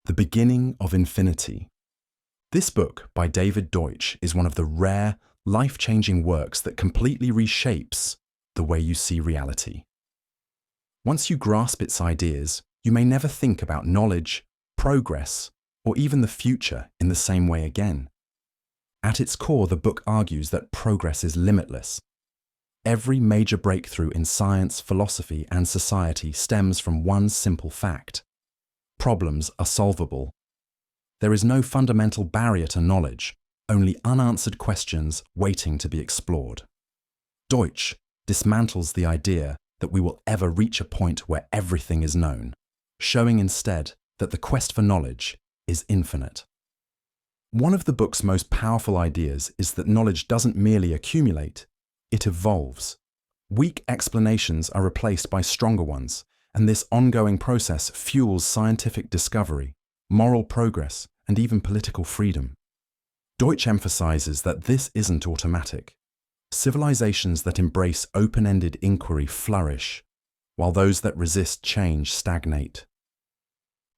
The Beginning of Infinity. This book by David Deutsch is one of the rare, life-changing works that completely reshapes the way you see reality. Once you grasp its ideas, you may never think about knowledge, progress, or even the future in the same way again. At its core, the book argues that progress is limitless. Every major breakthrough in science, philosophy, and society stems from one simple fact: problems are solvable. There is no fundamental barrier to knowledge, only unanswered questions waiting to be explored. Deutsch dismantles the idea that we will ever reach a point where everything is known, showing instead that the quest for knowledge is infinite. One of the book's most powerful ideas is that knowledge doesn't merely accumulate, it evolves. Weak explanations are replaced by stronger ones, and this ongoing process fuels scientific discovery, moral progress, and even political freedom. Deutsch emphasizes that this isn't automatic. Civilizations that embrace open-ended inquiry flourish, while those that resist change stagnate.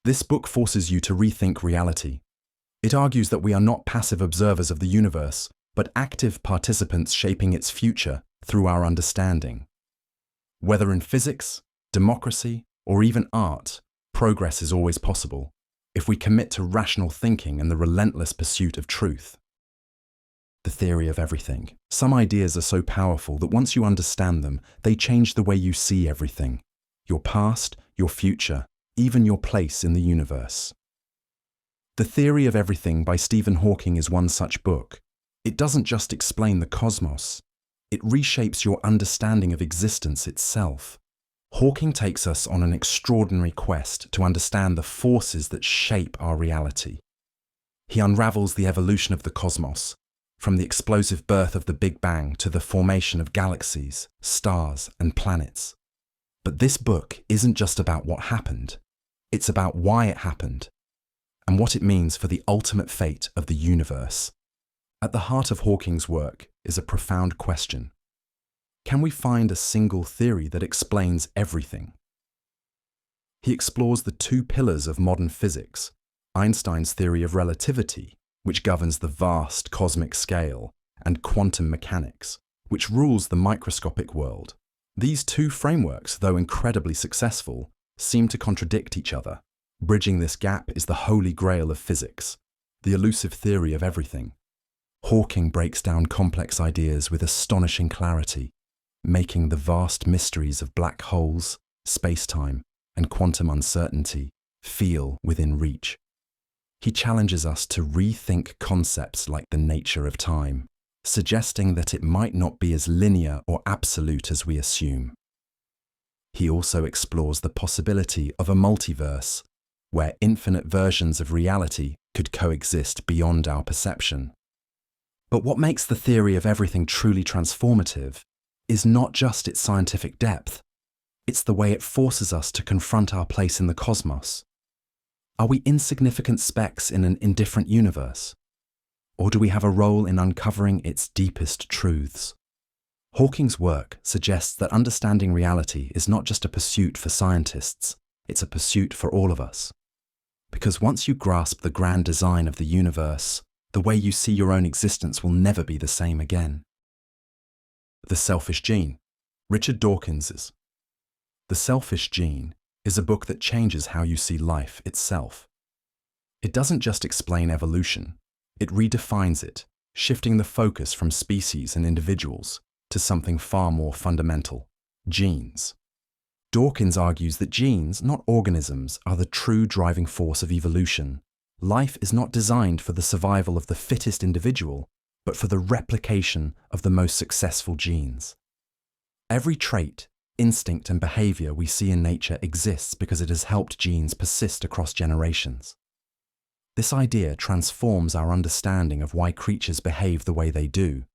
This book forces you to rethink reality. It argues that we are not passive observers of the universe, but active participants shaping its future through our understanding. Whether in physics, democracy, or even art, progress is always possible if we commit to rational thinking and the relentless pursuit of truth. The theory of everything. Some ideas are so powerful that once you understand them, they change the way you see everything: your past, your future, even your place in the universe. The Theory of Everything by Stephen Hawking is one such book. It doesn't just explain the cosmos, it reshapes your understanding of existence itself. Hawking takes us on an extraordinary quest to understand the forces that shape our reality. He unravels the evolution of the cosmos, from the explosive birth of the Big Bang to the formation of galaxies, stars, and planets. But this book isn't just about what happened, it's about why it happened, and what it means for the ultimate fate of the universe. At the heart of Hawking's work is a profound question. Can we find a single theory that explains everything? He explores the two pillars of modern physics: Einstein's theory of relativity, which governs the vast cosmic scale, and quantum mechanics, which rules the microscopic world. These two frameworks, though incredibly successful, seem to contradict each other. Bridging this gap is the holy grail of physics, the elusive theory of everything. Hawking breaks down complex ideas with astonishing clarity, making the vast mysteries of black holes, space-time, and quantum uncertainty feel within reach. He challenges us to rethink concepts like the nature of time, suggesting that it might not be as linear or absolute as we assume. He also explores the possibility of a multiverse, where infinite versions of reality could coexist beyond our perception. But what makes the Theory of Everything truly transformative is not just its scientific depth, it's the way it forces us to confront our place in the cosmos. Are we insignificant specks in an indifferent universe? Or do we have a role in uncovering its deepest truths? Hawking's work suggests that understanding reality is not just a pursuit for scientists, it's a pursuit for all of us. Because once you grasp the grand design of the universe, the way you see your own existence will never be the same again. The Selfish Gene. Richard Dawkins's The Selfish Gene is a book that changes how you see life itself. It doesn't just explain evolution, it redefines it, shifting the focus from species and individuals to something far more fundamental: genes. Dawkins argues that genes, not organisms, are the true driving force of evolution. Life is not designed for the survival of the fittest individual, but for the replication of the most successful genes. Every trait, instinct, and behavior we see in nature exists because it has helped genes persist across generations. This idea transforms our understanding of why creatures behave the way they do,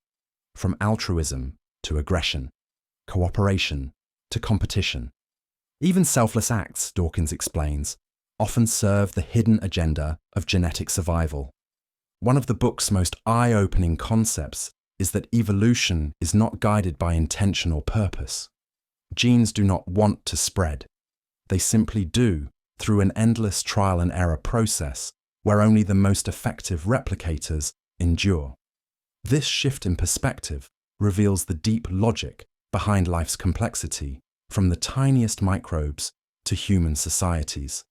from altruism to aggression, cooperation to competition. Even selfless acts, Dawkins explains, often serve the hidden agenda of genetic survival. One of the book's most eye-opening concepts is that evolution is not guided by intention or purpose. Genes do not want to spread. They simply do through an endless trial and error process where only the most effective replicators endure. This shift in perspective reveals the deep logic behind life's complexity, from the tiniest microbes to human societies.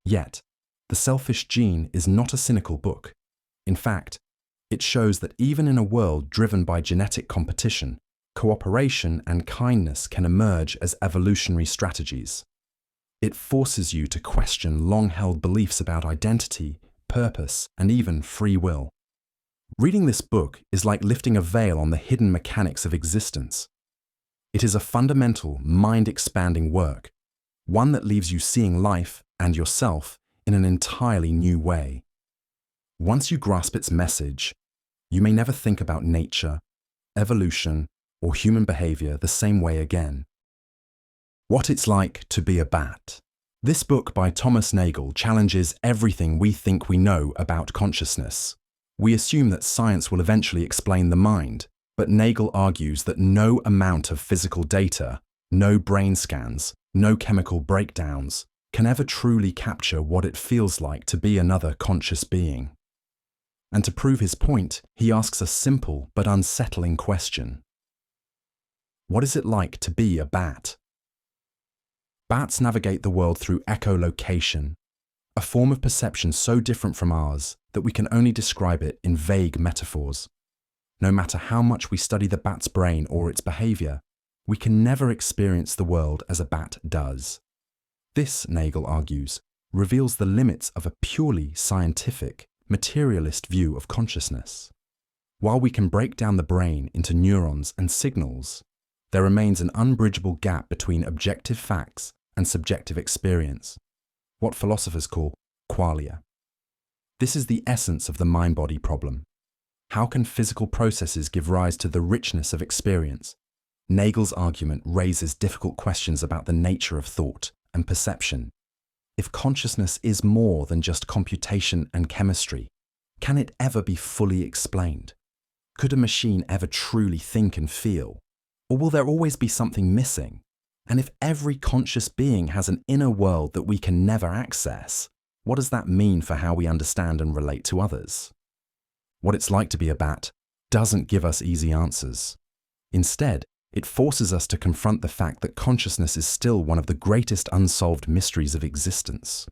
Yet, The Selfish Gene is not a cynical book. In fact, it shows that even in a world driven by genetic competition, cooperation and kindness can emerge as evolutionary strategies. It forces you to question long-held beliefs about identity, purpose, and even free will. Reading this book is like lifting a veil on the hidden mechanics of existence. It is a fundamental, mind-expanding work, one that leaves you seeing life and yourself in an entirely new way. Once you grasp its message, you may never think about nature, evolution, or human behavior the same way again. What It's Like to Be a Bat. This book by Thomas Nagel challenges everything we think we know about consciousness. We assume that science will eventually explain the mind, but Nagel argues that no amount of physical data, no brain scans, no chemical breakdowns, can ever truly capture what it feels like to be another conscious being. And to prove his point, he asks a simple but unsettling question. What is it like to be a bat? Bats navigate the world through echolocation, a form of perception so different from ours that we can only describe it in vague metaphors. No matter how much we study the bat's brain or its behavior, we can never experience the world as a bat does. This, Nagel argues, reveals the limits of a purely scientific, materialist view of consciousness. While we can break down the brain into neurons and signals, there remains an unbridgeable gap between objective facts and subjective experience, what philosophers call qualia. This is the essence of the mind-body problem. How can physical processes give rise to the richness of experience? Nagel's argument raises difficult questions about the nature of thought and perception. If consciousness is more than just computation and chemistry, can it ever be fully explained? Could a machine ever truly think and feel? Or will there always be something missing? And if every conscious being has an inner world that we can never access, what does that mean for how we understand and relate to others? What It's Like to Be a Bat doesn't give us easy answers. Instead, it forces us to confront the fact that consciousness is still one of the greatest unsolved mysteries of existence.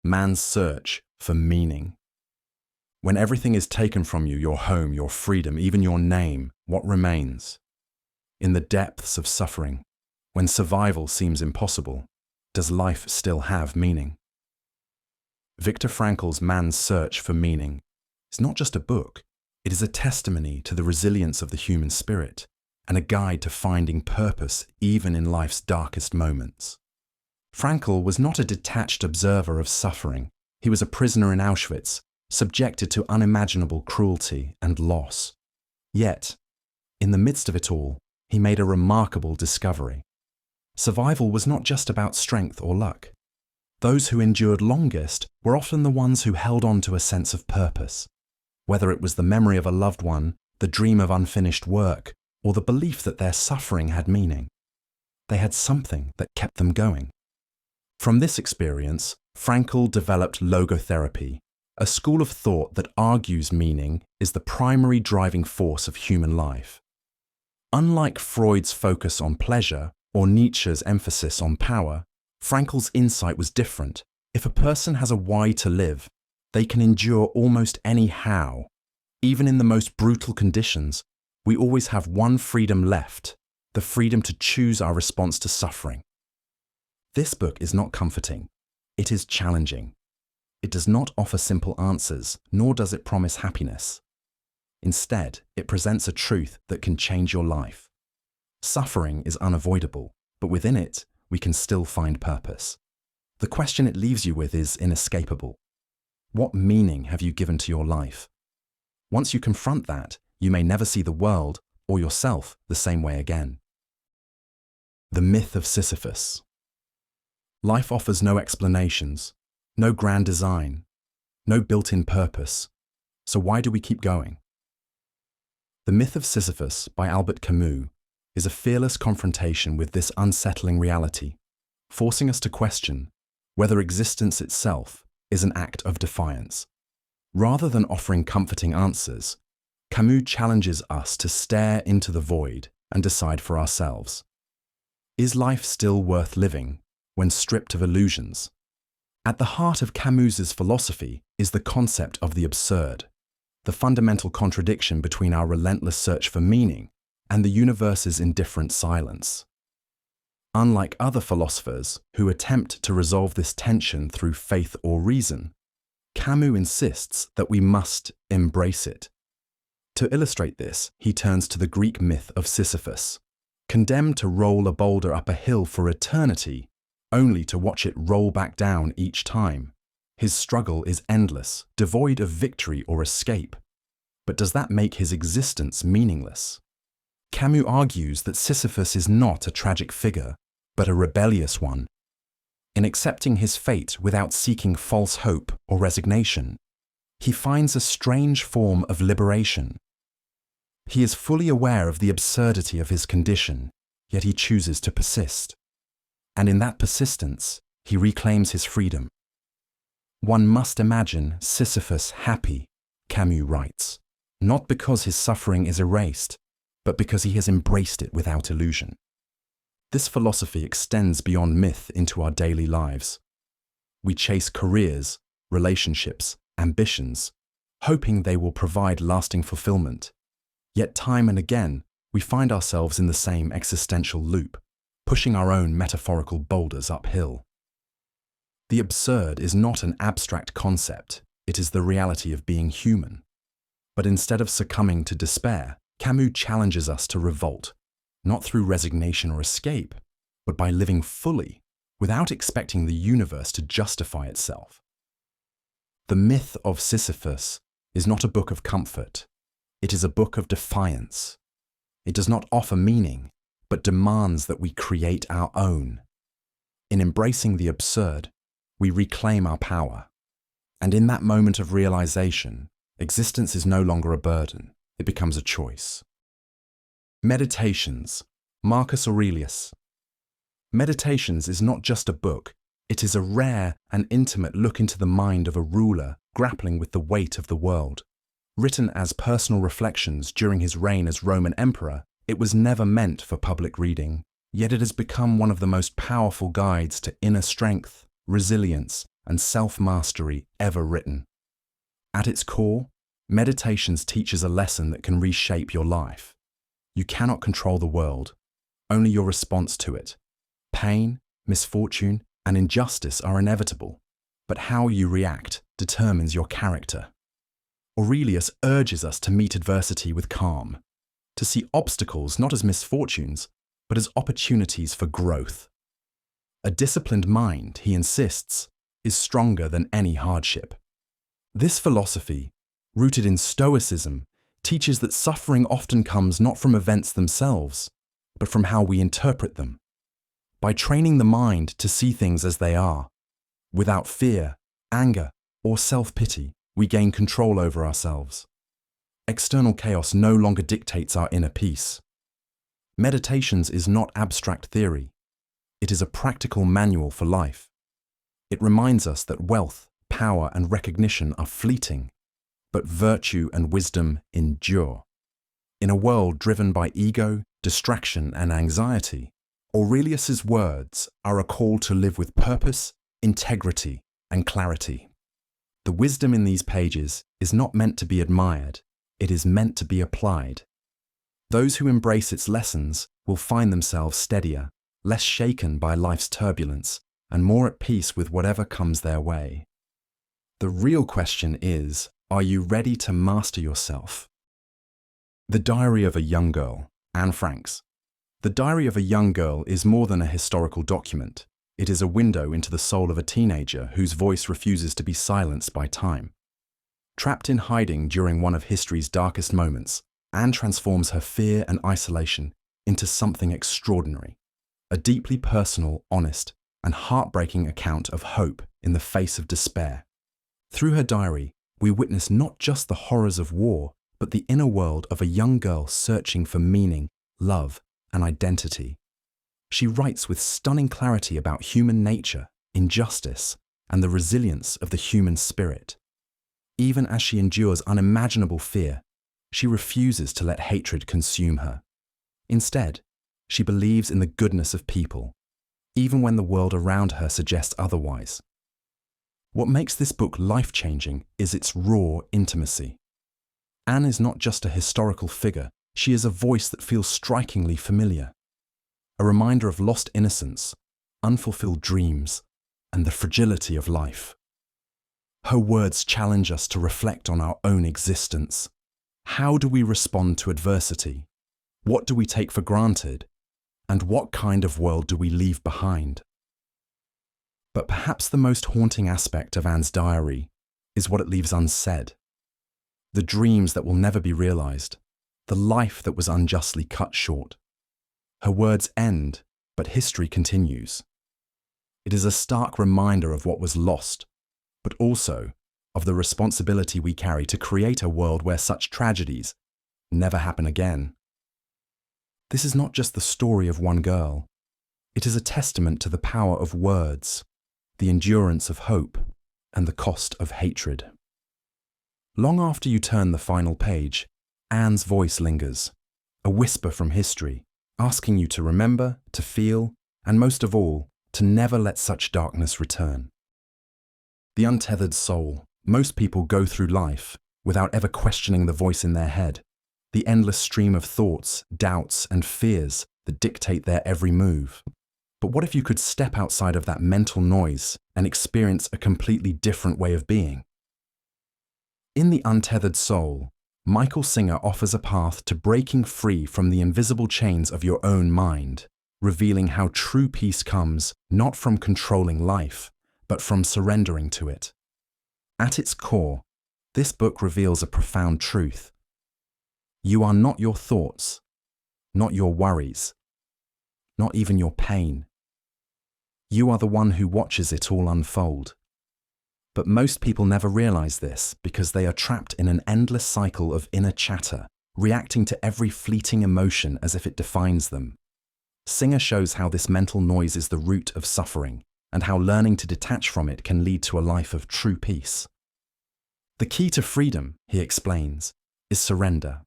Man's search for meaning. When everything is taken from you, your home, your freedom, even your name, what remains? In the depths of suffering, when survival seems impossible, does life still have meaning? Viktor Frankl's Man's Search for Meaning is not just a book, it is a testimony to the resilience of the human spirit and a guide to finding purpose even in life's darkest moments. Frankl was not a detached observer of suffering. He was a prisoner in Auschwitz, subjected to unimaginable cruelty and loss. Yet, in the midst of it all, he made a remarkable discovery. Survival was not just about strength or luck. Those who endured longest were often the ones who held on to a sense of purpose. Whether it was the memory of a loved one, the dream of unfinished work, or the belief that their suffering had meaning. They had something that kept them going. From this experience, Frankl developed logotherapy, a school of thought that argues meaning is the primary driving force of human life. Unlike Freud's focus on pleasure or Nietzsche's emphasis on power, Frankl's insight was different. If a person has a why to live, they can endure almost any how. Even in the most brutal conditions, we always have one freedom left, the freedom to choose our response to suffering. This book is not comforting. It is challenging. It does not offer simple answers, nor does it promise happiness. Instead, it presents a truth that can change your life. Suffering is unavoidable, but within it, we can still find purpose. The question it leaves you with is inescapable. What meaning have you given to your life? Once you confront that, you may never see the world or yourself the same way again. The Myth of Sisyphus. Life offers no explanations, no grand design, no built-in purpose. So why do we keep going? The Myth of Sisyphus by Albert Camus is a fearless confrontation with this unsettling reality. forcing us to question whether existence itself is an act of defiance. Rather than offering comforting answers, Camus challenges us to stare into the void and decide for ourselves. Is life still worth living when stripped of illusions? At the heart of Camus's philosophy is the concept of the absurd, the fundamental contradiction between our relentless search for meaning and the universe's indifferent silence. Unlike other philosophers who attempt to resolve this tension through faith or reason, Camus insists that we must embrace it. To illustrate this, he turns to the Greek myth of Sisyphus, condemned to roll a boulder up a hill for eternity, only to watch it roll back down each time. His struggle is endless, devoid of victory or escape. But does that make his existence meaningless? Camus argues that Sisyphus is not a tragic figure, but a rebellious one. In accepting his fate without seeking false hope or resignation, he finds a strange form of liberation. He is fully aware of the absurdity of his condition, yet he chooses to persist. And in that persistence, he reclaims his freedom. One must imagine Sisyphus happy, Camus writes, not because his suffering is erased, but because he has embraced it without illusion. This philosophy extends beyond myth into our daily lives. We chase careers, relationships, ambitions, hoping they will provide lasting fulfillment. Yet time and again, we find ourselves in the same existential loop, pushing our own metaphorical boulders uphill. The absurd is not an abstract concept, it is the reality of being human. But instead of succumbing to despair, Camus challenges us to revolt, not through resignation or escape, but by living fully, without expecting the universe to justify itself. The Myth of Sisyphus is not a book of comfort, it is a book of defiance. It does not offer meaning, but demands that we create our own. In embracing the absurd, we reclaim our power. And in that moment of realization, existence is no longer a burden, it becomes a choice. Meditations, Marcus Aurelius. Meditations is not just a book, it is a rare and intimate look into the mind of a ruler grappling with the weight of the world. Written as personal reflections during his reign as Roman emperor, it was never meant for public reading, yet it has become one of the most powerful guides to inner strength, resilience, and self-mastery ever written. At its core, Meditations teaches a lesson that can reshape your life. You cannot control the world, only your response to it. Pain, misfortune, and injustice are inevitable, but how you react determines your character. Aurelius urges us to meet adversity with calm, to see obstacles not as misfortunes, but as opportunities for growth. A disciplined mind, he insists, is stronger than any hardship. This philosophy, rooted in Stoicism, teaches that suffering often comes not from events themselves, but from how we interpret them. By training the mind to see things as they are, without fear, anger, or self-pity, we gain control over ourselves. External chaos no longer dictates our inner peace. Meditations is not abstract theory. It is a practical manual for life. It reminds us that wealth, power, and recognition are fleeting, but virtue and wisdom endure. In a world driven by ego, distraction, and anxiety, Aurelius's words are a call to live with purpose, integrity, and clarity. The wisdom in these pages is not meant to be admired, it is meant to be applied. Those who embrace its lessons will find themselves steadier, less shaken by life's turbulence, and more at peace with whatever comes their way. The real question is, are you ready to master yourself? The Diary of a Young Girl, Anne Frank's. The Diary of a Young Girl is more than a historical document. It is a window into the soul of a teenager whose voice refuses to be silenced by time. Trapped in hiding during one of history's darkest moments, Anne transforms her fear and isolation into something extraordinary. A deeply personal, honest, and heartbreaking account of hope in the face of despair. Through her diary, we witness not just the horrors of war, but the inner world of a young girl searching for meaning, love, and identity. She writes with stunning clarity about human nature, injustice, and the resilience of the human spirit. Even as she endures unimaginable fear, she refuses to let hatred consume her. Instead, she believes in the goodness of people, even when the world around her suggests otherwise. What makes this book life-changing is its raw intimacy. Anne is not just a historical figure, she is a voice that feels strikingly familiar. A reminder of lost innocence, unfulfilled dreams, and the fragility of life. Her words challenge us to reflect on our own existence. How do we respond to adversity? What do we take for granted? And what kind of world do we leave behind? But perhaps the most haunting aspect of Anne's diary is what it leaves unsaid. The dreams that will never be realized, the life that was unjustly cut short. Her words end, but history continues. It is a stark reminder of what was lost, but also of the responsibility we carry to create a world where such tragedies never happen again. This is not just the story of one girl. It is a testament to the power of words, the endurance of hope, and the cost of hatred. Long after you turn the final page, Anne's voice lingers, a whisper from history, asking you to remember, to feel, and most of all, to never let such darkness return. The Untethered Soul. Most people go through life without ever questioning the voice in their head, the endless stream of thoughts, doubts, and fears that dictate their every move. But what if you could step outside of that mental noise and experience a completely different way of being? In The Untethered Soul, Michael Singer offers a path to breaking free from the invisible chains of your own mind, revealing how true peace comes not from controlling life, but from surrendering to it. At its core, this book reveals a profound truth. You are not your thoughts, not your worries, not even your pain. You are the one who watches it all unfold. But most people never realize this because they are trapped in an endless cycle of inner chatter, reacting to every fleeting emotion as if it defines them. Singer shows how this mental noise is the root of suffering, and how learning to detach from it can lead to a life of true peace. The key to freedom, he explains, is surrender.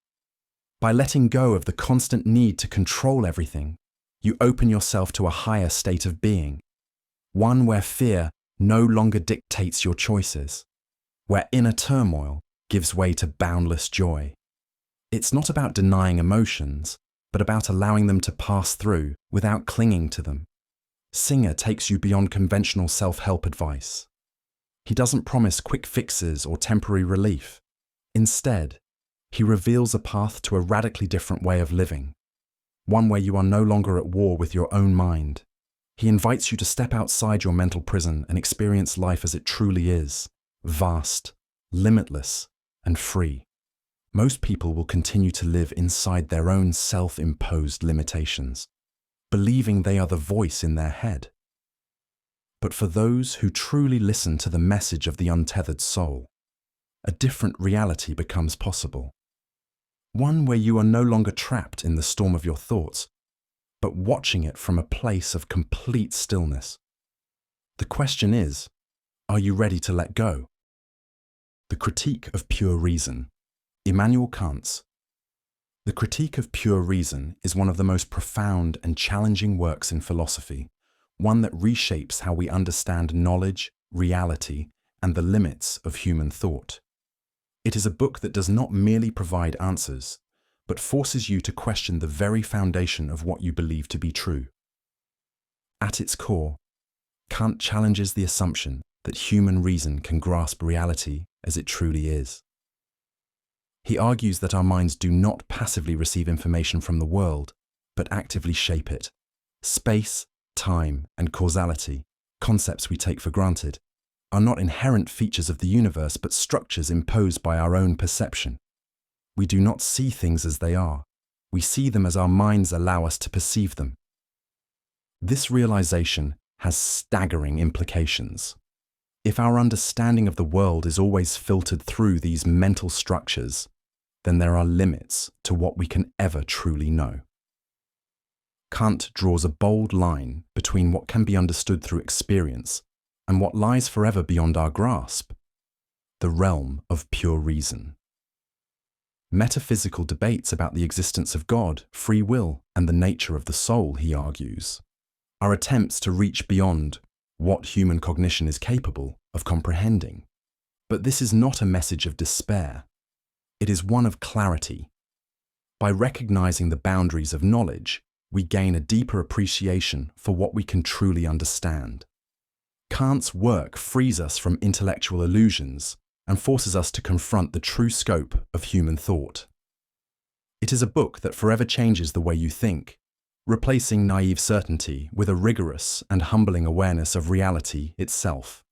By letting go of the constant need to control everything, you open yourself to a higher state of being, one where fear no longer dictates your choices, where inner turmoil gives way to boundless joy. It's not about denying emotions, but about allowing them to pass through without clinging to them. Singer takes you beyond conventional self-help advice. He doesn't promise quick fixes or temporary relief. Instead, he reveals a path to a radically different way of living, one where you are no longer at war with your own mind. He invites you to step outside your mental prison and experience life as it truly is, vast, limitless, and free. Most people will continue to live inside their own self-imposed limitations, believing they are the voice in their head. But for those who truly listen to the message of the untethered soul, a different reality becomes possible. One where you are no longer trapped in the storm of your thoughts, but watching it from a place of complete stillness. The question is, are you ready to let go? The Critique of Pure Reason. Immanuel Kant's. The Critique of Pure Reason is one of the most profound and challenging works in philosophy, one that reshapes how we understand knowledge, reality, and the limits of human thought. It is a book that does not merely provide answers, but forces you to question the very foundation of what you believe to be true. At its core, Kant challenges the assumption that human reason can grasp reality as it truly is. He argues that our minds do not passively receive information from the world, but actively shape it. Space, time, and causality, concepts we take for granted, are not inherent features of the universe but structures imposed by our own perception. We do not see things as they are. We see them as our minds allow us to perceive them. This realization has staggering implications. If our understanding of the world is always filtered through these mental structures, then there are limits to what we can ever truly know. Kant draws a bold line between what can be understood through experience and what lies forever beyond our grasp, the realm of pure reason. Metaphysical debates about the existence of God, free will, and the nature of the soul, he argues, are attempts to reach beyond what human cognition is capable of comprehending. But this is not a message of despair. It is one of clarity. By recognizing the boundaries of knowledge, we gain a deeper appreciation for what we can truly understand. Kant's work frees us from intellectual illusions and forces us to confront the true scope of human thought. It is a book that forever changes the way you think, replacing naive certainty with a rigorous and humbling awareness of reality itself.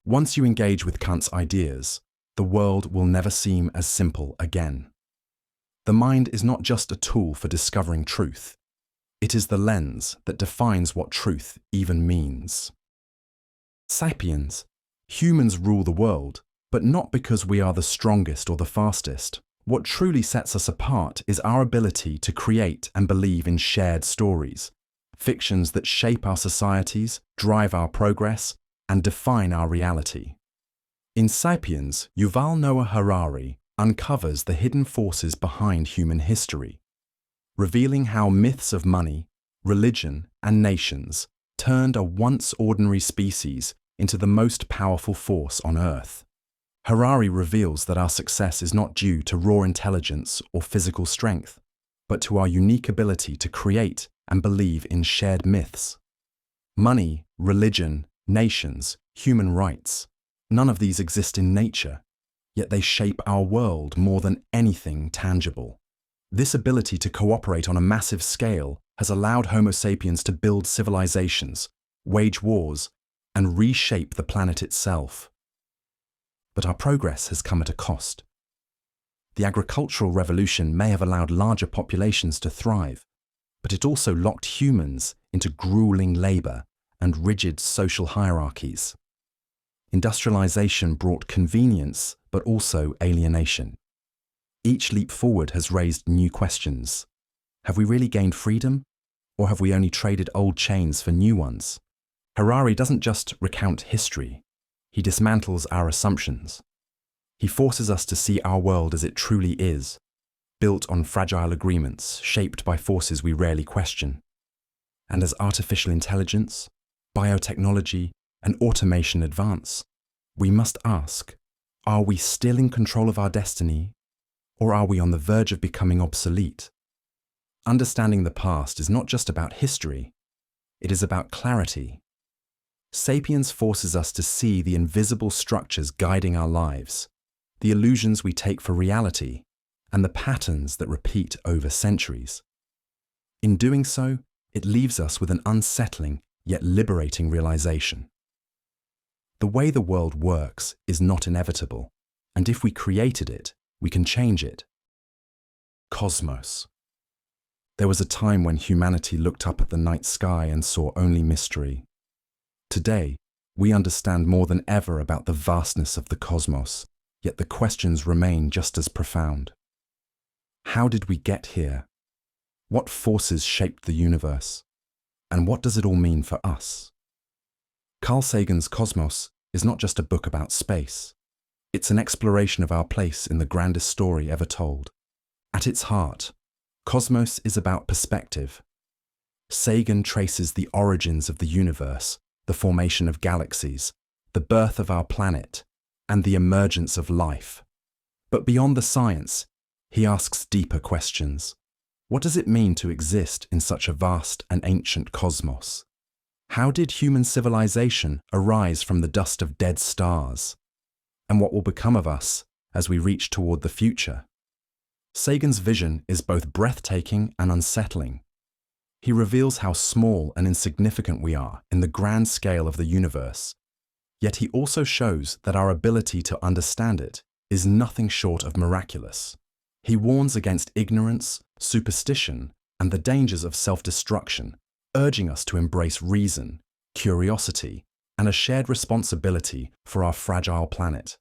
Once you engage with Kant's ideas, the world will never seem as simple again. The mind is not just a tool for discovering truth. It is the lens that defines what truth even means. Sapiens, humans rule the world, but not because we are the strongest or the fastest. What truly sets us apart is our ability to create and believe in shared stories, fictions that shape our societies, drive our progress, and define our reality. In Sapiens, Yuval Noah Harari uncovers the hidden forces behind human history, revealing how myths of money, religion, and nations turned a once ordinary species into the most powerful force on Earth. Harari reveals that our success is not due to raw intelligence or physical strength, but to our unique ability to create and believe in shared myths. Money, religion, nations, human rights, none of these exist in nature, yet they shape our world more than anything tangible. This ability to cooperate on a massive scale has allowed Homo sapiens to build civilizations, wage wars, and reshape the planet itself. But our progress has come at a cost. The agricultural revolution may have allowed larger populations to thrive, but it also locked humans into grueling labor and rigid social hierarchies. Industrialization brought convenience, but also alienation. Each leap forward has raised new questions. Have we really gained freedom, or have we only traded old chains for new ones? Harari doesn't just recount history. He dismantles our assumptions. He forces us to see our world as it truly is, built on fragile agreements, shaped by forces we rarely question. And as artificial intelligence, biotechnology, and automation advance, we must ask, are we still in control of our destiny, or are we on the verge of becoming obsolete? Understanding the past is not just about history, it is about clarity. Sapiens forces us to see the invisible structures guiding our lives, the illusions we take for reality, and the patterns that repeat over centuries. In doing so, it leaves us with an unsettling yet liberating realization. The way the world works is not inevitable, and if we created it, we can change it. Cosmos. There was a time when humanity looked up at the night sky and saw only mystery. Today, we understand more than ever about the vastness of the cosmos, yet the questions remain just as profound. How did we get here? What forces shaped the universe? And what does it all mean for us? Carl Sagan's Cosmos is not just a book about space. It's an exploration of our place in the grandest story ever told. At its heart, Cosmos is about perspective. Sagan traces the origins of the universe, the formation of galaxies, the birth of our planet, and the emergence of life. But beyond the science, he asks deeper questions. What does it mean to exist in such a vast and ancient cosmos? How did human civilization arise from the dust of dead stars? And what will become of us as we reach toward the future? Sagan's vision is both breathtaking and unsettling. He reveals how small and insignificant we are in the grand scale of the universe, yet he also shows that our ability to understand it is nothing short of miraculous. He warns against ignorance, superstition, and the dangers of self-destruction, urging us to embrace reason, curiosity, and a shared responsibility for our fragile planet.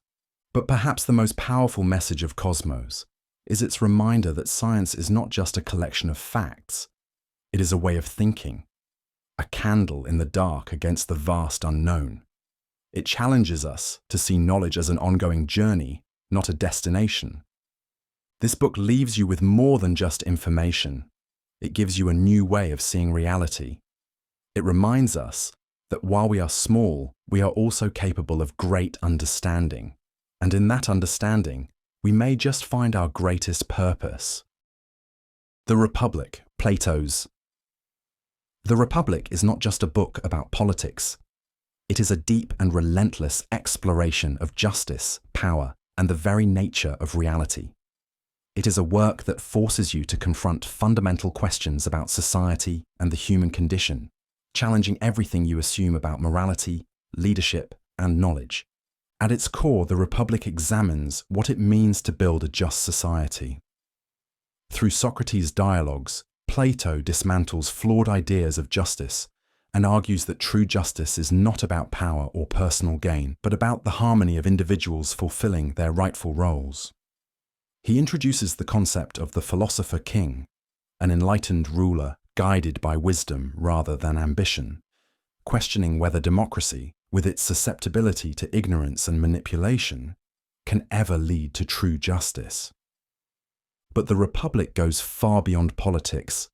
But perhaps the most powerful message of Cosmos is its reminder that science is not just a collection of facts. It is a way of thinking, a candle in the dark against the vast unknown. It challenges us to see knowledge as an ongoing journey, not a destination. This book leaves you with more than just information. It gives you a new way of seeing reality. It reminds us that while we are small, we are also capable of great understanding. And in that understanding, we may just find our greatest purpose. The Republic, Plato's. The Republic is not just a book about politics. It is a deep and relentless exploration of justice, power, and the very nature of reality. It is a work that forces you to confront fundamental questions about society and the human condition, challenging everything you assume about morality, leadership, and knowledge. At its core, the Republic examines what it means to build a just society. Through Socrates' dialogues, Plato dismantles flawed ideas of justice and argues that true justice is not about power or personal gain, but about the harmony of individuals fulfilling their rightful roles. He introduces the concept of the philosopher king, an enlightened ruler guided by wisdom rather than ambition, questioning whether democracy, with its susceptibility to ignorance and manipulation, can ever lead to true justice. But the Republic goes far beyond politics.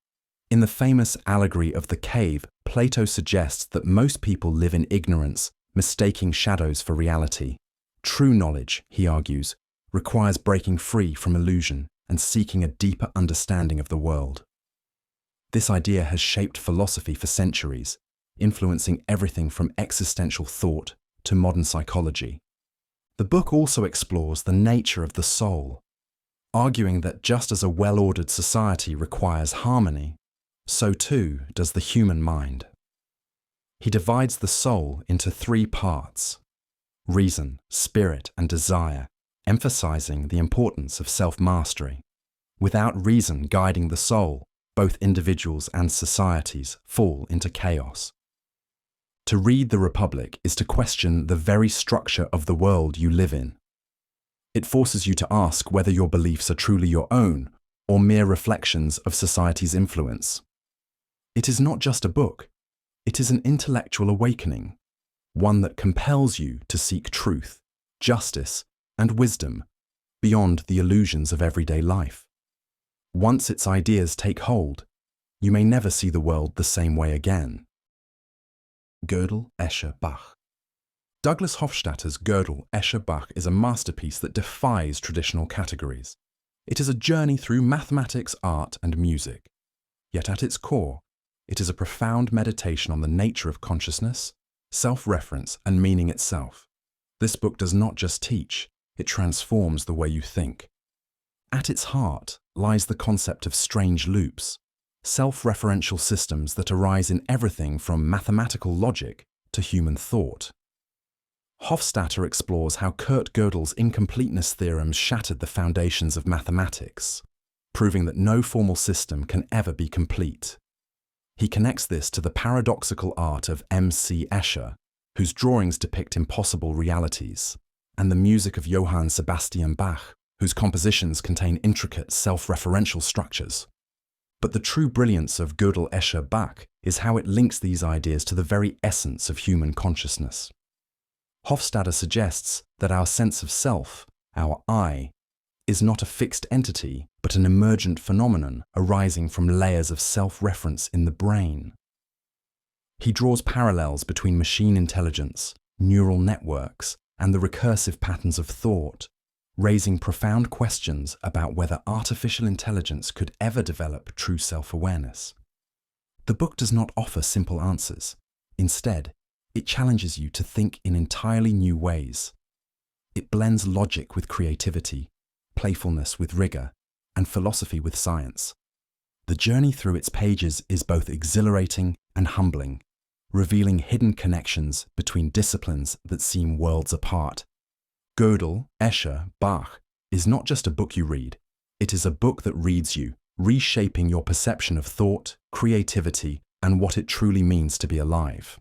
In the famous allegory of the cave, Plato suggests that most people live in ignorance, mistaking shadows for reality. True knowledge, he argues, requires breaking free from illusion and seeking a deeper understanding of the world. This idea has shaped philosophy for centuries, influencing everything from existential thought to modern psychology. The book also explores the nature of the soul, arguing that just as a well-ordered society requires harmony, so too does the human mind. He divides the soul into three parts: reason, spirit, and desire, emphasizing the importance of self-mastery. Without reason guiding the soul, both individuals and societies fall into chaos. To read the Republic is to question the very structure of the world you live in. It forces you to ask whether your beliefs are truly your own or mere reflections of society's influence. It is not just a book, it is an intellectual awakening, one that compels you to seek truth, justice, and wisdom beyond the illusions of everyday life. Once its ideas take hold, you may never see the world the same way again. Gödel, Escher, Bach. Douglas Hofstadter's Gödel, Escher, Bach is a masterpiece that defies traditional categories. It is a journey through mathematics, art, and music. Yet at its core, it is a profound meditation on the nature of consciousness, self-reference, and meaning itself. This book does not just teach, it transforms the way you think. At its heart lies the concept of strange loops, self-referential systems that arise in everything from mathematical logic to human thought. Hofstadter explores how Kurt Gödel's incompleteness theorems shattered the foundations of mathematics, proving that no formal system can ever be complete. He connects this to the paradoxical art of M.C. Escher, whose drawings depict impossible realities, and the music of Johann Sebastian Bach, whose compositions contain intricate self-referential structures. But the true brilliance of Gödel, Escher, Bach is how it links these ideas to the very essence of human consciousness. Hofstadter suggests that our sense of self, our I, is not a fixed entity, but an emergent phenomenon arising from layers of self-reference in the brain. He draws parallels between machine intelligence, neural networks, and the recursive patterns of thought, raising profound questions about whether artificial intelligence could ever develop true self-awareness. The book does not offer simple answers. Instead, it challenges you to think in entirely new ways. It blends logic with creativity, playfulness with rigor, and philosophy with science. The journey through its pages is both exhilarating and humbling, revealing hidden connections between disciplines that seem worlds apart. Gödel, Escher, Bach is not just a book you read, it is a book that reads you, reshaping your perception of thought, creativity, and what it truly means to be alive.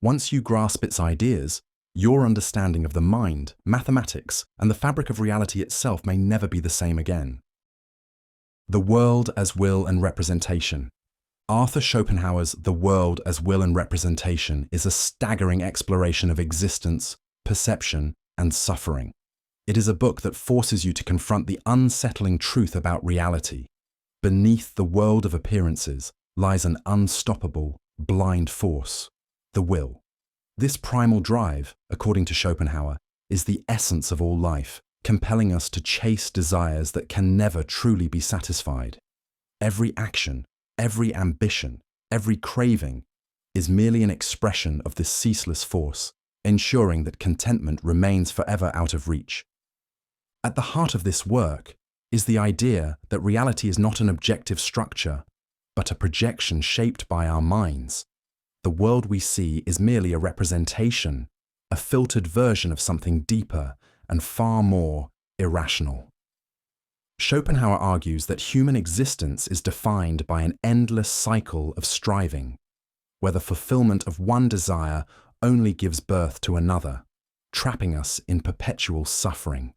Once you grasp its ideas, your understanding of the mind, mathematics, and the fabric of reality itself may never be the same again. The World as Will and Representation. Arthur Schopenhauer's The World as Will and Representation is a staggering exploration of existence, perception, and suffering. It is a book that forces you to confront the unsettling truth about reality. Beneath the world of appearances lies an unstoppable, blind force, the will. This primal drive, according to Schopenhauer, is the essence of all life, compelling us to chase desires that can never truly be satisfied. Every action, every ambition, every craving is merely an expression of this ceaseless force, ensuring that contentment remains forever out of reach. At the heart of this work is the idea that reality is not an objective structure, but a projection shaped by our minds. The world we see is merely a representation, a filtered version of something deeper and far more irrational. Schopenhauer argues that human existence is defined by an endless cycle of striving, where the fulfillment of one desire only gives birth to another, trapping us in perpetual suffering.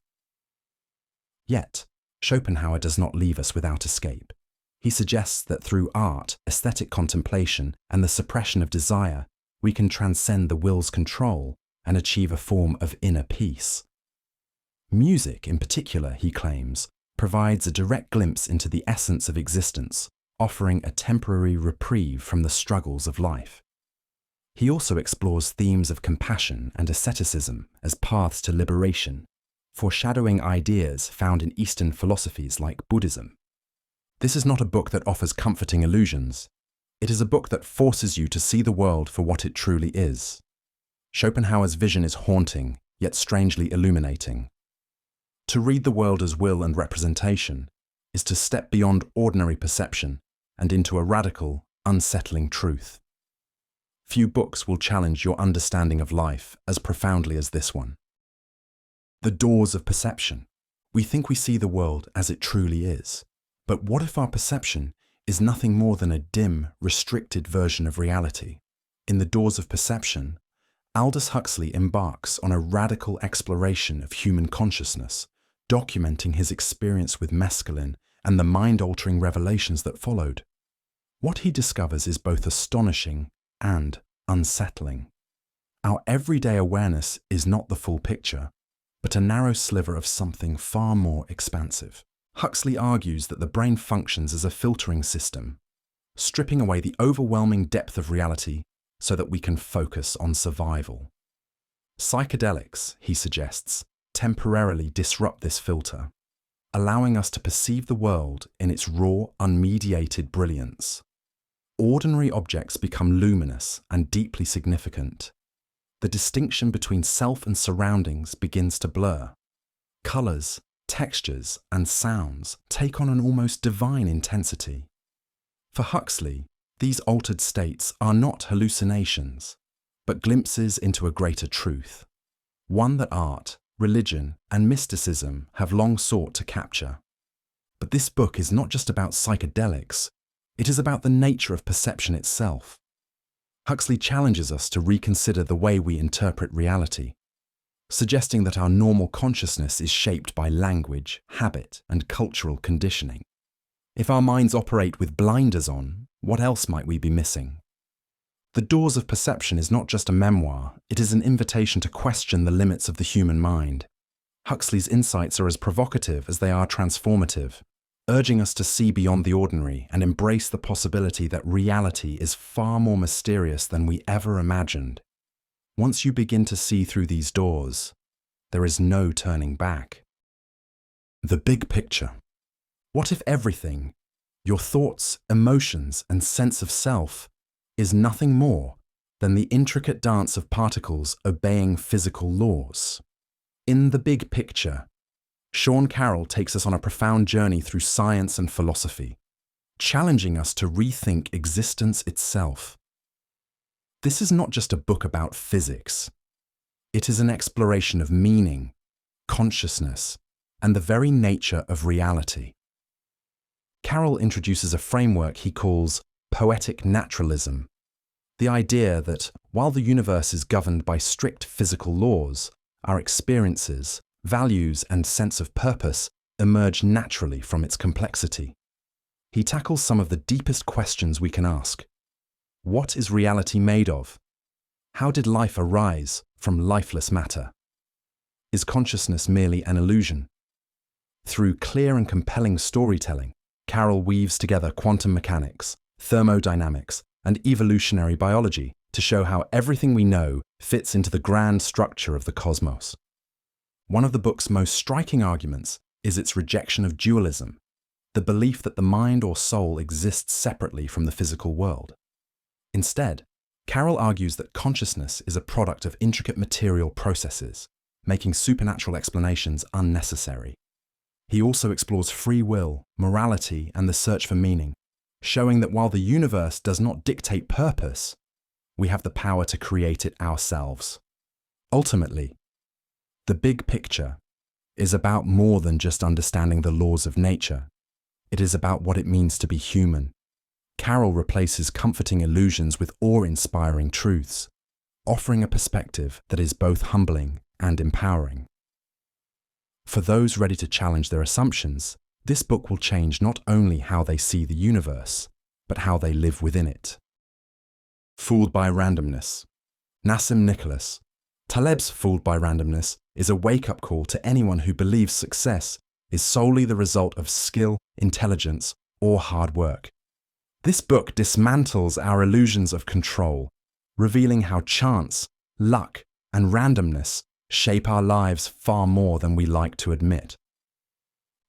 Yet, Schopenhauer does not leave us without escape. He suggests that through art, aesthetic contemplation, and the suppression of desire, we can transcend the will's control and achieve a form of inner peace. Music, in particular, he claims, provides a direct glimpse into the essence of existence, offering a temporary reprieve from the struggles of life. He also explores themes of compassion and asceticism as paths to liberation, foreshadowing ideas found in Eastern philosophies like Buddhism. This is not a book that offers comforting illusions. It is a book that forces you to see the world for what it truly is. Schopenhauer's vision is haunting, yet strangely illuminating. To read the world as will and representation is to step beyond ordinary perception and into a radical, unsettling truth. Few books will challenge your understanding of life as profoundly as this one. The doors of perception. We think we see the world as it truly is. But what if our perception is nothing more than a dim, restricted version of reality? In The Doors of Perception, Aldous Huxley embarks on a radical exploration of human consciousness, documenting his experience with mescaline and the mind-altering revelations that followed. What he discovers is both astonishing and unsettling. Our everyday awareness is not the full picture, but a narrow sliver of something far more expansive. Huxley argues that the brain functions as a filtering system, stripping away the overwhelming depth of reality so that we can focus on survival. Psychedelics, he suggests, temporarily disrupt this filter, allowing us to perceive the world in its raw, unmediated brilliance. Ordinary objects become luminous and deeply significant. The distinction between self and surroundings begins to blur. Colours, textures, and sounds take on an almost divine intensity. For Huxley, these altered states are not hallucinations, but glimpses into a greater truth, one that art, religion, and mysticism have long sought to capture. But this book is not just about psychedelics, it is about the nature of perception itself. Huxley challenges us to reconsider the way we interpret reality, suggesting that our normal consciousness is shaped by language, habit, and cultural conditioning. If our minds operate with blinders on, what else might we be missing? The Doors of Perception is not just a memoir, it is an invitation to question the limits of the human mind. Huxley's insights are as provocative as they are transformative, urging us to see beyond the ordinary and embrace the possibility that reality is far more mysterious than we ever imagined. Once you begin to see through these doors, there is no turning back. The big picture. What if everything, your thoughts, emotions, and sense of self, is nothing more than the intricate dance of particles obeying physical laws? In The Big Picture, Sean Carroll takes us on a profound journey through science and philosophy, challenging us to rethink existence itself. This is not just a book about physics. It is an exploration of meaning, consciousness, and the very nature of reality. Carroll introduces a framework he calls poetic naturalism, the idea that while the universe is governed by strict physical laws, our experiences, values, and sense of purpose emerge naturally from its complexity. he tackles some of the deepest questions we can ask. What is reality made of? How did life arise from lifeless matter? Is consciousness merely an illusion? Through clear and compelling storytelling, Carroll weaves together quantum mechanics, thermodynamics, and evolutionary biology to show how everything we know fits into the grand structure of the cosmos. One of the book's most striking arguments is its rejection of dualism, the belief that the mind or soul exists separately from the physical world. Instead, Carroll argues that consciousness is a product of intricate material processes, making supernatural explanations unnecessary. He also explores free will, morality, and the search for meaning, showing that while the universe does not dictate purpose, we have the power to create it ourselves. Ultimately, the big picture is about more than just understanding the laws of nature. It is about what it means to be human. Carroll replaces comforting illusions with awe-inspiring truths, offering a perspective that is both humbling and empowering. For those ready to challenge their assumptions, this book will change not only how they see the universe, but how they live within it. Fooled by Randomness. Nassim Nicholas. Taleb's Fooled by Randomness is a wake-up call to anyone who believes success is solely the result of skill, intelligence, or hard work. This book dismantles our illusions of control, revealing how chance, luck, and randomness shape our lives far more than we like to admit.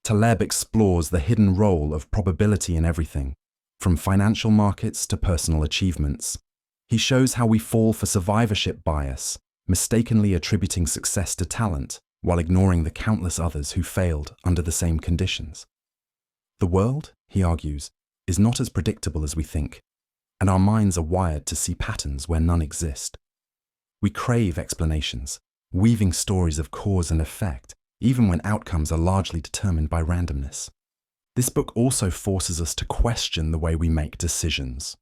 Taleb explores the hidden role of probability in everything, from financial markets to personal achievements. He shows how we fall for survivorship bias, mistakenly attributing success to talent while ignoring the countless others who failed under the same conditions. The world, he argues, is not as predictable as we think, and our minds are wired to see patterns where none exist. We crave explanations, weaving stories of cause and effect, even when outcomes are largely determined by randomness. This book also forces us to question the way we make decisions.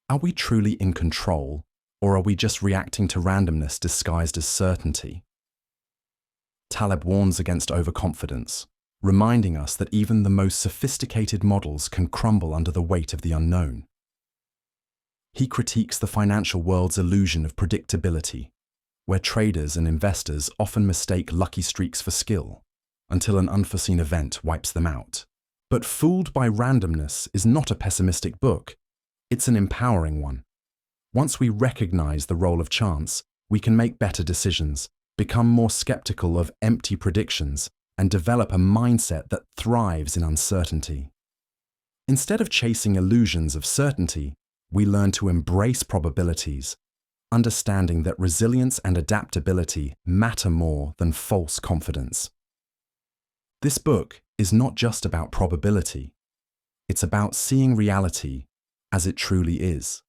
Are we truly in control, or are we just reacting to randomness disguised as certainty? Taleb warns against overconfidence, reminding us that even the most sophisticated models can crumble under the weight of the unknown. He critiques the financial world's illusion of predictability, where traders and investors often mistake lucky streaks for skill, until an unforeseen event wipes them out. But Fooled by Randomness is not a pessimistic book, it's an empowering one. Once we recognize the role of chance, we can make better decisions, become more skeptical of empty predictions, and develop a mindset that thrives in uncertainty. Instead of chasing illusions of certainty, we learn to embrace probabilities, understanding that resilience and adaptability matter more than false confidence. This book is not just about probability. It's about seeing reality as it truly is.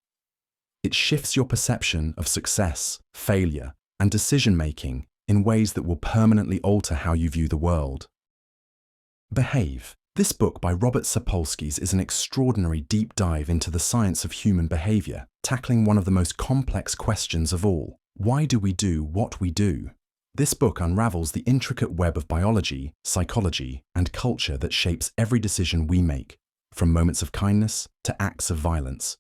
It shifts your perception of success, failure, and decision-making in ways that will permanently alter how you view the world. Behave. This book by Robert Sapolsky is an extraordinary deep dive into the science of human behavior, tackling one of the most complex questions of all. Why do we do what we do? This book unravels the intricate web of biology, psychology, and culture that shapes every decision we make, from moments of kindness to acts of violence.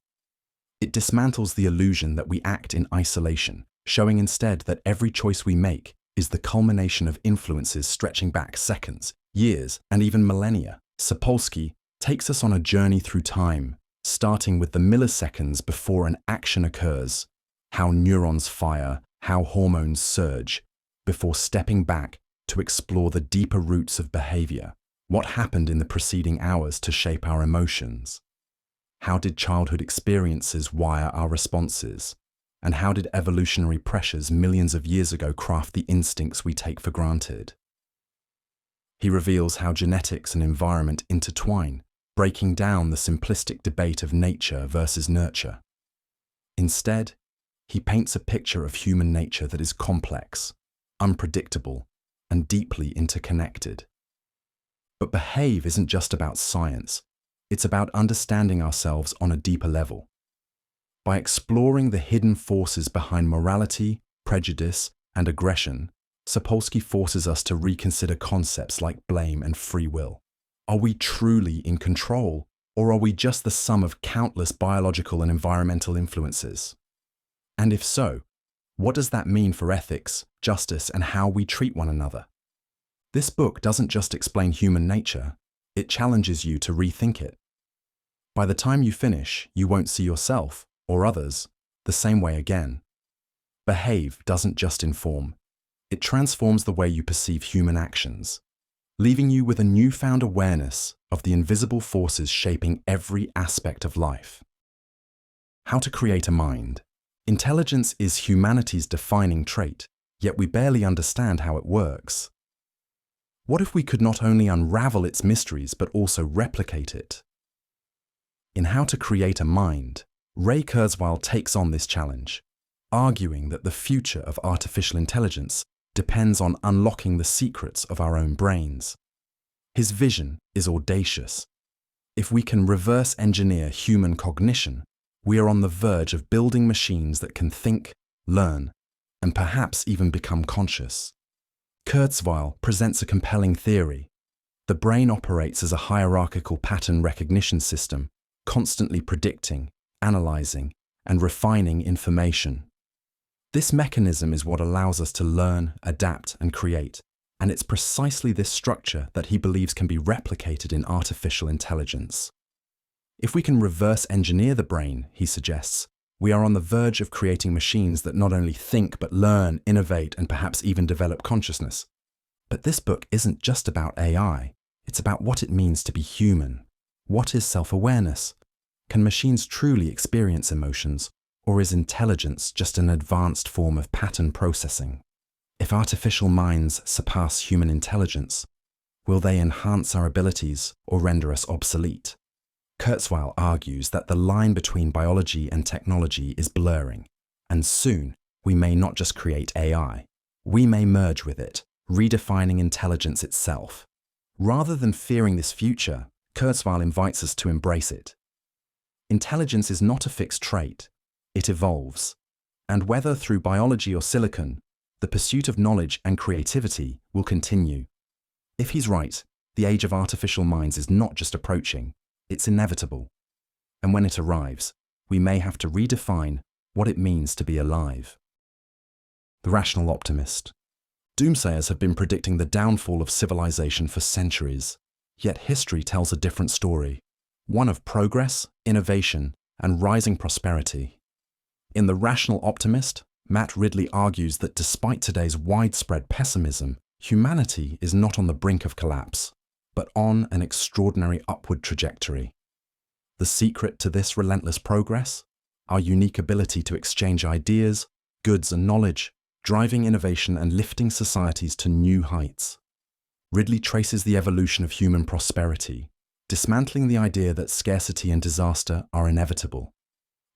It dismantles the illusion that we act in isolation, showing instead that every choice we make is the culmination of influences stretching back seconds, years, and even millennia. Sapolsky takes us on a journey through time, starting with the milliseconds before an action occurs, how neurons fire, how hormones surge, before stepping back to explore the deeper roots of behavior. What happened in the preceding hours to shape our emotions? How did childhood experiences wire our responses? And how did evolutionary pressures millions of years ago craft the instincts we take for granted? He reveals how genetics and environment intertwine, breaking down the simplistic debate of nature versus nurture. Instead, he paints a picture of human nature that is complex, unpredictable, and deeply interconnected. But Behave isn't just about science, it's about understanding ourselves on a deeper level. By exploring the hidden forces behind morality, prejudice, and aggression, Sapolsky forces us to reconsider concepts like blame and free will. Are we truly in control, Or are we just the sum of countless biological and environmental influences? And if so, what does that mean for ethics, justice, and how we treat one another? This book doesn't just explain human nature, it challenges you to rethink it. By the time you finish, you won't see yourself, or others, the same way again. Behave doesn't just inform, it transforms the way you perceive human actions, leaving you with a newfound awareness of the invisible forces shaping every aspect of life. How to create a mind. Intelligence is humanity's defining trait, yet we barely understand how it works. What if we could not only unravel its mysteries but also replicate it? In How to Create a Mind, Ray Kurzweil takes on this challenge, arguing that the future of artificial intelligence depends on unlocking the secrets of our own brains. His vision is audacious. If we can reverse engineer human cognition, we are on the verge of building machines that can think, learn, and perhaps even become conscious. Kurzweil presents a compelling theory. The brain operates as a hierarchical pattern recognition system, constantly predicting, analyzing, and refining information. This mechanism is what allows us to learn, adapt, and create, and it's precisely this structure that he believes can be replicated in artificial intelligence. If we can reverse engineer the brain, he suggests, we are on the verge of creating machines that not only think but learn, innovate, and perhaps even develop consciousness. But this book isn't just about AI, it's about what it means to be human. What is self-awareness? Can machines truly experience emotions, or is intelligence just an advanced form of pattern processing? If artificial minds surpass human intelligence, will they enhance our abilities or render us obsolete? Kurzweil argues that the line between biology and technology is blurring, and soon we may not just create AI, we may merge with it, redefining intelligence itself. Rather than fearing this future, Kurzweil invites us to embrace it. Intelligence is not a fixed trait, it evolves, and whether through biology or silicon, the pursuit of knowledge and creativity will continue. If he's right, the age of artificial minds is not just approaching, it's inevitable. And when it arrives, we may have to redefine what it means to be alive. The Rational Optimist. Doomsayers have been predicting the downfall of civilization for centuries, yet history tells a different story, one of progress, innovation, and rising prosperity. In The Rational Optimist, Matt Ridley argues that despite today's widespread pessimism, humanity is not on the brink of collapse, but on an extraordinary upward trajectory. The secret to this relentless progress? Our unique ability to exchange ideas, goods, and knowledge, driving innovation and lifting societies to new heights. Ridley traces the evolution of human prosperity, dismantling the idea that scarcity and disaster are inevitable.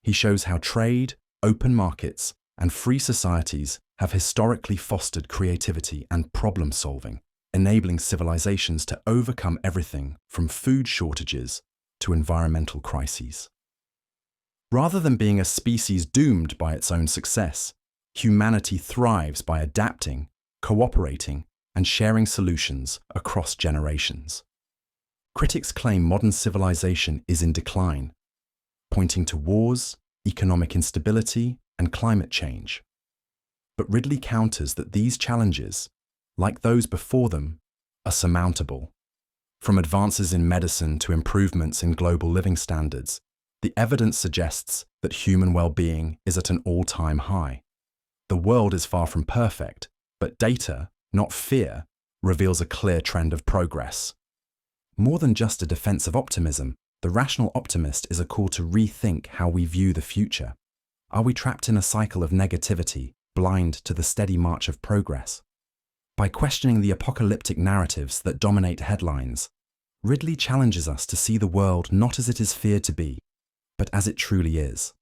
He shows how trade, open markets, and free societies have historically fostered creativity and problem-solving, enabling civilizations to overcome everything from food shortages to environmental crises. Rather than being a species doomed by its own success, humanity thrives by adapting, cooperating, and sharing solutions across generations. Critics claim modern civilization is in decline, pointing to wars, economic instability, and climate change. But Ridley counters that these challenges, like those before them, are surmountable. From advances in medicine to improvements in global living standards, the evidence suggests that human well-being is at an all-time high. The world is far from perfect, but data, not fear, reveals a clear trend of progress. More than just a defense of optimism, The Rational Optimist is a call to rethink how we view the future. Are we trapped in a cycle of negativity, blind to the steady march of progress? By questioning the apocalyptic narratives that dominate headlines, Ridley challenges us to see the world not as it is feared to be, but as it truly is,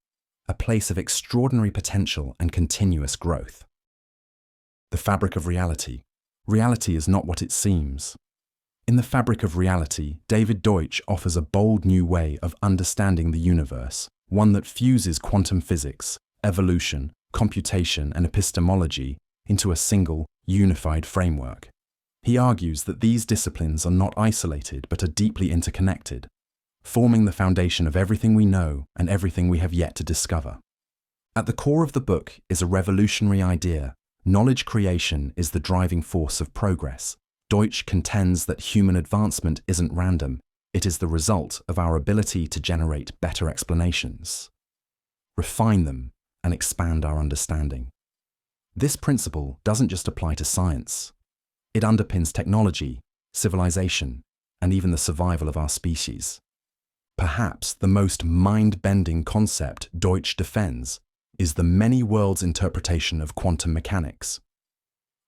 a place of extraordinary potential and continuous growth. The Fabric of Reality. Reality is not what it seems. In The Fabric of Reality, David Deutsch offers a bold new way of understanding the universe, one that fuses quantum physics, evolution, computation, and epistemology into a single, unified framework. He argues that these disciplines are not isolated but are deeply interconnected. forming the foundation of everything we know and everything we have yet to discover. At the core of the book is a revolutionary idea. Knowledge creation is the driving force of progress. Deutsch contends that human advancement isn't random. It is the result of our ability to generate better explanations, refine them, and expand our understanding. This principle doesn't just apply to science. It underpins technology, civilization, and even the survival of our species. Perhaps the most mind-bending concept Deutsch defends is the many worlds interpretation of quantum mechanics.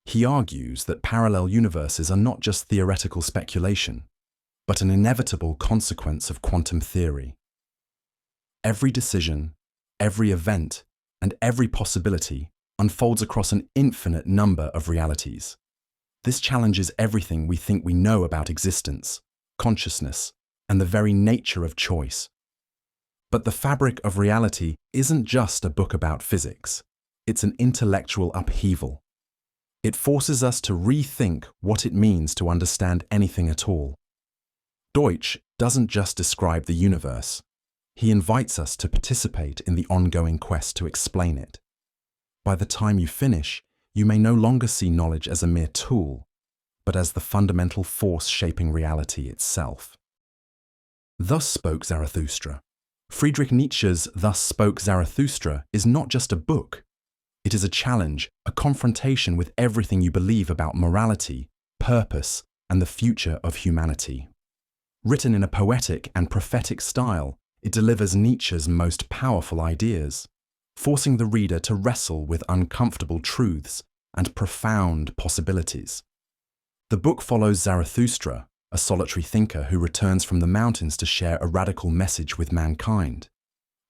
He argues that parallel universes are not just theoretical speculation, but an inevitable consequence of quantum theory. Every decision, every event, and every possibility unfolds across an infinite number of realities. This challenges everything we think we know about existence, consciousness, and the very nature of choice. But The Fabric of Reality isn't just a book about physics. It's an intellectual upheaval. It forces us to rethink what it means to understand anything at all. Deutsch doesn't just describe the universe. He invites us to participate in the ongoing quest to explain it. By the time you finish, you may no longer see knowledge as a mere tool, but as the fundamental force shaping reality itself. Thus Spoke Zarathustra. Friedrich Nietzsche's Thus Spoke Zarathustra is not just a book. It is a challenge, a confrontation with everything you believe about morality, purpose, and the future of humanity. Written in a poetic and prophetic style, it delivers Nietzsche's most powerful ideas, forcing the reader to wrestle with uncomfortable truths and profound possibilities. The book follows Zarathustra, a solitary thinker who returns from the mountains to share a radical message with mankind.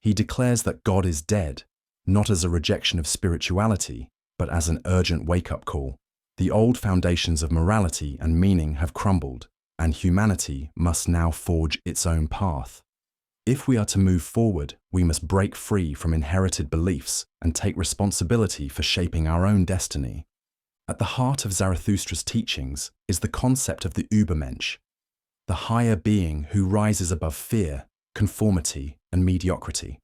He declares that God is dead, not as a rejection of spirituality, but as an urgent wake-up call. The old foundations of morality and meaning have crumbled, and humanity must now forge its own path. If we are to move forward, we must break free from inherited beliefs and take responsibility for shaping our own destiny. At the heart of Zarathustra's teachings is the concept of the Übermensch, the higher being who rises above fear, conformity, and mediocrity.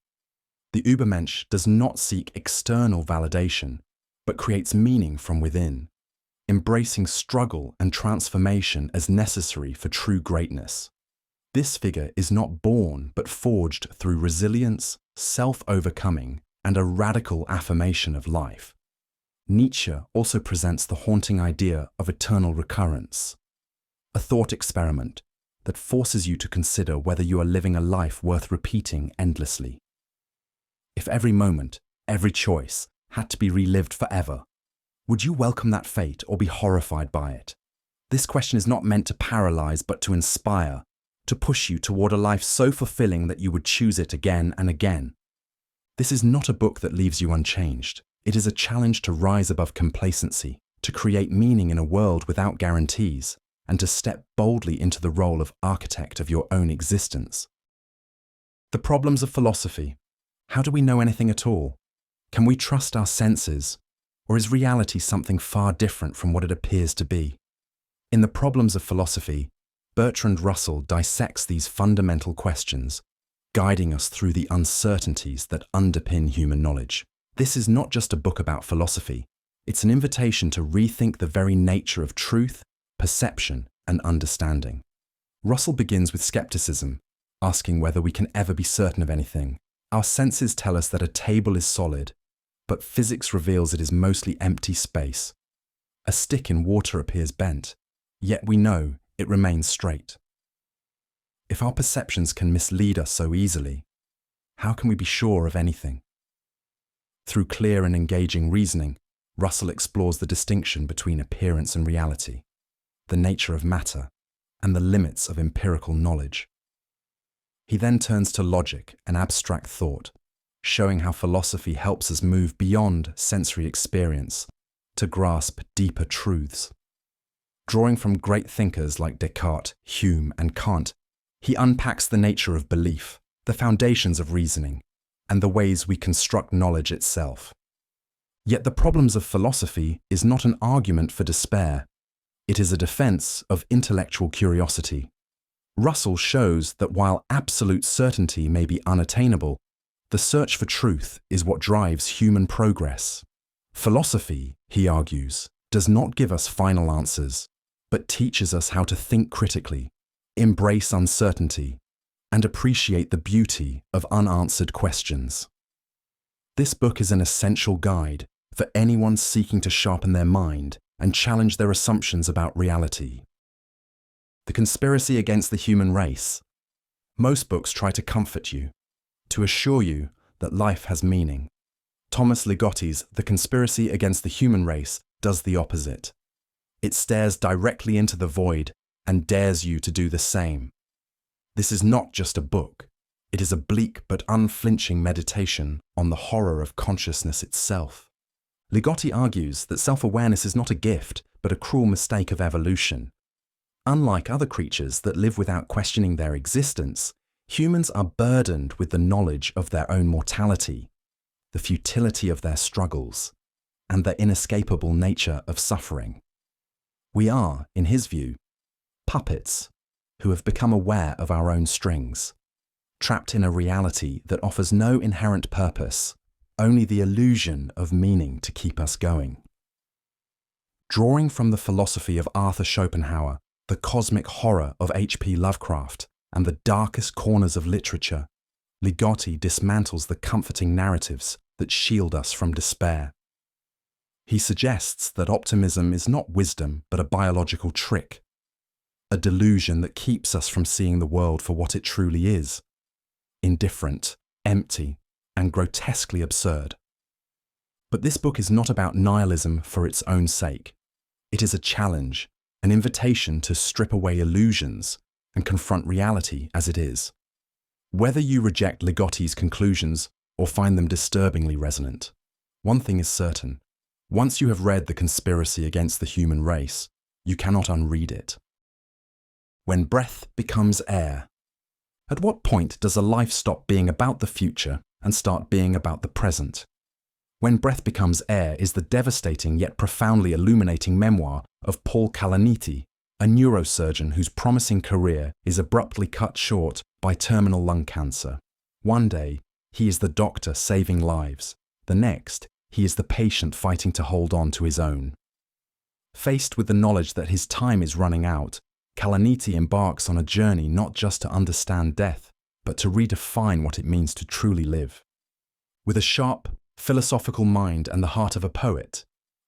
The Übermensch does not seek external validation, but creates meaning from within, embracing struggle and transformation as necessary for true greatness. This figure is not born but forged through resilience, self-overcoming, and a radical affirmation of life. Nietzsche also presents the haunting idea of eternal recurrence, a thought experiment that forces you to consider whether you are living a life worth repeating endlessly. If every moment, every choice, had to be relived forever, would you welcome that fate or be horrified by it? This question is not meant to paralyze but to inspire, to push you toward a life so fulfilling that you would choose it again and again. This is not a book that leaves you unchanged. It is a challenge to rise above complacency, to create meaning in a world without guarantees, and to step boldly into the role of architect of your own existence. The problems of philosophy. How do we know anything at all? Can we trust our senses? Or is reality something far different from what it appears to be? In The Problems of Philosophy, Bertrand Russell dissects these fundamental questions, guiding us through the uncertainties that underpin human knowledge. This is not just a book about philosophy. It's an invitation to rethink the very nature of truth, perception, and understanding. Russell begins with skepticism, asking whether we can ever be certain of anything. Our senses tell us that a table is solid, but physics reveals it is mostly empty space. A stick in water appears bent, yet we know it remains straight. If our perceptions can mislead us so easily, how can we be sure of anything? Through clear and engaging reasoning, Russell explores the distinction between appearance and reality, the nature of matter, and the limits of empirical knowledge. He then turns to logic and abstract thought, showing how philosophy helps us move beyond sensory experience to grasp deeper truths. Drawing from great thinkers like Descartes, Hume, and Kant, he unpacks the nature of belief, the foundations of reasoning, and the ways we construct knowledge itself. Yet The Problems of Philosophy is not an argument for despair. It is a defense of intellectual curiosity. Russell shows that while absolute certainty may be unattainable, the search for truth is what drives human progress. Philosophy, he argues, does not give us final answers, but teaches us how to think critically, embrace uncertainty, and appreciate the beauty of unanswered questions. This book is an essential guide for anyone seeking to sharpen their mind and challenge their assumptions about reality. The Conspiracy Against the Human Race. Most books try to comfort you, to assure you that life has meaning. Thomas Ligotti's The Conspiracy Against the Human Race does the opposite. It stares directly into the void and dares you to do the same. This is not just a book. It is a bleak but unflinching meditation on the horror of consciousness itself. Ligotti argues that self-awareness is not a gift, but a cruel mistake of evolution. Unlike other creatures that live without questioning their existence, humans are burdened with the knowledge of their own mortality, the futility of their struggles, and the inescapable nature of suffering. We are, in his view, puppets who have become aware of our own strings, trapped in a reality that offers no inherent purpose, only the illusion of meaning to keep us going. Drawing from the philosophy of Arthur Schopenhauer, the cosmic horror of H.P. Lovecraft, and the darkest corners of literature, Ligotti dismantles the comforting narratives that shield us from despair. He suggests that optimism is not wisdom but a biological trick, a delusion that keeps us from seeing the world for what it truly is: indifferent, empty, and grotesquely absurd. But this book is not about nihilism for its own sake. It is a challenge, an invitation to strip away illusions and confront reality as it is. Whether you reject Ligotti's conclusions or find them disturbingly resonant, one thing is certain: once you have read The Conspiracy Against the Human Race, you cannot unread it. When breath becomes air. At what point does a life stop being about the future and start being about the present? When Breath Becomes Air is the devastating yet profoundly illuminating memoir of Paul Kalanithi, a neurosurgeon whose promising career is abruptly cut short by terminal lung cancer. One day, he is the doctor saving lives. The next, he is the patient fighting to hold on to his own. Faced with the knowledge that his time is running out, Kalanithi embarks on a journey not just to understand death, but to redefine what it means to truly live. With a sharp, philosophical mind and the heart of a poet,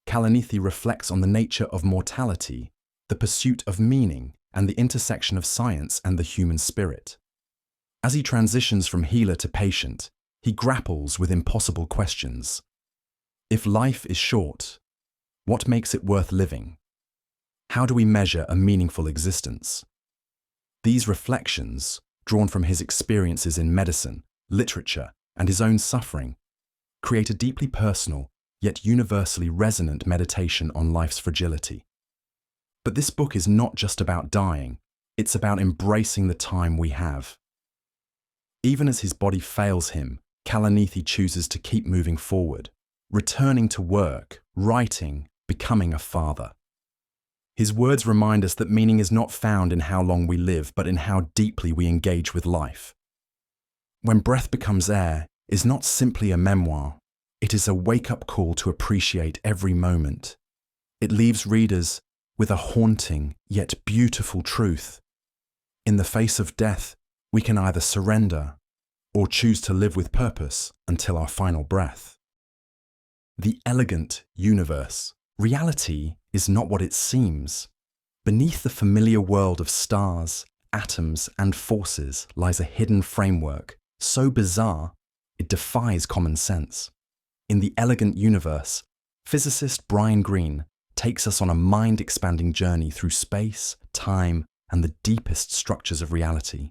Kalanithi reflects on the nature of mortality, the pursuit of meaning, and the intersection of science and the human spirit. As he transitions from healer to patient, he grapples with impossible questions. If life is short, what makes it worth living? How do we measure a meaningful existence? These reflections, drawn from his experiences in medicine, literature, and his own suffering, create a deeply personal, yet universally resonant meditation on life's fragility. But this book is not just about dying, it's about embracing the time we have. Even as his body fails him, Kalanithi chooses to keep moving forward, returning to work, writing, becoming a father. His words remind us that meaning is not found in how long we live, but in how deeply we engage with life. When Breath Becomes Air is not simply a memoir, it is a wake-up call to appreciate every moment. It leaves readers with a haunting yet beautiful truth. In the face of death, we can either surrender or choose to live with purpose until our final breath. The elegant universe. Reality is not what it seems. Beneath the familiar world of stars, atoms, and forces lies a hidden framework, so bizarre, it defies common sense. In the elegant universe, physicist Brian Greene takes us on a mind-expanding journey through space, time, and the deepest structures of reality.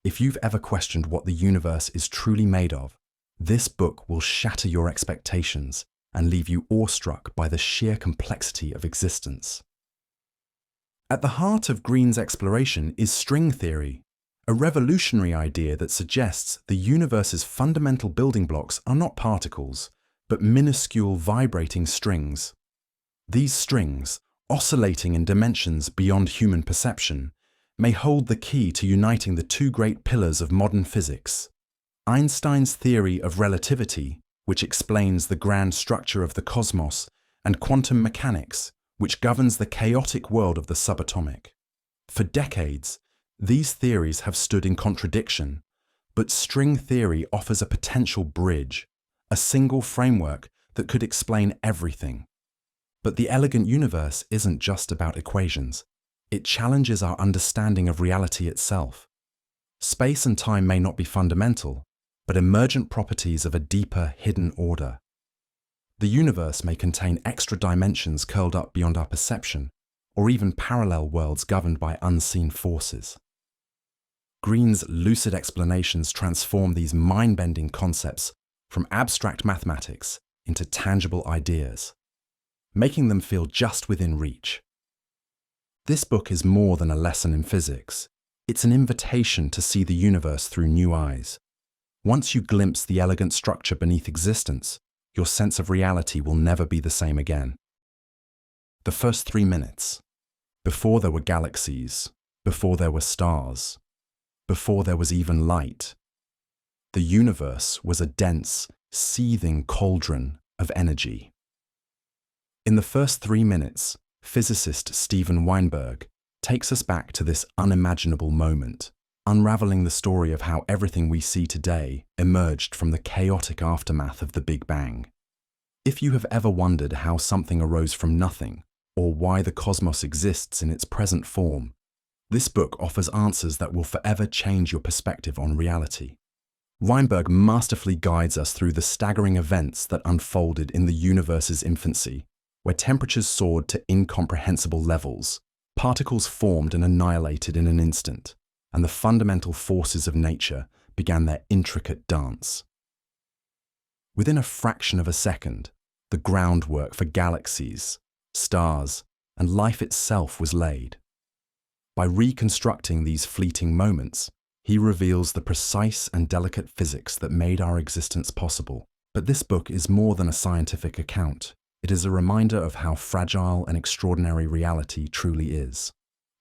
If you've ever questioned what the universe is truly made of, this book will shatter your expectations and leave you awestruck by the sheer complexity of existence. At the heart of Greene's exploration is string theory, a revolutionary idea that suggests the universe's fundamental building blocks are not particles, but minuscule vibrating strings. These strings, oscillating in dimensions beyond human perception, may hold the key to uniting the two great pillars of modern physics: Einstein's theory of relativity, which explains the grand structure of the cosmos, and quantum mechanics, which governs the chaotic world of the subatomic. For decades, these theories have stood in contradiction, but string theory offers a potential bridge, a single framework that could explain everything. But the elegant universe isn't just about equations. It challenges our understanding of reality itself. Space and time may not be fundamental, but emergent properties of a deeper, hidden order. The universe may contain extra dimensions curled up beyond our perception, or even parallel worlds governed by unseen forces. Green's lucid explanations transform these mind-bending concepts from abstract mathematics into tangible ideas, making them feel just within reach. This book is more than a lesson in physics. It's an invitation to see the universe through new eyes. Once you glimpse the elegant structure beneath existence, your sense of reality will never be the same again. The first 3 minutes. Before there were galaxies, before there were stars, before there was even light, the universe was a dense, seething cauldron of energy. In the first 3 minutes, physicist Steven Weinberg takes us back to this unimaginable moment, unraveling the story of how everything we see today emerged from the chaotic aftermath of the Big Bang. If you have ever wondered how something arose from nothing, or why the cosmos exists in its present form, this book offers answers that will forever change your perspective on reality. Weinberg masterfully guides us through the staggering events that unfolded in the universe's infancy, where temperatures soared to incomprehensible levels, particles formed and annihilated in an instant, and the fundamental forces of nature began their intricate dance. Within a fraction of a second, the groundwork for galaxies, stars, and life itself was laid. By reconstructing these fleeting moments, he reveals the precise and delicate physics that made our existence possible. But this book is more than a scientific account. It is a reminder of how fragile and extraordinary reality truly is.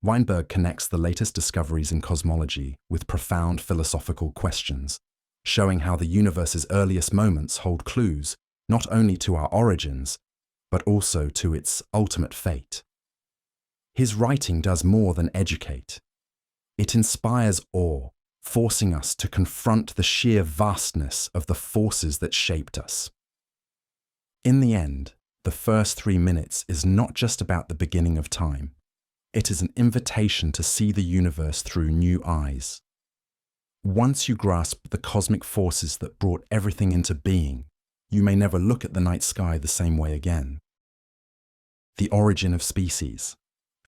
Weinberg connects the latest discoveries in cosmology with profound philosophical questions, showing how the universe's earliest moments hold clues not only to our origins, but also to its ultimate fate. His writing does more than educate. It inspires awe, forcing us to confront the sheer vastness of the forces that shaped us. In the end, the first 3 minutes is not just about the beginning of time. It is an invitation to see the universe through new eyes. Once you grasp the cosmic forces that brought everything into being, you may never look at the night sky the same way again. The Origin of Species.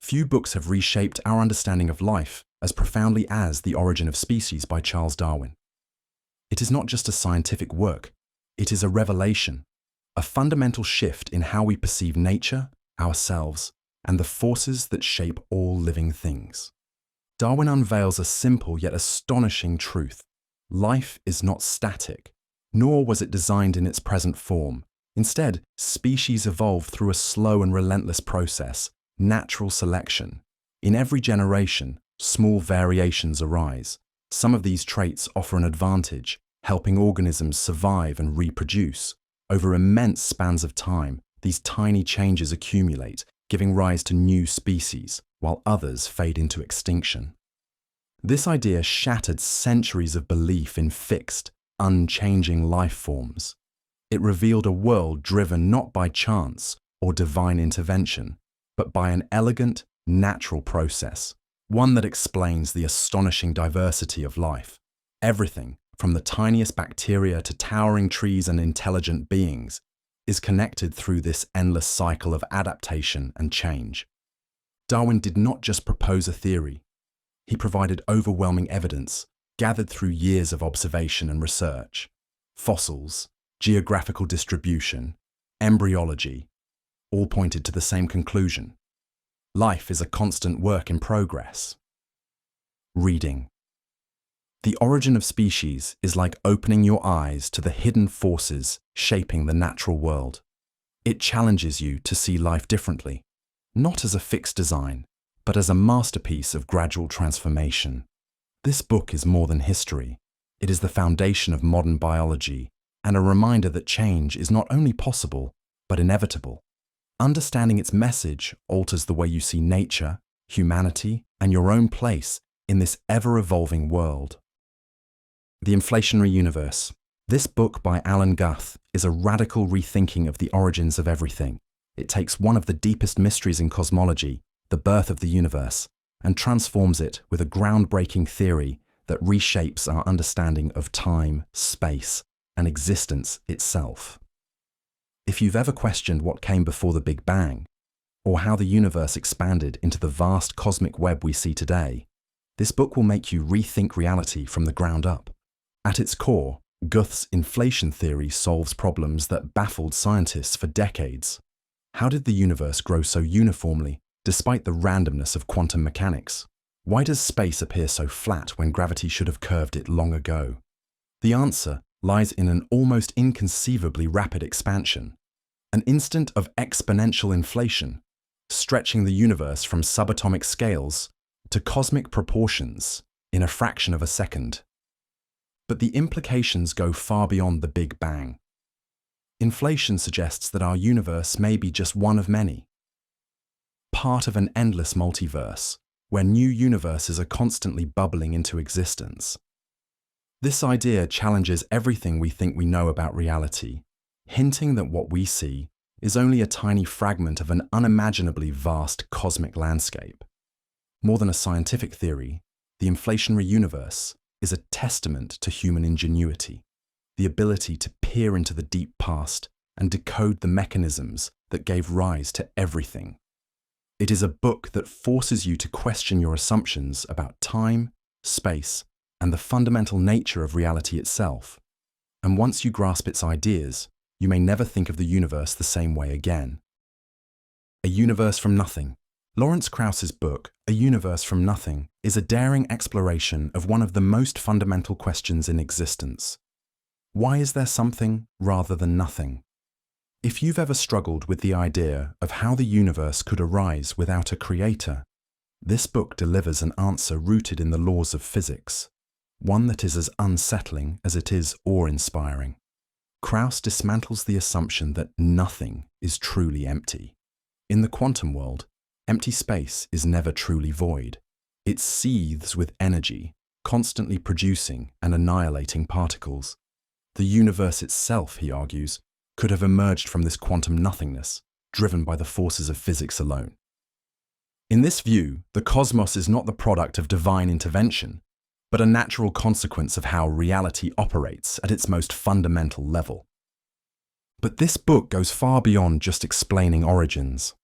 Few books have reshaped our understanding of life as profoundly as The Origin of Species by Charles Darwin. It is not just a scientific work, it is a revelation, a fundamental shift in how we perceive nature, ourselves, and the forces that shape all living things. Darwin unveils a simple yet astonishing truth. Life is not static, nor was it designed in its present form. Instead, species evolve through a slow and relentless process, natural selection. In every generation, small variations arise. Some of these traits offer an advantage, helping organisms survive and reproduce. Over immense spans of time, these tiny changes accumulate, giving rise to new species, while others fade into extinction. This idea shattered centuries of belief in fixed, unchanging life forms. It revealed a world driven not by chance or divine intervention, but by an elegant, natural process, one that explains the astonishing diversity of life. Everything, from the tiniest bacteria to towering trees and intelligent beings, is connected through this endless cycle of adaptation and change. Darwin did not just propose a theory. He provided overwhelming evidence, gathered through years of observation and research. Fossils, geographical distribution, embryology, all pointed to the same conclusion. Life is a constant work in progress. Reading. The Origin of Species is like opening your eyes to the hidden forces shaping the natural world. It challenges you to see life differently, not as a fixed design, but as a masterpiece of gradual transformation. This book is more than history. It is the foundation of modern biology and a reminder that change is not only possible, but inevitable. Understanding its message alters the way you see nature, humanity, and your own place in this ever-evolving world. The Inflationary Universe. This book by Alan Guth is a radical rethinking of the origins of everything. It takes one of the deepest mysteries in cosmology, the birth of the universe, and transforms it with a groundbreaking theory that reshapes our understanding of time, space, and existence itself. If you've ever questioned what came before the Big Bang, or how the universe expanded into the vast cosmic web we see today, this book will make you rethink reality from the ground up. At its core, Guth's inflation theory solves problems that baffled scientists for decades. How did the universe grow so uniformly, despite the randomness of quantum mechanics? Why does space appear so flat when gravity should have curved it long ago? The answer lies in an almost inconceivably rapid expansion, an instant of exponential inflation, stretching the universe from subatomic scales to cosmic proportions in a fraction of a second. But the implications go far beyond the Big Bang. Inflation suggests that our universe may be just one of many, part of an endless multiverse, where new universes are constantly bubbling into existence. This idea challenges everything we think we know about reality, hinting that what we see is only a tiny fragment of an unimaginably vast cosmic landscape. More than a scientific theory, the inflationary universe is a testament to human ingenuity, the ability to peer into the deep past and decode the mechanisms that gave rise to everything. It is a book that forces you to question your assumptions about time, space, and the fundamental nature of reality itself. And once you grasp its ideas, you may never think of the universe the same way again. A Universe from Nothing. Lawrence Krauss's book, A Universe from Nothing, is a daring exploration of one of the most fundamental questions in existence. Why is there something rather than nothing? If you've ever struggled with the idea of how the universe could arise without a creator, this book delivers an answer rooted in the laws of physics, one that is as unsettling as it is awe-inspiring. Krauss dismantles the assumption that nothing is truly empty. In the quantum world, empty space is never truly void. It seethes with energy, constantly producing and annihilating particles. The universe itself, he argues, could have emerged from this quantum nothingness, driven by the forces of physics alone. In this view, the cosmos is not the product of divine intervention, but a natural consequence of how reality operates at its most fundamental level. But this book goes far beyond just explaining origins.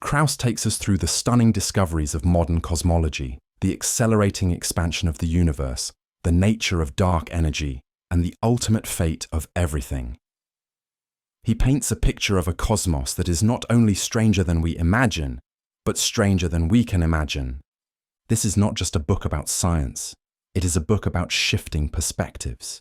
Krauss takes us through the stunning discoveries of modern cosmology, the accelerating expansion of the universe, the nature of dark energy, and the ultimate fate of everything. He paints a picture of a cosmos that is not only stranger than we imagine, but stranger than we can imagine. This is not just a book about science, it is a book about shifting perspectives.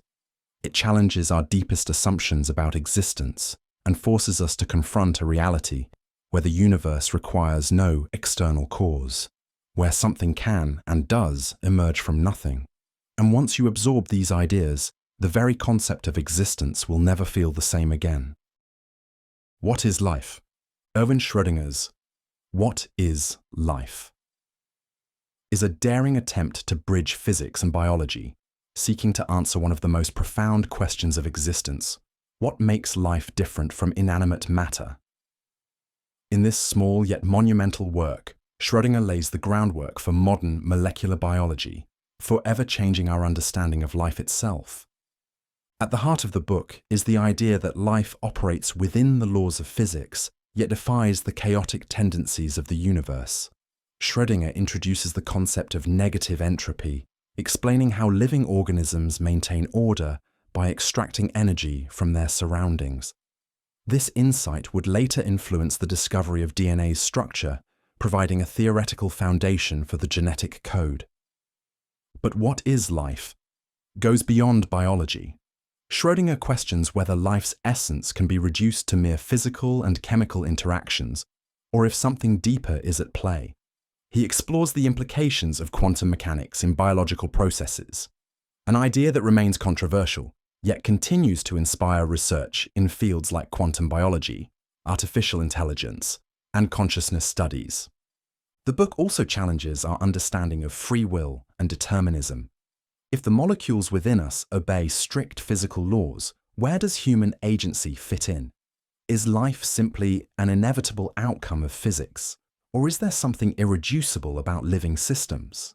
It challenges our deepest assumptions about existence and forces us to confront a reality where the universe requires no external cause, where something can and does emerge from nothing. And once you absorb these ideas, the very concept of existence will never feel the same again. What is life? Erwin Schrödinger's What is Life? Is a daring attempt to bridge physics and biology, seeking to answer one of the most profound questions of existence: what makes life different from inanimate matter? In this small yet monumental work, Schrödinger lays the groundwork for modern molecular biology, forever changing our understanding of life itself. At the heart of the book is the idea that life operates within the laws of physics, yet defies the chaotic tendencies of the universe. Schrödinger introduces the concept of negative entropy, explaining how living organisms maintain order by extracting energy from their surroundings. This insight would later influence the discovery of DNA's structure, providing a theoretical foundation for the genetic code. But what is life? Goes beyond biology. Schrödinger questions whether life's essence can be reduced to mere physical and chemical interactions, or if something deeper is at play. He explores the implications of quantum mechanics in biological processes, an idea that remains controversial, yet continues to inspire research in fields like quantum biology, artificial intelligence, and consciousness studies. The book also challenges our understanding of free will and determinism. If the molecules within us obey strict physical laws, where does human agency fit in? Is life simply an inevitable outcome of physics, or is there something irreducible about living systems?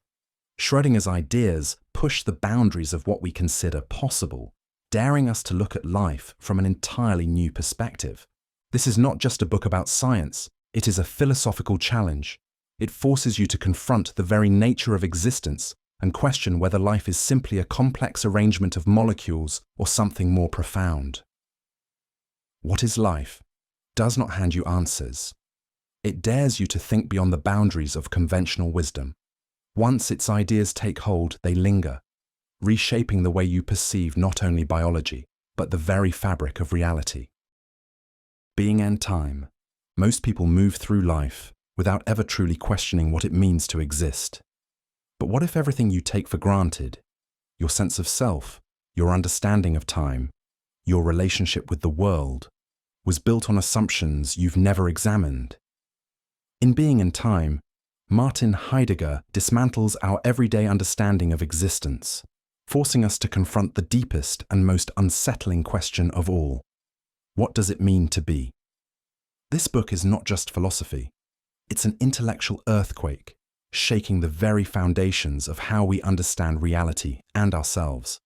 Schrödinger's ideas push the boundaries of what we consider possible, daring us to look at life from an entirely new perspective. This is not just a book about science, it is a philosophical challenge. It forces you to confront the very nature of existence and question whether life is simply a complex arrangement of molecules or something more profound. What is life? Does not hand you answers. It dares you to think beyond the boundaries of conventional wisdom. Once its ideas take hold, they linger, reshaping the way you perceive not only biology, but the very fabric of reality. Being and time. Most people move through life without ever truly questioning what it means to exist. But what if everything you take for granted, your sense of self, your understanding of time, your relationship with the world, was built on assumptions you've never examined? In Being and Time, Martin Heidegger dismantles our everyday understanding of existence, forcing us to confront the deepest and most unsettling question of all. What does it mean to be? This book is not just philosophy. It's an intellectual earthquake, shaking the very foundations of how we understand reality and ourselves.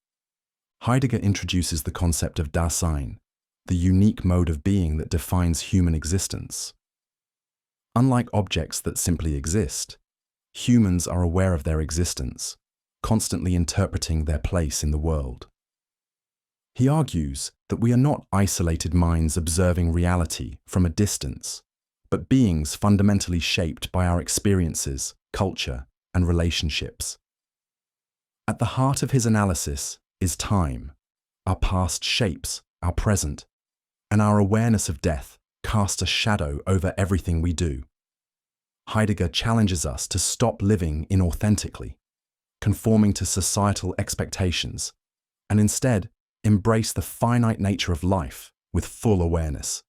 Heidegger introduces the concept of Dasein, the unique mode of being that defines human existence. Unlike objects that simply exist, humans are aware of their existence, constantly interpreting their place in the world. He argues that we are not isolated minds observing reality from a distance, but beings fundamentally shaped by our experiences, culture, and relationships. At the heart of his analysis is time. Our past shapes our present, and our awareness of death casts a shadow over everything we do. Heidegger challenges us to stop living inauthentically, conforming to societal expectations, and instead embrace the finite nature of life with full awareness.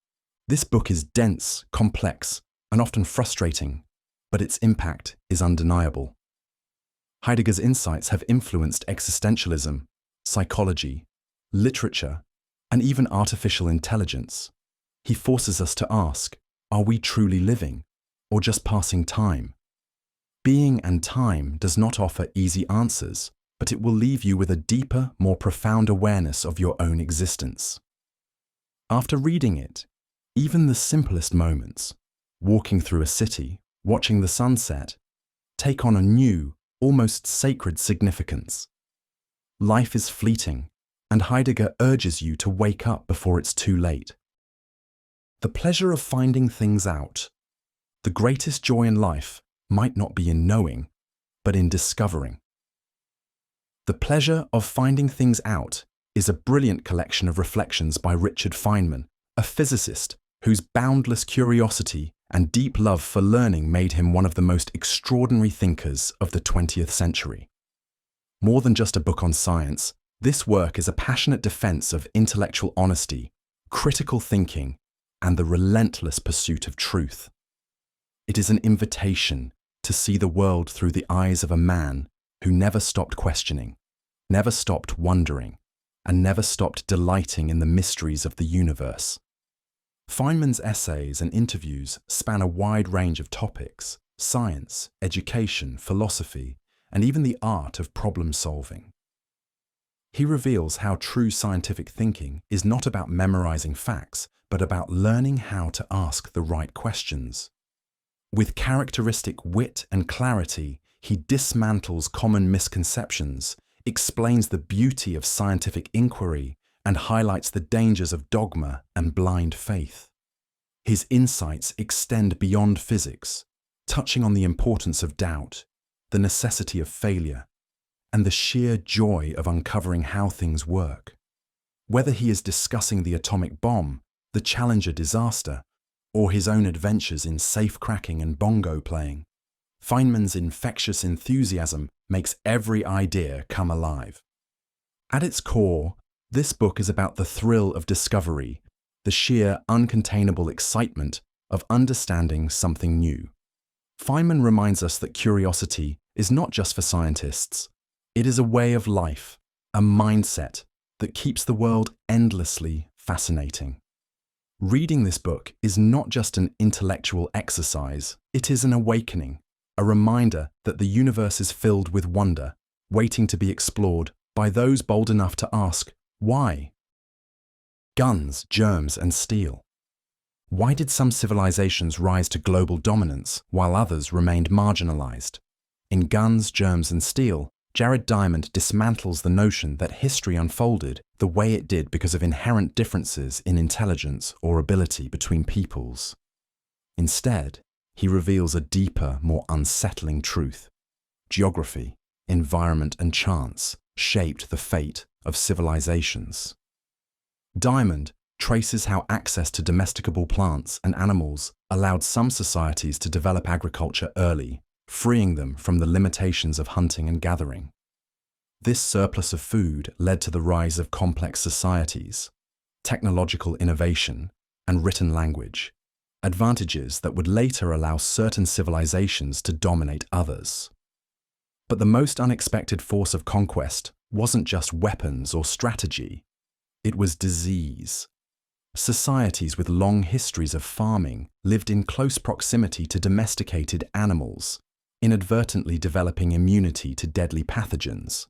This book is dense, complex, and often frustrating, but its impact is undeniable. Heidegger's insights have influenced existentialism, psychology, literature, and even artificial intelligence. He forces us to ask, are we truly living, or just passing time? Being and Time does not offer easy answers, but it will leave you with a deeper, more profound awareness of your own existence. After reading it, even the simplest moments, walking through a city, watching the sunset, take on a new, almost sacred significance. Life is fleeting, and Heidegger urges you to wake up before it's too late. The pleasure of finding things out. The greatest joy in life might not be in knowing, but in discovering. The Pleasure of Finding Things Out is a brilliant collection of reflections by Richard Feynman, a physicist whose boundless curiosity and deep love for learning made him one of the most extraordinary thinkers of the 20th century. More than just a book on science, this work is a passionate defense of intellectual honesty, critical thinking, and the relentless pursuit of truth. It is an invitation to see the world through the eyes of a man who never stopped questioning, never stopped wondering, and never stopped delighting in the mysteries of the universe. Feynman's essays and interviews span a wide range of topics: science, education, philosophy, and even the art of problem solving. He reveals how true scientific thinking is not about memorizing facts, but about learning how to ask the right questions. With characteristic wit and clarity, he dismantles common misconceptions, explains the beauty of scientific inquiry, and highlights the dangers of dogma and blind faith. His insights extend beyond physics, touching on the importance of doubt, the necessity of failure, and the sheer joy of uncovering how things work. Whether he is discussing the atomic bomb, the Challenger disaster, or his own adventures in safe-cracking and bongo playing, Feynman's infectious enthusiasm makes every idea come alive. At its core, this book is about the thrill of discovery, the sheer, uncontainable excitement of understanding something new. Feynman reminds us that curiosity is not just for scientists. It is a way of life, a mindset that keeps the world endlessly fascinating. Reading this book is not just an intellectual exercise, it is an awakening, a reminder that the universe is filled with wonder, waiting to be explored by those bold enough to ask, why? Guns, germs, and steel. Why did some civilizations rise to global dominance while others remained marginalized? In Guns, Germs, and Steel, Jared Diamond dismantles the notion that history unfolded the way it did because of inherent differences in intelligence or ability between peoples. Instead, he reveals a deeper, more unsettling truth. Geography, environment, and chance shaped the fate of civilizations. Diamond traces how access to domesticable plants and animals allowed some societies to develop agriculture early, freeing them from the limitations of hunting and gathering. This surplus of food led to the rise of complex societies, technological innovation, and written language, advantages that would later allow certain civilizations to dominate others. But the most unexpected force of conquest wasn't just weapons or strategy, it was disease. Societies with long histories of farming lived in close proximity to domesticated animals, inadvertently developing immunity to deadly pathogens.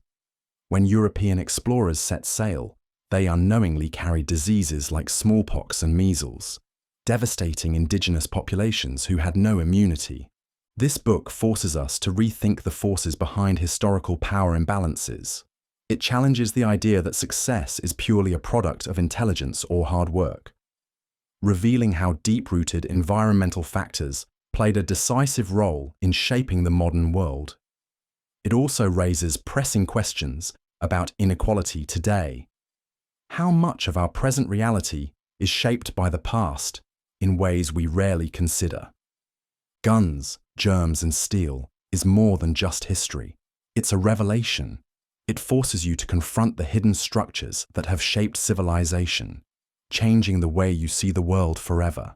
When European explorers set sail, they unknowingly carried diseases like smallpox and measles, devastating indigenous populations who had no immunity. This book forces us to rethink the forces behind historical power imbalances. It challenges the idea that success is purely a product of intelligence or hard work, revealing how deep-rooted environmental factors played a decisive role in shaping the modern world. It also raises pressing questions about inequality today. How much of our present reality is shaped by the past in ways we rarely consider? Guns, Germs, and Steel is more than just history. It's a revelation. It forces you to confront the hidden structures that have shaped civilization, changing the way you see the world forever.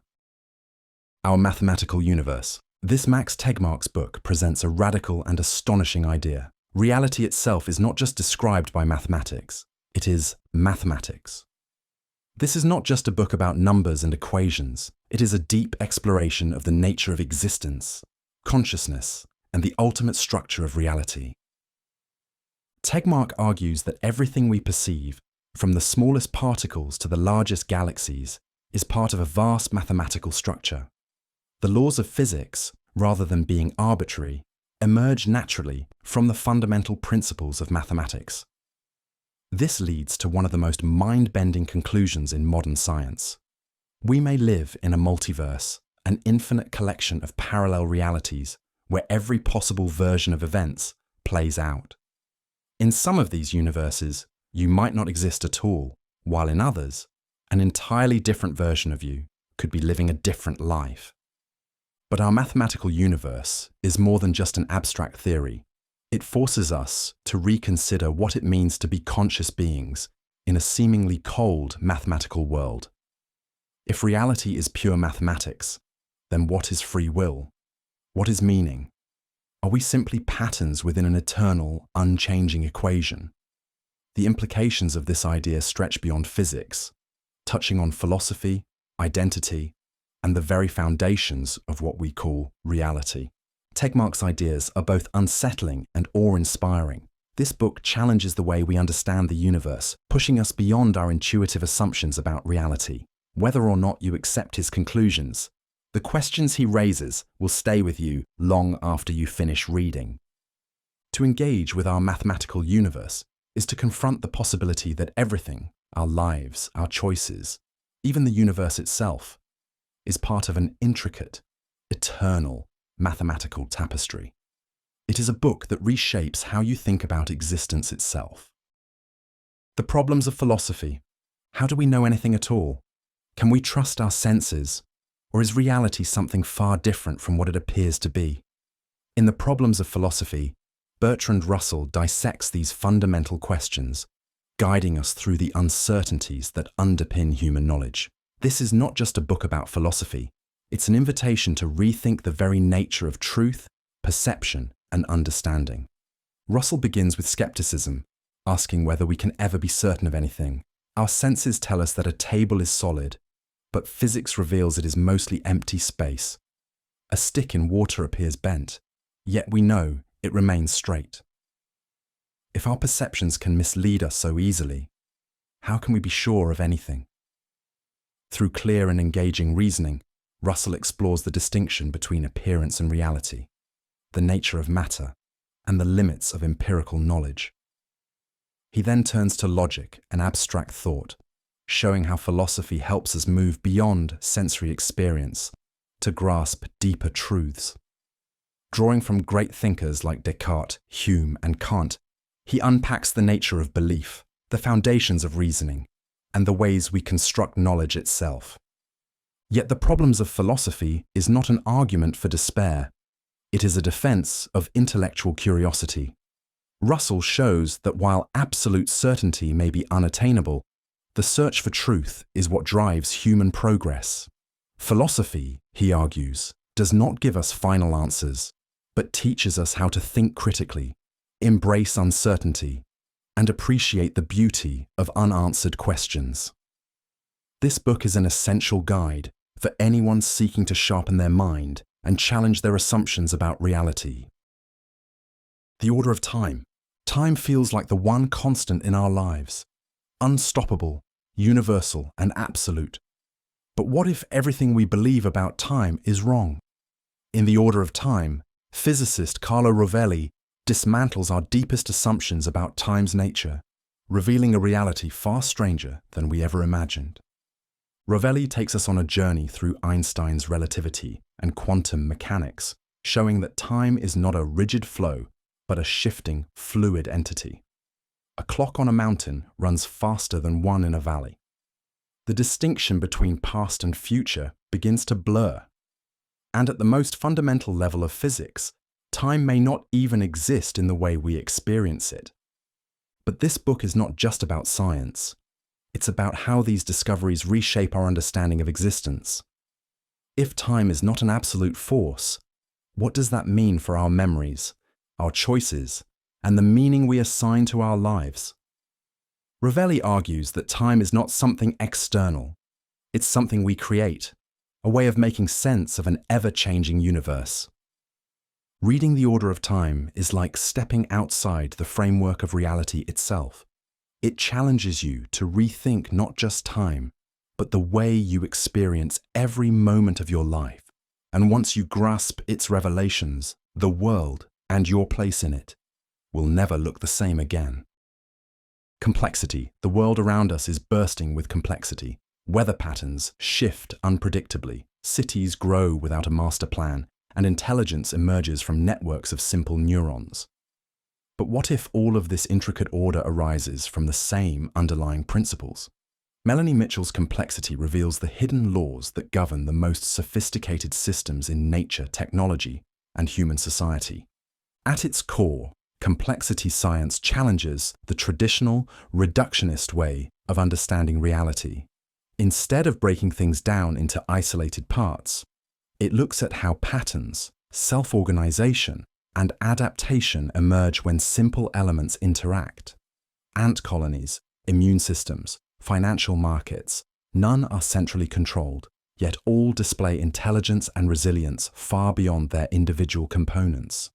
Our Mathematical Universe. This Max Tegmark's book presents a radical and astonishing idea. Reality itself is not just described by mathematics, it is mathematics. This is not just a book about numbers and equations, it is a deep exploration of the nature of existence, consciousness, and the ultimate structure of reality. Tegmark argues that everything we perceive, from the smallest particles to the largest galaxies, is part of a vast mathematical structure. The laws of physics, rather than being arbitrary, emerge naturally from the fundamental principles of mathematics. This leads to one of the most mind-bending conclusions in modern science. We may live in a multiverse, an infinite collection of parallel realities where every possible version of events plays out. In some of these universes, you might not exist at all, while in others, an entirely different version of you could be living a different life. But our mathematical universe is more than just an abstract theory. It forces us to reconsider what it means to be conscious beings in a seemingly cold mathematical world. If reality is pure mathematics, then what is free will? What is meaning? Are we simply patterns within an eternal, unchanging equation? The implications of this idea stretch beyond physics, touching on philosophy, identity, and the very foundations of what we call reality. Tegmark's ideas are both unsettling and awe-inspiring. This book challenges the way we understand the universe, pushing us beyond our intuitive assumptions about reality. Whether or not you accept his conclusions, the questions he raises will stay with you long after you finish reading. To engage with our mathematical universe is to confront the possibility that everything, our lives, our choices, even the universe itself, is part of an intricate, eternal mathematical tapestry. It is a book that reshapes how you think about existence itself. The problems of philosophy. How do we know anything at all? Can we trust our senses? Or is reality something far different from what it appears to be? In The Problems of Philosophy, Bertrand Russell dissects these fundamental questions, guiding us through the uncertainties that underpin human knowledge. This is not just a book about philosophy, it's an invitation to rethink the very nature of truth, perception, and understanding. Russell begins with skepticism, asking whether we can ever be certain of anything. Our senses tell us that a table is solid, but physics reveals it is mostly empty space. A stick in water appears bent, yet we know it remains straight. If our perceptions can mislead us so easily, how can we be sure of anything? Through clear and engaging reasoning, Russell explores the distinction between appearance and reality, the nature of matter, and the limits of empirical knowledge. He then turns to logic and abstract thought, showing how philosophy helps us move beyond sensory experience to grasp deeper truths. Drawing from great thinkers like Descartes, Hume, and Kant, he unpacks the nature of belief, the foundations of reasoning, and the ways we construct knowledge itself. Yet The Problems of Philosophy is not an argument for despair. It is a defense of intellectual curiosity. Russell shows that while absolute certainty may be unattainable, the search for truth is what drives human progress. Philosophy, he argues, does not give us final answers, but teaches us how to think critically, embrace uncertainty, and appreciate the beauty of unanswered questions. This book is an essential guide for anyone seeking to sharpen their mind and challenge their assumptions about reality. The order of time. Time feels like the one constant in our lives, unstoppable, universal, and absolute. But what if everything we believe about time is wrong? In The Order of Time, physicist Carlo Rovelli dismantles our deepest assumptions about time's nature, revealing a reality far stranger than we ever imagined. Rovelli takes us on a journey through Einstein's relativity and quantum mechanics, showing that time is not a rigid flow, but a shifting, fluid entity. A clock on a mountain runs faster than one in a valley. The distinction between past and future begins to blur. And at the most fundamental level of physics, time may not even exist in the way we experience it. But this book is not just about science. It's about how these discoveries reshape our understanding of existence. If time is not an absolute force, what does that mean for our memories, our choices, and the meaning we assign to our lives? Rovelli argues that time is not something external. It's something we create, a way of making sense of an ever-changing universe. Reading The Order of Time is like stepping outside the framework of reality itself. It challenges you to rethink not just time, but the way you experience every moment of your life. And once you grasp its revelations, the world and your place in it will never look the same again. Complexity. The world around us is bursting with complexity. Weather patterns shift unpredictably, cities grow without a master plan, and intelligence emerges from networks of simple neurons. But what if all of this intricate order arises from the same underlying principles? Melanie Mitchell's Complexity reveals the hidden laws that govern the most sophisticated systems in nature, technology, and human society. At its core, complexity science challenges the traditional, reductionist way of understanding reality. Instead of breaking things down into isolated parts, it looks at how patterns, self-organization, and adaptation emerge when simple elements interact. Ant colonies, immune systems, financial markets, none are centrally controlled, yet all display intelligence and resilience far beyond their individual components.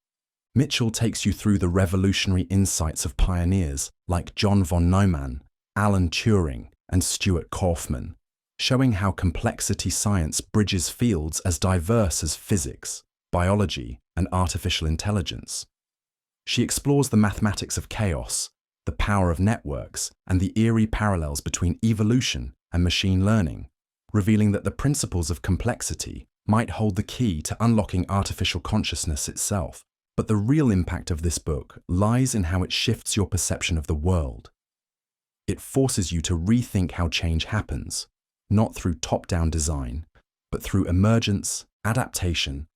Mitchell takes you through the revolutionary insights of pioneers like John von Neumann, Alan Turing, and Stuart Kauffman, showing how complexity science bridges fields as diverse as physics, biology, and artificial intelligence. She explores the mathematics of chaos, the power of networks, and the eerie parallels between evolution and machine learning, revealing that the principles of complexity might hold the key to unlocking artificial consciousness itself. But the real impact of this book lies in how it shifts your perception of the world. It forces you to rethink how change happens, not through top-down design, but through emergence, adaptation,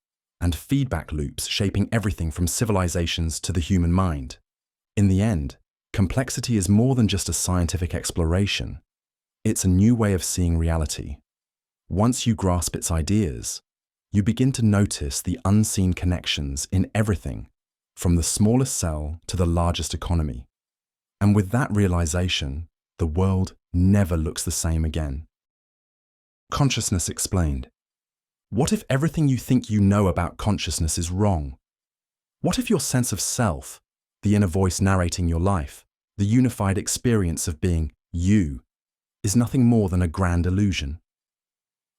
and feedback loops shaping everything from civilizations to the human mind. In the end, complexity is more than just a scientific exploration. It's a new way of seeing reality. Once you grasp its ideas, you begin to notice the unseen connections in everything, from the smallest cell to the largest economy. And with that realization, the world never looks the same again. Consciousness explained. What if everything you think you know about consciousness is wrong? What if your sense of self, the inner voice narrating your life, the unified experience of being you, is nothing more than a grand illusion?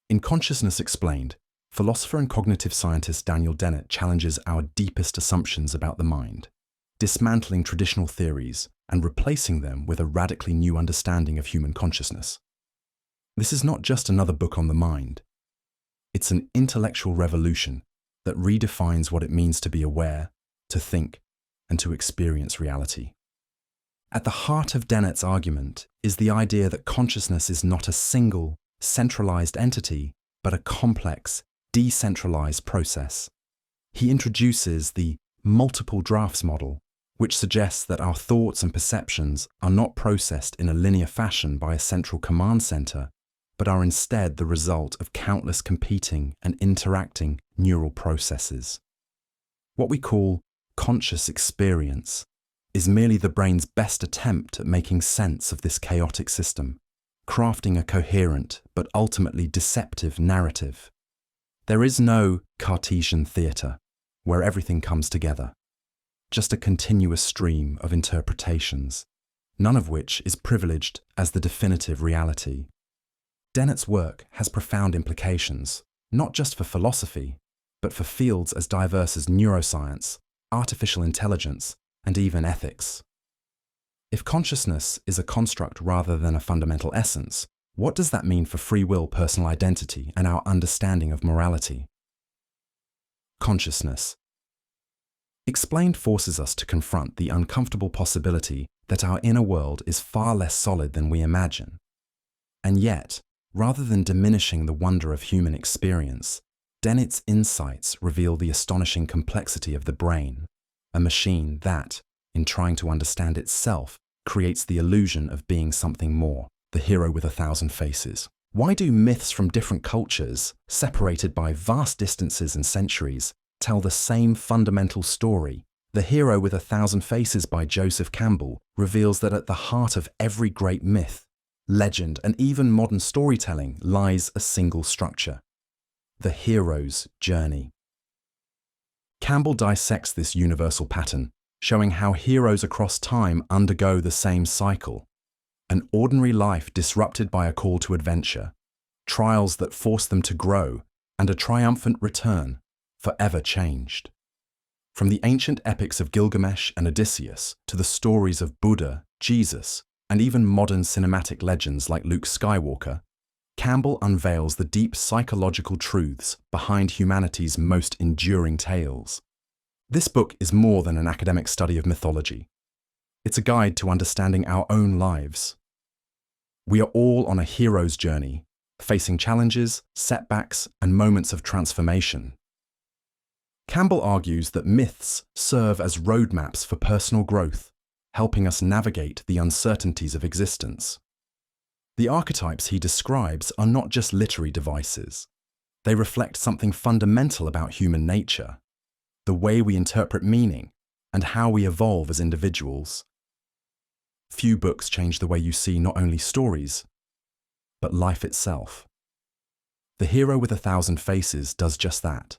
In Consciousness Explained, philosopher and cognitive scientist Daniel Dennett challenges our deepest assumptions about the mind, dismantling traditional theories and replacing them with a radically new understanding of human consciousness. This is not just another book on the mind. It's an intellectual revolution that redefines what it means to be aware, to think, and to experience reality. At the heart of Dennett's argument is the idea that consciousness is not a single, centralized entity, but a complex, decentralized process. He introduces the multiple drafts model, which suggests that our thoughts and perceptions are not processed in a linear fashion by a central command center, but are instead the result of countless competing and interacting neural processes. What we call conscious experience is merely the brain's best attempt at making sense of this chaotic system, crafting a coherent but ultimately deceptive narrative. There is no Cartesian theatre where everything comes together, just a continuous stream of interpretations, none of which is privileged as the definitive reality. Dennett's work has profound implications, not just for philosophy, but for fields as diverse as neuroscience, artificial intelligence, and even ethics. If consciousness is a construct rather than a fundamental essence, what does that mean for free will, personal identity, and our understanding of morality? Consciousness. Explained forces us to confront the uncomfortable possibility that our inner world is far less solid than we imagine. And yet, rather than diminishing the wonder of human experience, Dennett's insights reveal the astonishing complexity of the brain, a machine that, in trying to understand itself, creates the illusion of being something more, the hero with 1,000 faces. Why do myths from different cultures, separated by vast distances and centuries, tell the same fundamental story? The Hero with 1,000 Faces by Joseph Campbell reveals that at the heart of every great myth, legend, and even modern storytelling lies a single structure: the hero's journey. Campbell dissects this universal pattern, showing how heroes across time undergo the same cycle: an ordinary life disrupted by a call to adventure, trials that force them to grow, and a triumphant return, forever changed. From the ancient epics of Gilgamesh and Odysseus to the stories of Buddha, Jesus, and even modern cinematic legends like Luke Skywalker, Campbell unveils the deep psychological truths behind humanity's most enduring tales. This book is more than an academic study of mythology. It's a guide to understanding our own lives. We are all on a hero's journey, facing challenges, setbacks, and moments of transformation. Campbell argues that myths serve as roadmaps for personal growth, helping us navigate the uncertainties of existence. The archetypes he describes are not just literary devices. They reflect something fundamental about human nature, the way we interpret meaning, and how we evolve as individuals. Few books change the way you see not only stories, but life itself. The Hero with 1,000 Faces does just that.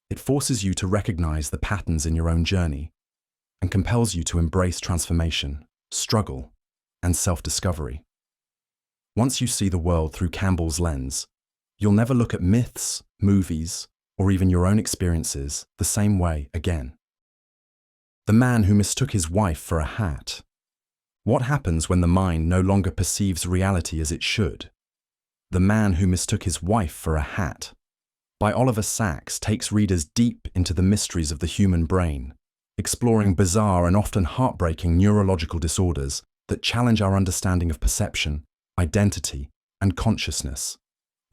It forces you to recognize the patterns in your own journey and compels you to embrace transformation, struggle, and self-discovery. Once you see the world through Campbell's lens, you'll never look at myths, movies, or even your own experiences the same way again. The man who mistook his wife for a hat. What happens when the mind no longer perceives reality as it should? The Man Who Mistook His Wife for a Hat, by Oliver Sacks, takes readers deep into the mysteries of the human brain, exploring bizarre and often heartbreaking neurological disorders that challenge our understanding of perception, identity, and consciousness.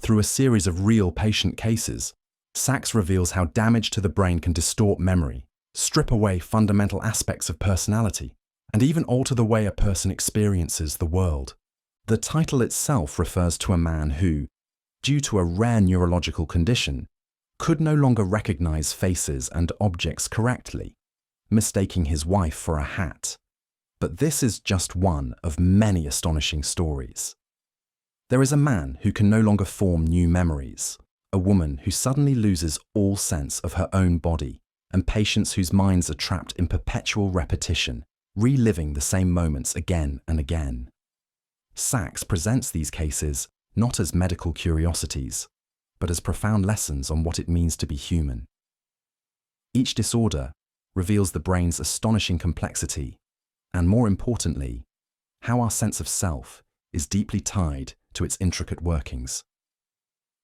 Through a series of real patient cases, Sachs reveals how damage to the brain can distort memory, strip away fundamental aspects of personality, and even alter the way a person experiences the world. The title itself refers to a man who, due to a rare neurological condition, could no longer recognize faces and objects correctly, mistaking his wife for a hat. But this is just one of many astonishing stories. There is a man who can no longer form new memories, a woman who suddenly loses all sense of her own body, and patients whose minds are trapped in perpetual repetition, reliving the same moments again and again. Sachs presents these cases not as medical curiosities, but as profound lessons on what it means to be human. Each disorder reveals the brain's astonishing complexity, and more importantly, how our sense of self is deeply tied to its intricate workings.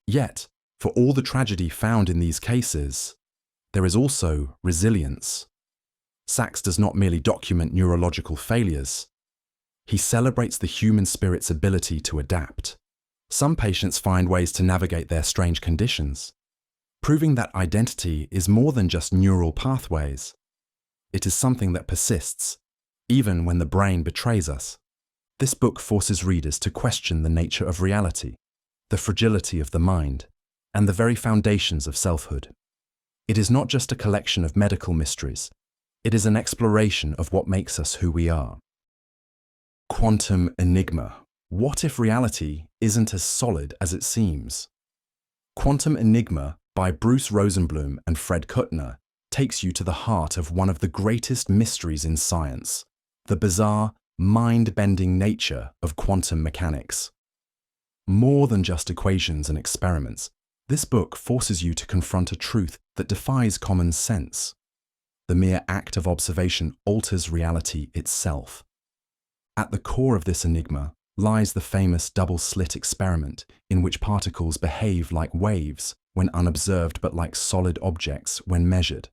Yet, for all the tragedy found in these cases, there is also resilience. Sachs does not merely document neurological failures. He celebrates the human spirit's ability to adapt. Some patients find ways to navigate their strange conditions, proving that identity is more than just neural pathways. It is something that persists, even when the brain betrays us. This book forces readers to question the nature of reality, the fragility of the mind, and the very foundations of selfhood. It is not just a collection of medical mysteries. It is an exploration of what makes us who we are. Quantum Enigma. What if reality isn't as solid as it seems? Quantum Enigma by Bruce Rosenblum and Fred Kuttner takes you to the heart of one of the greatest mysteries in science, the bizarre, mind-bending nature of quantum mechanics. More than just equations and experiments, this book forces you to confront a truth that defies common sense. The mere act of observation alters reality itself. At the core of this enigma lies the famous double-slit experiment in which particles behave like waves when unobserved but like solid objects when measured.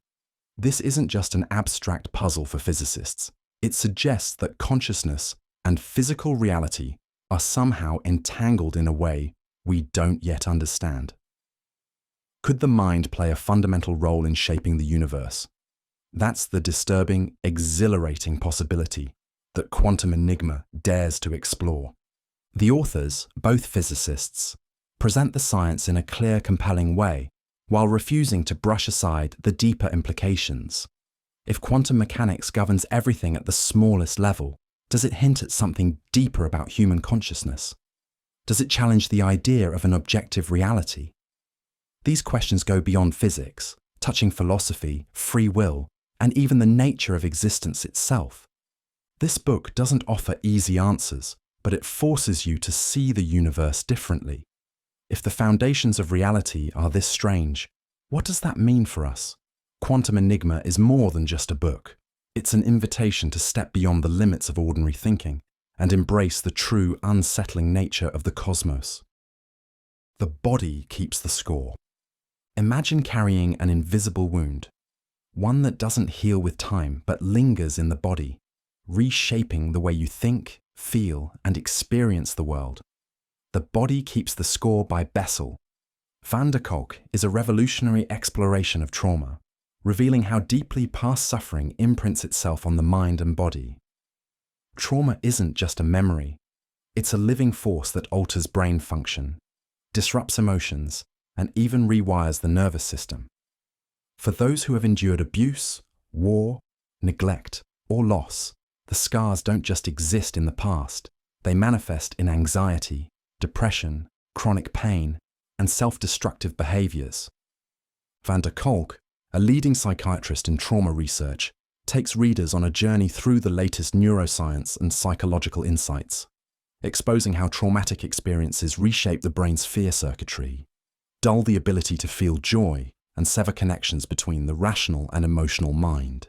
This isn't just an abstract puzzle for physicists. It suggests that consciousness and physical reality are somehow entangled in a way we don't yet understand. Could the mind play a fundamental role in shaping the universe? That's the disturbing, exhilarating possibility that Quantum Enigma dares to explore. The authors, both physicists, present the science in a clear, compelling way, while refusing to brush aside the deeper implications. If quantum mechanics governs everything at the smallest level, does it hint at something deeper about human consciousness? Does it challenge the idea of an objective reality? These questions go beyond physics, touching philosophy, free will, and even the nature of existence itself. This book doesn't offer easy answers, but it forces you to see the universe differently. If the foundations of reality are this strange, what does that mean for us? Quantum Enigma is more than just a book. It's an invitation to step beyond the limits of ordinary thinking and embrace the true, unsettling nature of the cosmos. The body keeps the score. Imagine carrying an invisible wound, one that doesn't heal with time but lingers in the body, reshaping the way you think, feel, and experience the world. The Body Keeps the Score by Bessel. Van der Kolk is a revolutionary exploration of trauma, revealing how deeply past suffering imprints itself on the mind and body. Trauma isn't just a memory. It's a living force that alters brain function, disrupts emotions, and even rewires the nervous system. For those who have endured abuse, war, neglect, or loss, the scars don't just exist in the past. They manifest in anxiety, depression, chronic pain, and self-destructive behaviors. Van der Kolk, a leading psychiatrist in trauma research, takes readers on a journey through the latest neuroscience and psychological insights, exposing how traumatic experiences reshape the brain's fear circuitry, dull the ability to feel joy, and sever connections between the rational and emotional mind.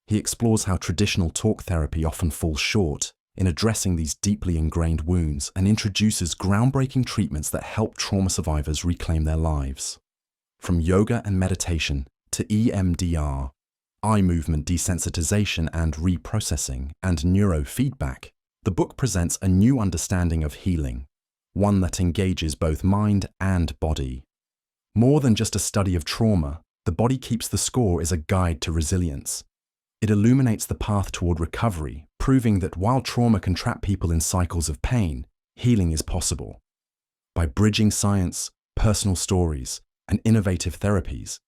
He explores how traditional talk therapy often falls short in addressing these deeply ingrained wounds and introduces groundbreaking treatments that help trauma survivors reclaim their lives. From yoga and meditation to EMDR, eye movement desensitization and reprocessing, and neurofeedback, the book presents a new understanding of healing, one that engages both mind and body. More than just a study of trauma, The Body Keeps the Score is a guide to resilience. It illuminates the path toward recovery, proving that while trauma can trap people in cycles of pain, healing is possible. By bridging science, personal stories, and innovative therapies,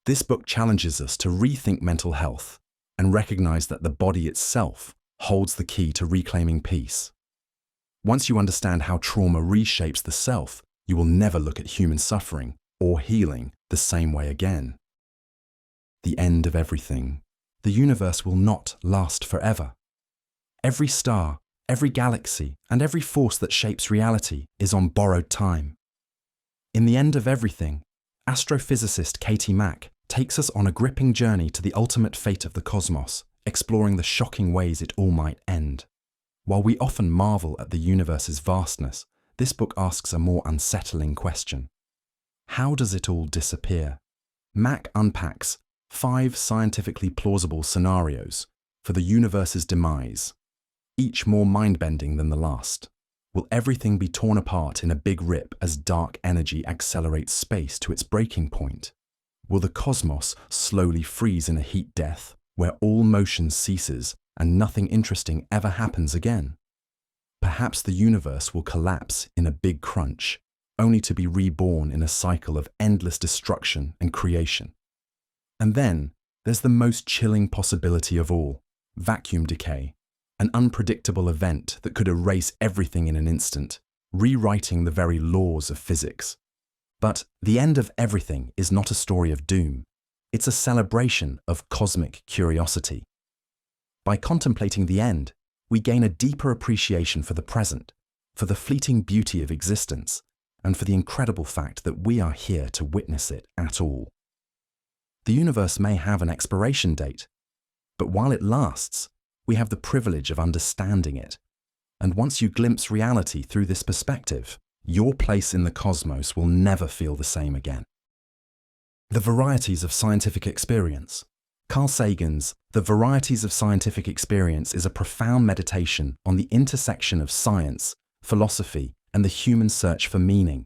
this book challenges us to rethink mental health and recognize that the body itself holds the key to reclaiming peace. Once you understand how trauma reshapes the self, you will never look at human suffering or healing the same way again. The end of everything. The universe will not last forever. Every star, every galaxy, and every force that shapes reality is on borrowed time. In The End of Everything, astrophysicist Katie Mack takes us on a gripping journey to the ultimate fate of the cosmos, exploring the shocking ways it all might end. While we often marvel at the universe's vastness, this book asks a more unsettling question. How does it all disappear? Mack unpacks 5 scientifically plausible scenarios for the universe's demise, each more mind-bending than the last. Will everything be torn apart in a big rip as dark energy accelerates space to its breaking point? Will the cosmos slowly freeze in a heat death where all motion ceases and nothing interesting ever happens again? Perhaps the universe will collapse in a big crunch, only to be reborn in a cycle of endless destruction and creation. And then there's the most chilling possibility of all, vacuum decay, an unpredictable event that could erase everything in an instant, rewriting the very laws of physics. But The End of Everything is not a story of doom. It's a celebration of cosmic curiosity. By contemplating the end, we gain a deeper appreciation for the present, for the fleeting beauty of existence, and for the incredible fact that we are here to witness it at all. The universe may have an expiration date, but while it lasts, we have the privilege of understanding it. And once you glimpse reality through this perspective, your place in the cosmos will never feel the same again. The Varieties of Scientific Experience. Carl Sagan's The Varieties of Scientific Experience is a profound meditation on the intersection of science, philosophy, and the human search for meaning.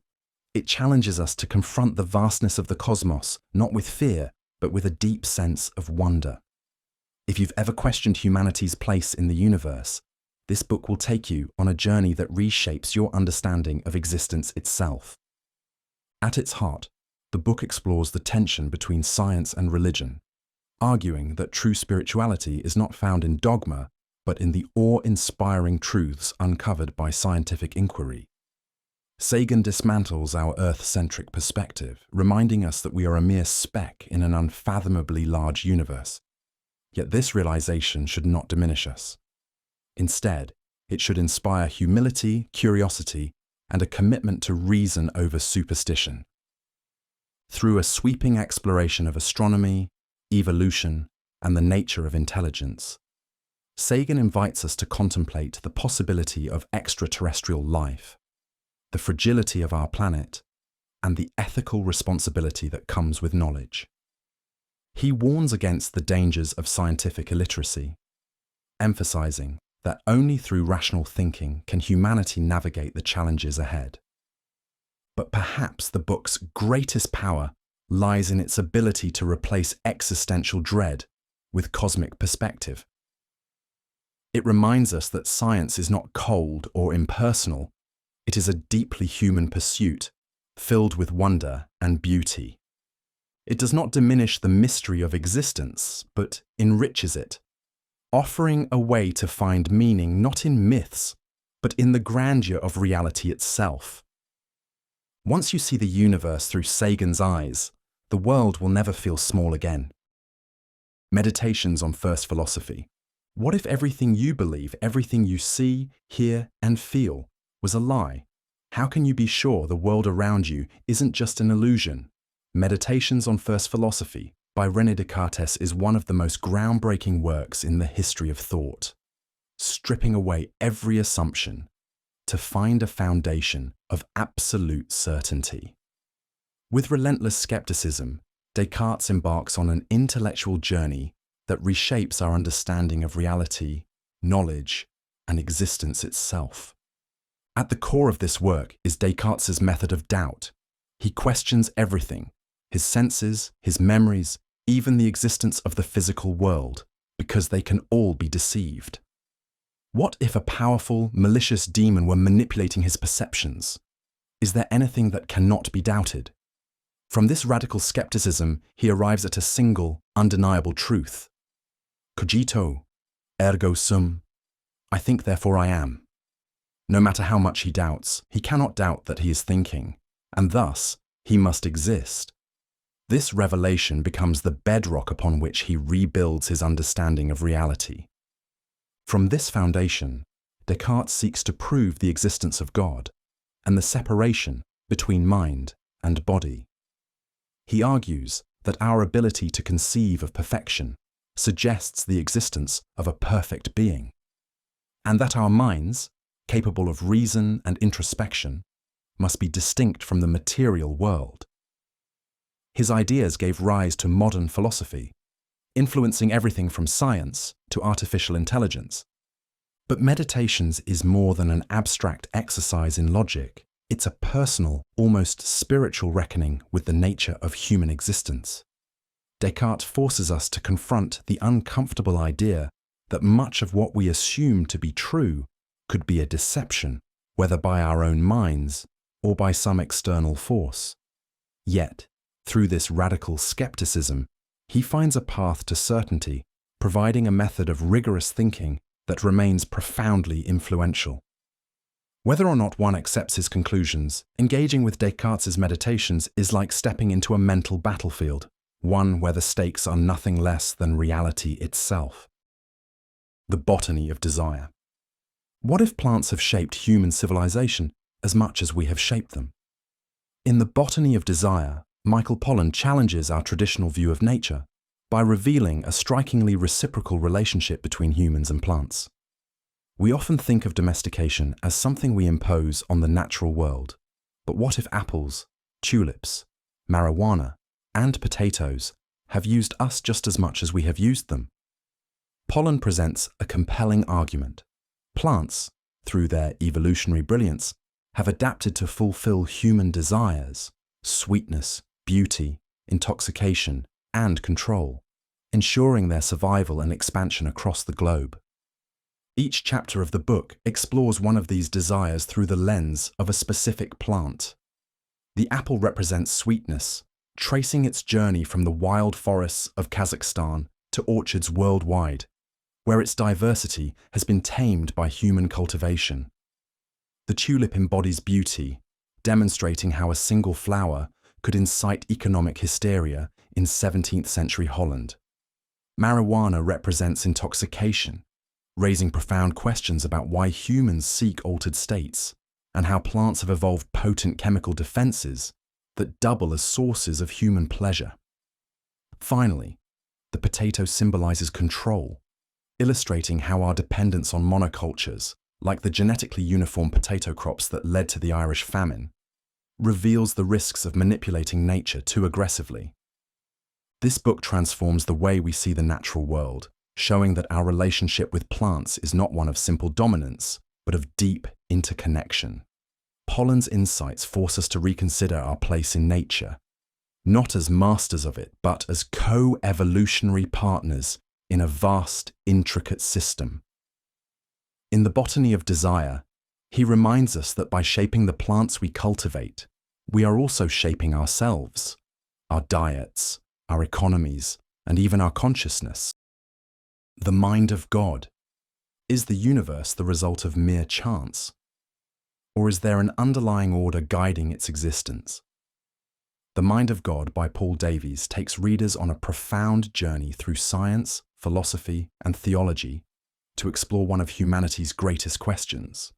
It challenges us to confront the vastness of the cosmos, not with fear, but with a deep sense of wonder. If you've ever questioned humanity's place in the universe, this book will take you on a journey that reshapes your understanding of existence itself. At its heart, the book explores the tension between science and religion, arguing that true spirituality is not found in dogma, but in the awe-inspiring truths uncovered by scientific inquiry. Sagan dismantles our Earth-centric perspective, reminding us that we are a mere speck in an unfathomably large universe. Yet this realization should not diminish us. Instead, it should inspire humility, curiosity, and a commitment to reason over superstition. Through a sweeping exploration of astronomy, evolution, and the nature of intelligence, Sagan invites us to contemplate the possibility of extraterrestrial life, the fragility of our planet, and the ethical responsibility that comes with knowledge. He warns against the dangers of scientific illiteracy, emphasizing that only through rational thinking can humanity navigate the challenges ahead. But perhaps the book's greatest power lies in its ability to replace existential dread with cosmic perspective. It reminds us that science is not cold or impersonal. It is a deeply human pursuit, filled with wonder and beauty. It does not diminish the mystery of existence, but enriches it, offering a way to find meaning not in myths, but in the grandeur of reality itself. Once you see the universe through Sagan's eyes, the world will never feel small again. Meditations on First Philosophy. What if everything you believe, everything you see, hear, and feel was a lie? How can you be sure the world around you isn't just an illusion? Meditations on First Philosophy by René Descartes is one of the most groundbreaking works in the history of thought, stripping away every assumption to find a foundation of absolute certainty. With relentless skepticism, Descartes embarks on an intellectual journey that reshapes our understanding of reality, knowledge, and existence itself. At the core of this work is Descartes' method of doubt, He questions everything, his senses, his memories, even the existence of the physical world, because they can all be deceived. What if a powerful, malicious demon were manipulating his perceptions? Is there anything that cannot be doubted? From this radical skepticism, he arrives at a single, undeniable truth. Cogito, ergo sum. I think, therefore I am. No matter how much he doubts, he cannot doubt that he is thinking, and thus he must exist. This revelation becomes the bedrock upon which he rebuilds his understanding of reality. From this foundation, Descartes seeks to prove the existence of God and the separation between mind and body. He argues that our ability to conceive of perfection suggests the existence of a perfect being, and that our minds, capable of reason and introspection, must be distinct from the material world. His ideas gave rise to modern philosophy, influencing everything from science to artificial intelligence. But Meditations is more than an abstract exercise in logic. It's a personal, almost spiritual reckoning with the nature of human existence. Descartes forces us to confront the uncomfortable idea that much of what we assume to be true could be a deception, whether by our own minds or by some external force. Yet, through this radical skepticism, he finds a path to certainty, providing a method of rigorous thinking that remains profoundly influential. Whether or not one accepts his conclusions, engaging with Descartes' Meditations is like stepping into a mental battlefield, one where the stakes are nothing less than reality itself. The Botany of Desire. What if plants have shaped human civilization as much as we have shaped them? In The Botany of Desire, Michael Pollan challenges our traditional view of nature by revealing a strikingly reciprocal relationship between humans and plants. We often think of domestication as something we impose on the natural world, but what if apples, tulips, marijuana, and potatoes have used us just as much as we have used them? Pollan presents a compelling argument. Plants, through their evolutionary brilliance, have adapted to fulfill human desires, sweetness, beauty, intoxication, and control, ensuring their survival and expansion across the globe. Each chapter of the book explores one of these desires through the lens of a specific plant. The apple represents sweetness, tracing its journey from the wild forests of Kazakhstan to orchards worldwide, where its diversity has been tamed by human cultivation. The tulip embodies beauty, demonstrating how a single flower could incite economic hysteria in 17th century Holland. Marijuana represents intoxication, raising profound questions about why humans seek altered states and how plants have evolved potent chemical defenses that double as sources of human pleasure. Finally, the potato symbolizes control, illustrating how our dependence on monocultures, like the genetically uniform potato crops that led to the Irish famine, reveals the risks of manipulating nature too aggressively. This book transforms the way we see the natural world, showing that our relationship with plants is not one of simple dominance, but of deep interconnection. Pollan's insights force us to reconsider our place in nature, not as masters of it, but as co-evolutionary partners in a vast, intricate system. In The Botany of Desire, he reminds us that by shaping the plants we cultivate, we are also shaping ourselves, our diets, our economies, and even our consciousness. The mind of God. Is the universe the result of mere chance? Or is there an underlying order guiding its existence? The Mind of God by Paul Davies takes readers on a profound journey through science, philosophy, and theology to explore one of humanity's greatest questions.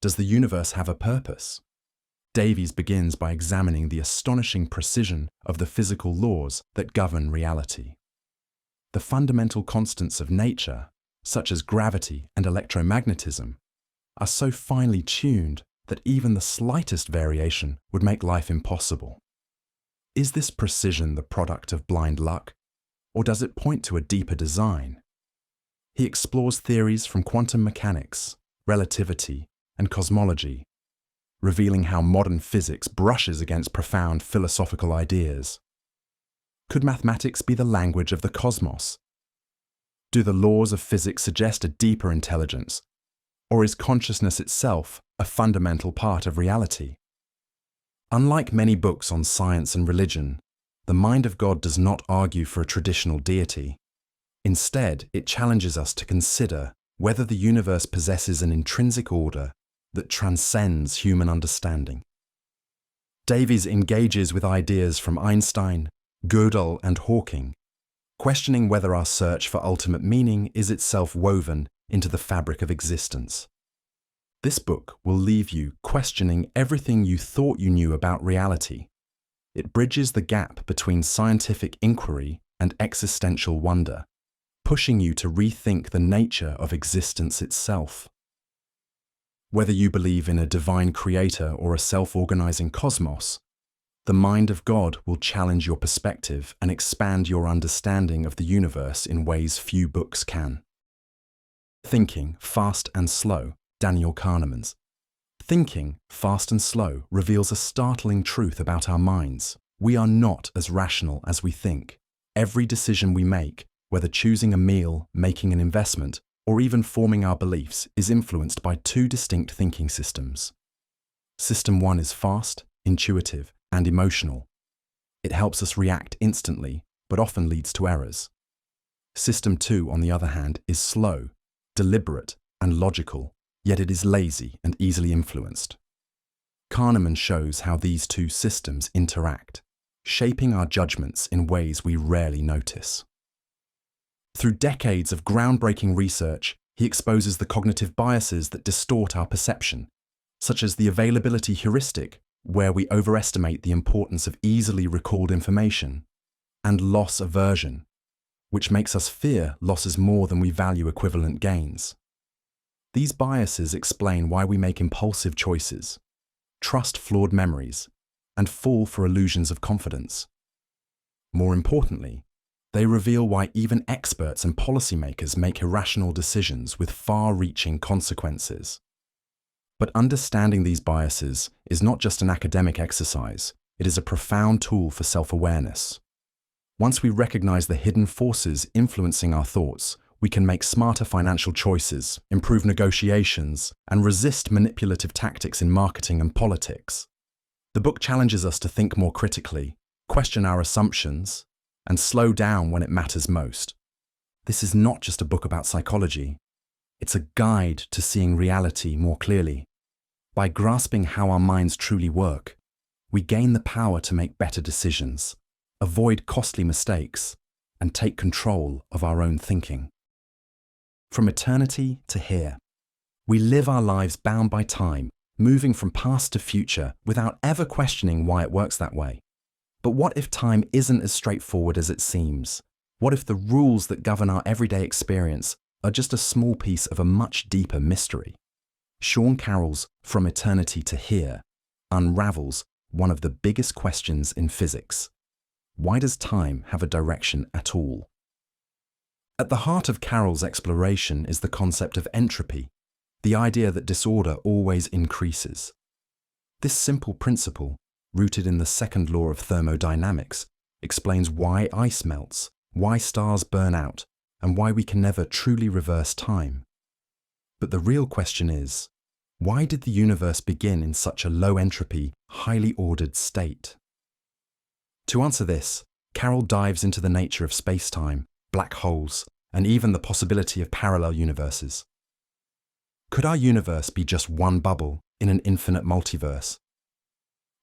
Does the universe have a purpose? Davies begins by examining the astonishing precision of the physical laws that govern reality. The fundamental constants of nature, such as gravity and electromagnetism, are so finely tuned that even the slightest variation would make life impossible. Is this precision the product of blind luck, or does it point to a deeper design? He explores theories from quantum mechanics, relativity, and cosmology, revealing how modern physics brushes against profound philosophical ideas. Could mathematics be the language of the cosmos? Do the laws of physics suggest a deeper intelligence, or is consciousness itself a fundamental part of reality? Unlike many books on science and religion, The Mind of God does not argue for a traditional deity. Instead, it challenges us to consider whether the universe possesses an intrinsic order that transcends human understanding. Davies engages with ideas from Einstein, Gödel, and Hawking, questioning whether our search for ultimate meaning is itself woven into the fabric of existence. This book will leave you questioning everything you thought you knew about reality. It bridges the gap between scientific inquiry and existential wonder, pushing you to rethink the nature of existence itself. Whether you believe in a divine creator or a self-organizing cosmos, The Mind of God will challenge your perspective and expand your understanding of the universe in ways few books can. Thinking, Fast and Slow, Daniel Kahneman's. Thinking, Fast and Slow reveals a startling truth about our minds. We are not as rational as we think. Every decision we make, whether choosing a meal, making an investment, or even forming our beliefs, is influenced by two distinct thinking systems. System 1 is fast, intuitive, and emotional. It helps us react instantly, but often leads to errors. System 2, on the other hand, is slow, deliberate, and logical, yet it is lazy and easily influenced. Kahneman shows how these two systems interact, shaping our judgments in ways we rarely notice. Through decades of groundbreaking research, he exposes the cognitive biases that distort our perception, such as the availability heuristic, where we overestimate the importance of easily recalled information, and loss aversion, which makes us fear losses more than we value equivalent gains. These biases explain why we make impulsive choices, trust flawed memories, and fall for illusions of confidence. More importantly, they reveal why even experts and policymakers make irrational decisions with far-reaching consequences. But understanding these biases is not just an academic exercise, it is a profound tool for self-awareness. Once we recognize the hidden forces influencing our thoughts, we can make smarter financial choices, improve negotiations, and resist manipulative tactics in marketing and politics. The book challenges us to think more critically, question our assumptions, and slow down when it matters most. This is not just a book about psychology. It's a guide to seeing reality more clearly. By grasping how our minds truly work, we gain the power to make better decisions, avoid costly mistakes, and take control of our own thinking. From eternity to here, we live our lives bound by time, moving from past to future without ever questioning why it works that way. But what if time isn't as straightforward as it seems? What if the rules that govern our everyday experience are just a small piece of a much deeper mystery? Sean Carroll's From Eternity to Here unravels one of the biggest questions in physics. Why does time have a direction at all? At the heart of Carroll's exploration is the concept of entropy, the idea that disorder always increases. This simple principle, rooted in the second law of thermodynamics, explains why ice melts, why stars burn out, and why we can never truly reverse time. But the real question is, why did the universe begin in such a low entropy, highly ordered state? To answer this, Carroll dives into the nature of space-time, black holes, and even the possibility of parallel universes. Could our universe be just one bubble in an infinite multiverse?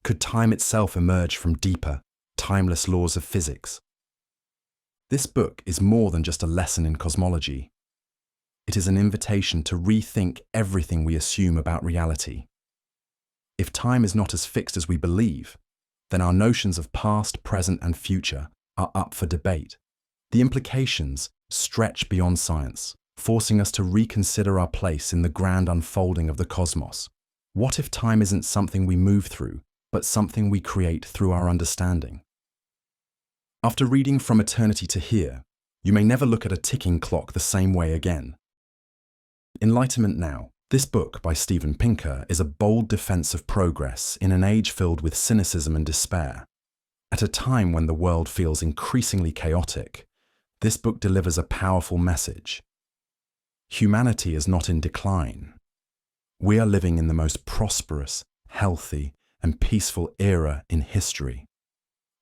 Could time itself emerge from deeper, timeless laws of physics? This book is more than just a lesson in cosmology. It is an invitation to rethink everything we assume about reality. If time is not as fixed as we believe, then our notions of past, present, and future are up for debate. The implications stretch beyond science, forcing us to reconsider our place in the grand unfolding of the cosmos. What if time isn't something we move through, but something we create through our understanding? After reading From Eternity to Here, you may never look at a ticking clock the same way again. Enlightenment Now, This book by Steven Pinker is a bold defense of progress in an age filled with cynicism and despair. At a time when the world feels increasingly chaotic, this book delivers a powerful message. Humanity is not in decline. We are living in the most prosperous, healthy, and peaceful era in history.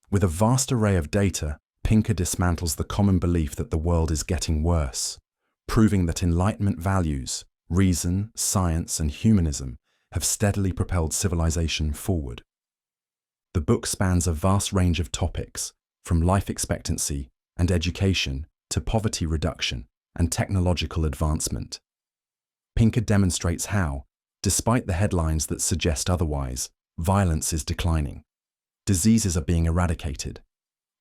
With a vast array of data, Pinker dismantles the common belief that the world is getting worse, proving that Enlightenment values, reason, science, and humanism have steadily propelled civilization forward. The book spans a vast range of topics, from life expectancy and education to poverty reduction and technological advancement. Pinker demonstrates how, despite the headlines that suggest otherwise, violence is declining, diseases are being eradicated,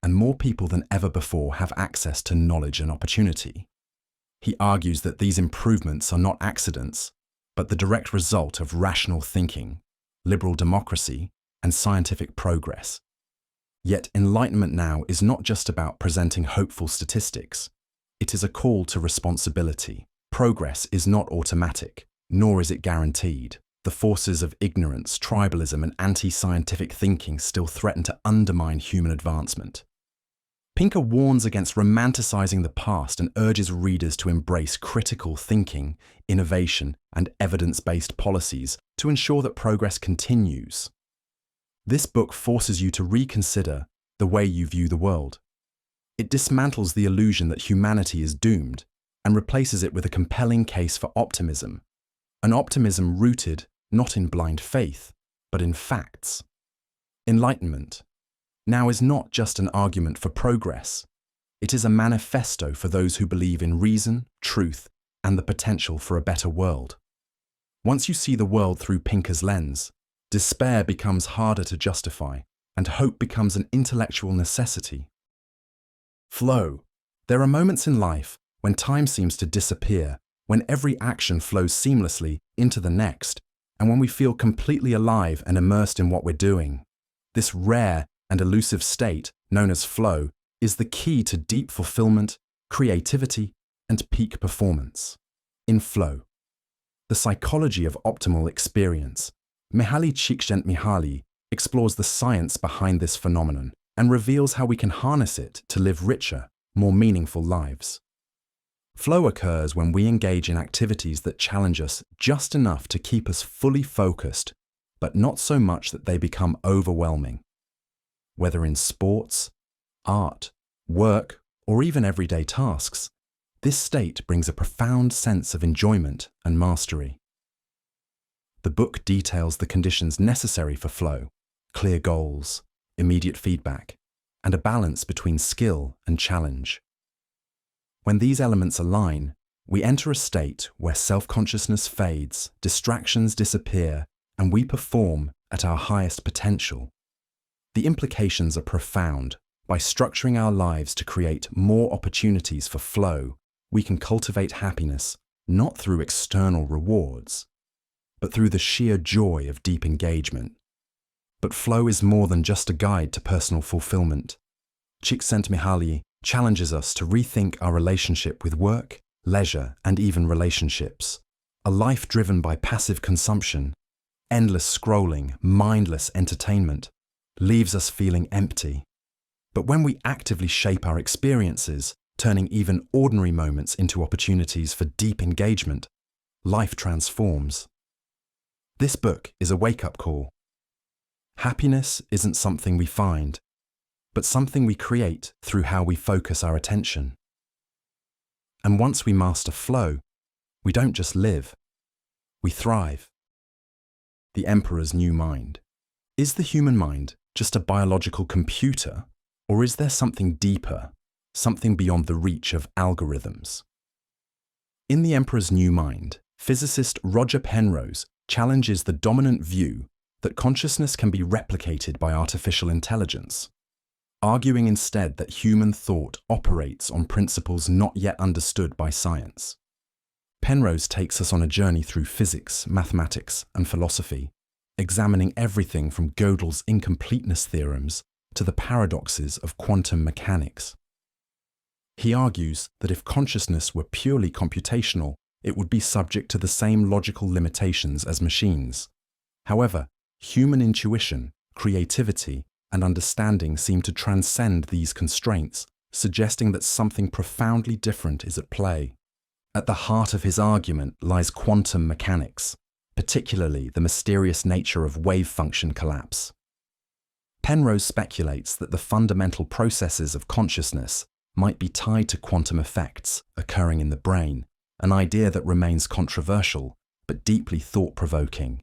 and more people than ever before have access to knowledge and opportunity. He argues that these improvements are not accidents, but the direct result of rational thinking, liberal democracy, and scientific progress. Yet Enlightenment Now is not just about presenting hopeful statistics. It is a call to responsibility. Progress is not automatic, nor is it guaranteed. The forces of ignorance, tribalism, and anti-scientific thinking still threaten to undermine human advancement. Pinker warns against romanticizing the past and urges readers to embrace critical thinking, innovation, and evidence-based policies to ensure that progress continues. This book forces you to reconsider the way you view the world. It dismantles the illusion that humanity is doomed and replaces it with a compelling case for optimism, an optimism rooted not in blind faith, but in facts. Enlightenment Now is not just an argument for progress. It is a manifesto for those who believe in reason, truth, and the potential for a better world. Once you see the world through Pinker's lens, despair becomes harder to justify, and hope becomes an intellectual necessity. Flow. There are moments in life when time seems to disappear, when every action flows seamlessly into the next, and when we feel completely alive and immersed in what we're doing. This rare and elusive state, known as flow, is the key to deep fulfillment, creativity, and peak performance. In flow. The psychology of optimal experience. Mihaly Csikszentmihalyi explores the science behind this phenomenon and reveals how we can harness it to live richer, more meaningful lives. Flow occurs when we engage in activities that challenge us just enough to keep us fully focused, but not so much that they become overwhelming. Whether in sports, art, work, or even everyday tasks, this state brings a profound sense of enjoyment and mastery. The book details the conditions necessary for flow: clear goals, immediate feedback, and a balance between skill and challenge. When these elements align, we enter a state where self-consciousness fades, distractions disappear, and we perform at our highest potential. The implications are profound. By structuring our lives to create more opportunities for flow, we can cultivate happiness not through external rewards, but through the sheer joy of deep engagement. But flow is more than just a guide to personal fulfillment. Csikszentmihalyi challenges us to rethink our relationship with work, leisure, and even relationships. A life driven by passive consumption, endless scrolling, mindless entertainment, leaves us feeling empty. But when we actively shape our experiences, turning even ordinary moments into opportunities for deep engagement, life transforms. This book is a wake-up call. Happiness isn't something we find, but something we create through how we focus our attention. And once we master flow, we don't just live, we thrive. The Emperor's New Mind. Is the human mind just a biological computer, or is there something deeper, something beyond the reach of algorithms? In The Emperor's New Mind, physicist Roger Penrose challenges the dominant view that consciousness can be replicated by artificial intelligence, arguing instead that human thought operates on principles not yet understood by science. Penrose takes us on a journey through physics, mathematics, and philosophy, examining everything from Gödel's incompleteness theorems to the paradoxes of quantum mechanics. He argues that if consciousness were purely computational, it would be subject to the same logical limitations as machines. However, human intuition, creativity, and understanding seem to transcend these constraints, suggesting that something profoundly different is at play. At the heart of his argument lies quantum mechanics, particularly the mysterious nature of wave function collapse. Penrose speculates that the fundamental processes of consciousness might be tied to quantum effects occurring in the brain, an idea that remains controversial but deeply thought-provoking.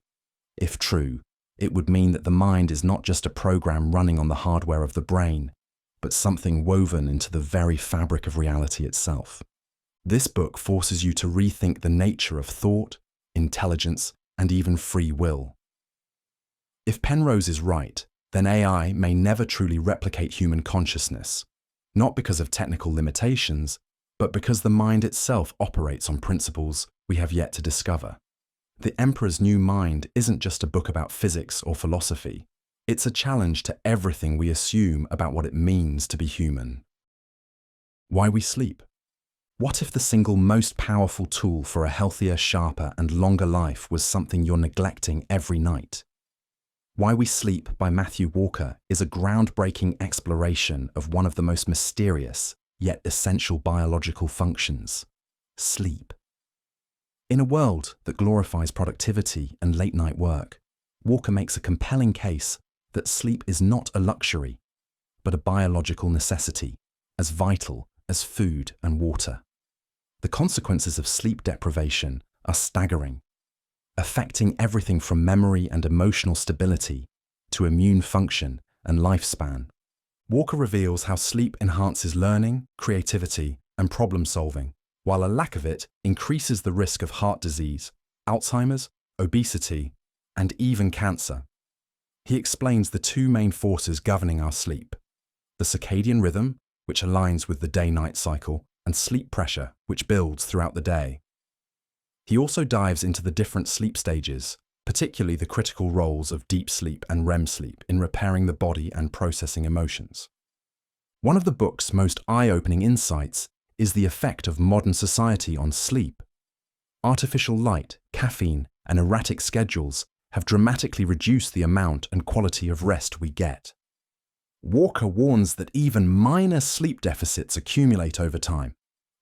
If true, it would mean that the mind is not just a program running on the hardware of the brain, but something woven into the very fabric of reality itself. This book forces you to rethink the nature of thought, intelligence, and even free will. If Penrose is right, then AI may never truly replicate human consciousness, not because of technical limitations, but because the mind itself operates on principles we have yet to discover. The Emperor's New Mind isn't just a book about physics or philosophy. It's a challenge to everything we assume about what it means to be human. Why we sleep. What if the single most powerful tool for a healthier, sharper, and longer life was something you're neglecting every night? Why We Sleep by Matthew Walker is a groundbreaking exploration of one of the most mysterious, yet essential biological functions: sleep. In a world that glorifies productivity and late-night work, Walker makes a compelling case that sleep is not a luxury, but a biological necessity, as vital as food and water. The consequences of sleep deprivation are staggering, affecting everything from memory and emotional stability to immune function and lifespan. Walker reveals how sleep enhances learning, creativity, and problem-solving, while a lack of it increases the risk of heart disease, Alzheimer's, obesity, and even cancer. He explains the two main forces governing our sleep: the circadian rhythm, which aligns with the day-night cycle, and sleep pressure, which builds throughout the day. He also dives into the different sleep stages, particularly the critical roles of deep sleep and REM sleep in repairing the body and processing emotions. One of the book's most eye-opening insights is the effect of modern society on sleep. Artificial light, caffeine, and erratic schedules have dramatically reduced the amount and quality of rest we get. Walker warns that even minor sleep deficits accumulate over time,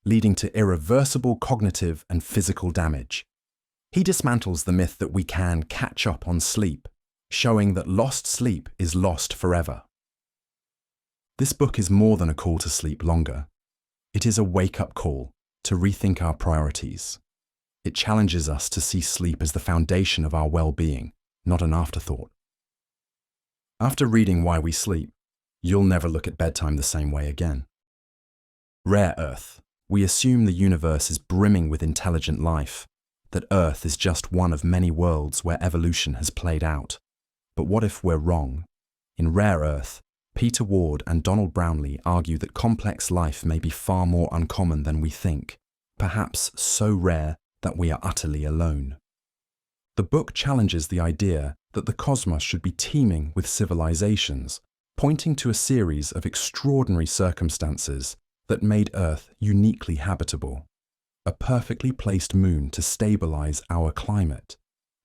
leading to irreversible cognitive and physical damage. He dismantles the myth that we can catch up on sleep, showing that lost sleep is lost forever. This book is more than a call to sleep longer. It is a wake-up call to rethink our priorities. It challenges us to see sleep as the foundation of our well-being, not an afterthought. After reading Why We Sleep, you'll never look at bedtime the same way again. Rare Earth. We assume the universe is brimming with intelligent life, that Earth is just one of many worlds where evolution has played out. But what if we're wrong? In Rare Earth, Peter Ward and Donald Brownlee argue that complex life may be far more uncommon than we think, perhaps so rare that we are utterly alone. The book challenges the idea that the cosmos should be teeming with civilizations, pointing to a series of extraordinary circumstances that made Earth uniquely habitable. A perfectly placed moon to stabilize our climate,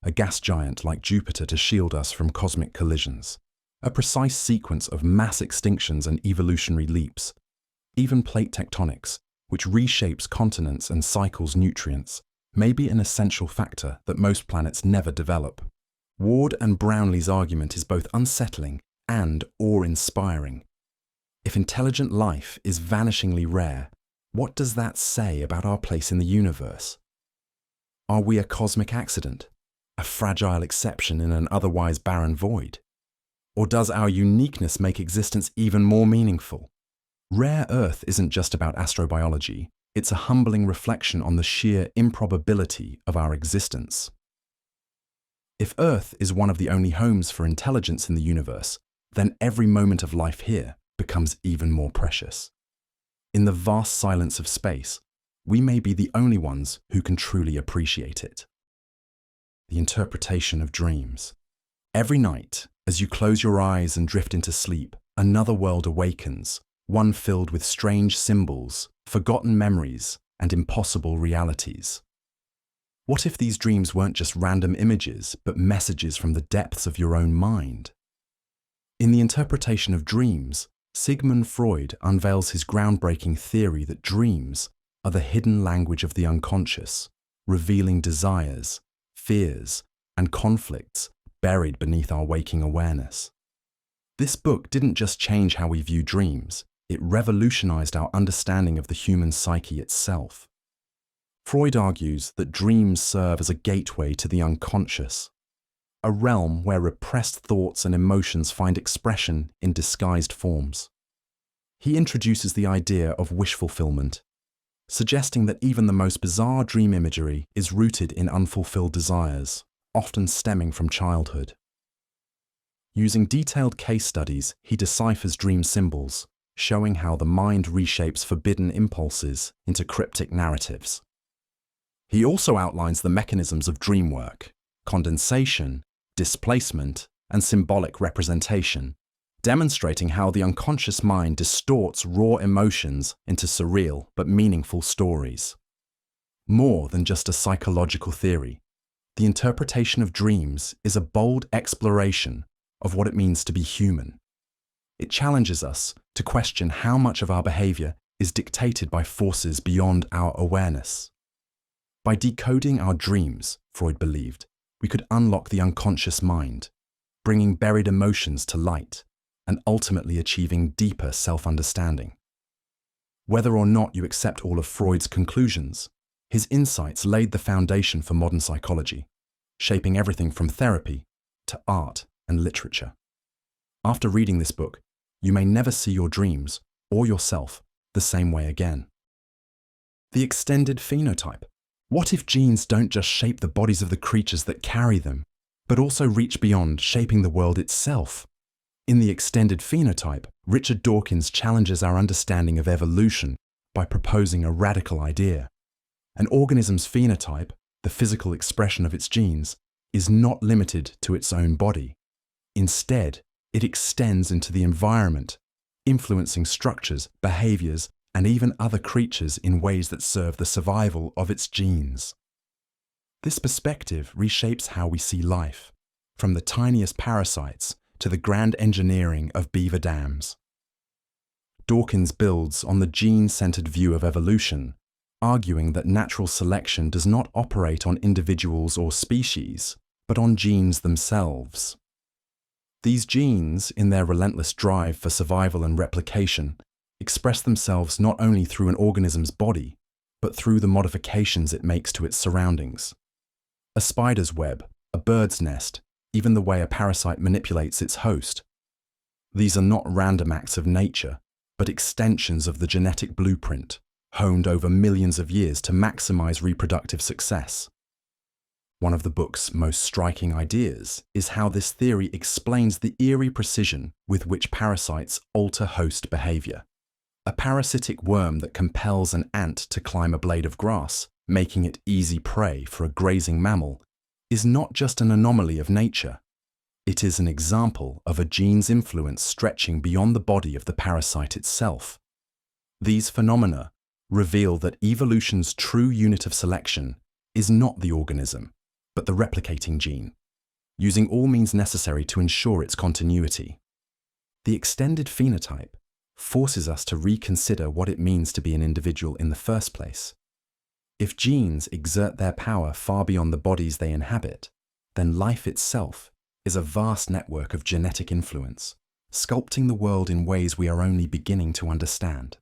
a gas giant like Jupiter to shield us from cosmic collisions, a precise sequence of mass extinctions and evolutionary leaps, even plate tectonics, which reshapes continents and cycles nutrients, may be an essential factor that most planets never develop. Ward and Brownlee's argument is both unsettling and awe-inspiring. If intelligent life is vanishingly rare, what does that say about our place in the universe? Are we a cosmic accident, a fragile exception in an otherwise barren void? Or does our uniqueness make existence even more meaningful? Rare Earth isn't just about astrobiology, it's a humbling reflection on the sheer improbability of our existence. If Earth is one of the only homes for intelligence in the universe, then every moment of life here becomes even more precious. In the vast silence of space, we may be the only ones who can truly appreciate it. The interpretation of dreams. Every night, as you close your eyes and drift into sleep, another world awakens, one filled with strange symbols, forgotten memories, and impossible realities. What if these dreams weren't just random images, but messages from the depths of your own mind? In the interpretation of dreams, Sigmund Freud unveils his groundbreaking theory that dreams are the hidden language of the unconscious, revealing desires, fears, and conflicts buried beneath our waking awareness. This book didn't just change how we view dreams, it revolutionized our understanding of the human psyche itself. Freud argues that dreams serve as a gateway to the unconscious, a realm where repressed thoughts and emotions find expression in disguised forms. He introduces the idea of wish fulfillment, suggesting that even the most bizarre dream imagery is rooted in unfulfilled desires, often stemming from childhood. Using detailed case studies, he deciphers dream symbols, showing how the mind reshapes forbidden impulses into cryptic narratives. He also outlines the mechanisms of dream work, condensation, displacement, and symbolic representation, demonstrating how the unconscious mind distorts raw emotions into surreal but meaningful stories. More than just a psychological theory, the interpretation of dreams is a bold exploration of what it means to be human. It challenges us to question how much of our behavior is dictated by forces beyond our awareness. By decoding our dreams, Freud believed, we could unlock the unconscious mind, bringing buried emotions to light and ultimately achieving deeper self-understanding. Whether or not you accept all of Freud's conclusions, his insights laid the foundation for modern psychology, shaping everything from therapy to art and literature. After reading this book, you may never see your dreams or yourself the same way again. The extended phenotype. What if genes don't just shape the bodies of the creatures that carry them, but also reach beyond shaping the world itself? In the extended phenotype, Richard Dawkins challenges our understanding of evolution by proposing a radical idea. An organism's phenotype, the physical expression of its genes, is not limited to its own body. Instead, it extends into the environment, influencing structures, behaviors, and even other creatures in ways that serve the survival of its genes. This perspective reshapes how we see life, from the tiniest parasites to the grand engineering of beaver dams. Dawkins builds on the gene-centered view of evolution, arguing that natural selection does not operate on individuals or species, but on genes themselves. These genes, in their relentless drive for survival and replication, express themselves not only through an organism's body, but through the modifications it makes to its surroundings. A spider's web, a bird's nest, even the way a parasite manipulates its host. These are not random acts of nature, but extensions of the genetic blueprint, honed over millions of years to maximize reproductive success. One of the book's most striking ideas is how this theory explains the eerie precision with which parasites alter host behavior. A parasitic worm that compels an ant to climb a blade of grass, making it easy prey for a grazing mammal, is not just an anomaly of nature. It is an example of a gene's influence stretching beyond the body of the parasite itself. These phenomena reveal that evolution's true unit of selection is not the organism, but the replicating gene, using all means necessary to ensure its continuity. The extended phenotype forces us to reconsider what it means to be an individual in the first place. If genes exert their power far beyond the bodies they inhabit, then life itself is a vast network of genetic influence, sculpting the world in ways we are only beginning to understand.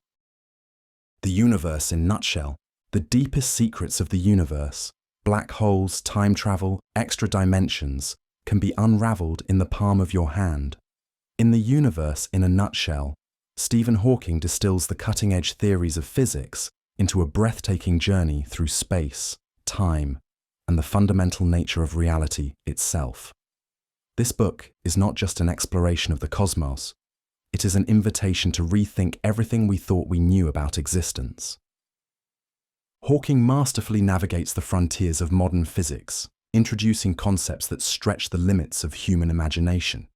The universe in a nutshell, the deepest secrets of the universe, black holes, time travel, extra dimensions, can be unraveled in the palm of your hand. In The Universe in a Nutshell, Stephen Hawking distills the cutting-edge theories of physics into a breathtaking journey through space, time, and the fundamental nature of reality itself. This book is not just an exploration of the cosmos, it is an invitation to rethink everything we thought we knew about existence. Hawking masterfully navigates the frontiers of modern physics, introducing concepts that stretch the limits of human imagination.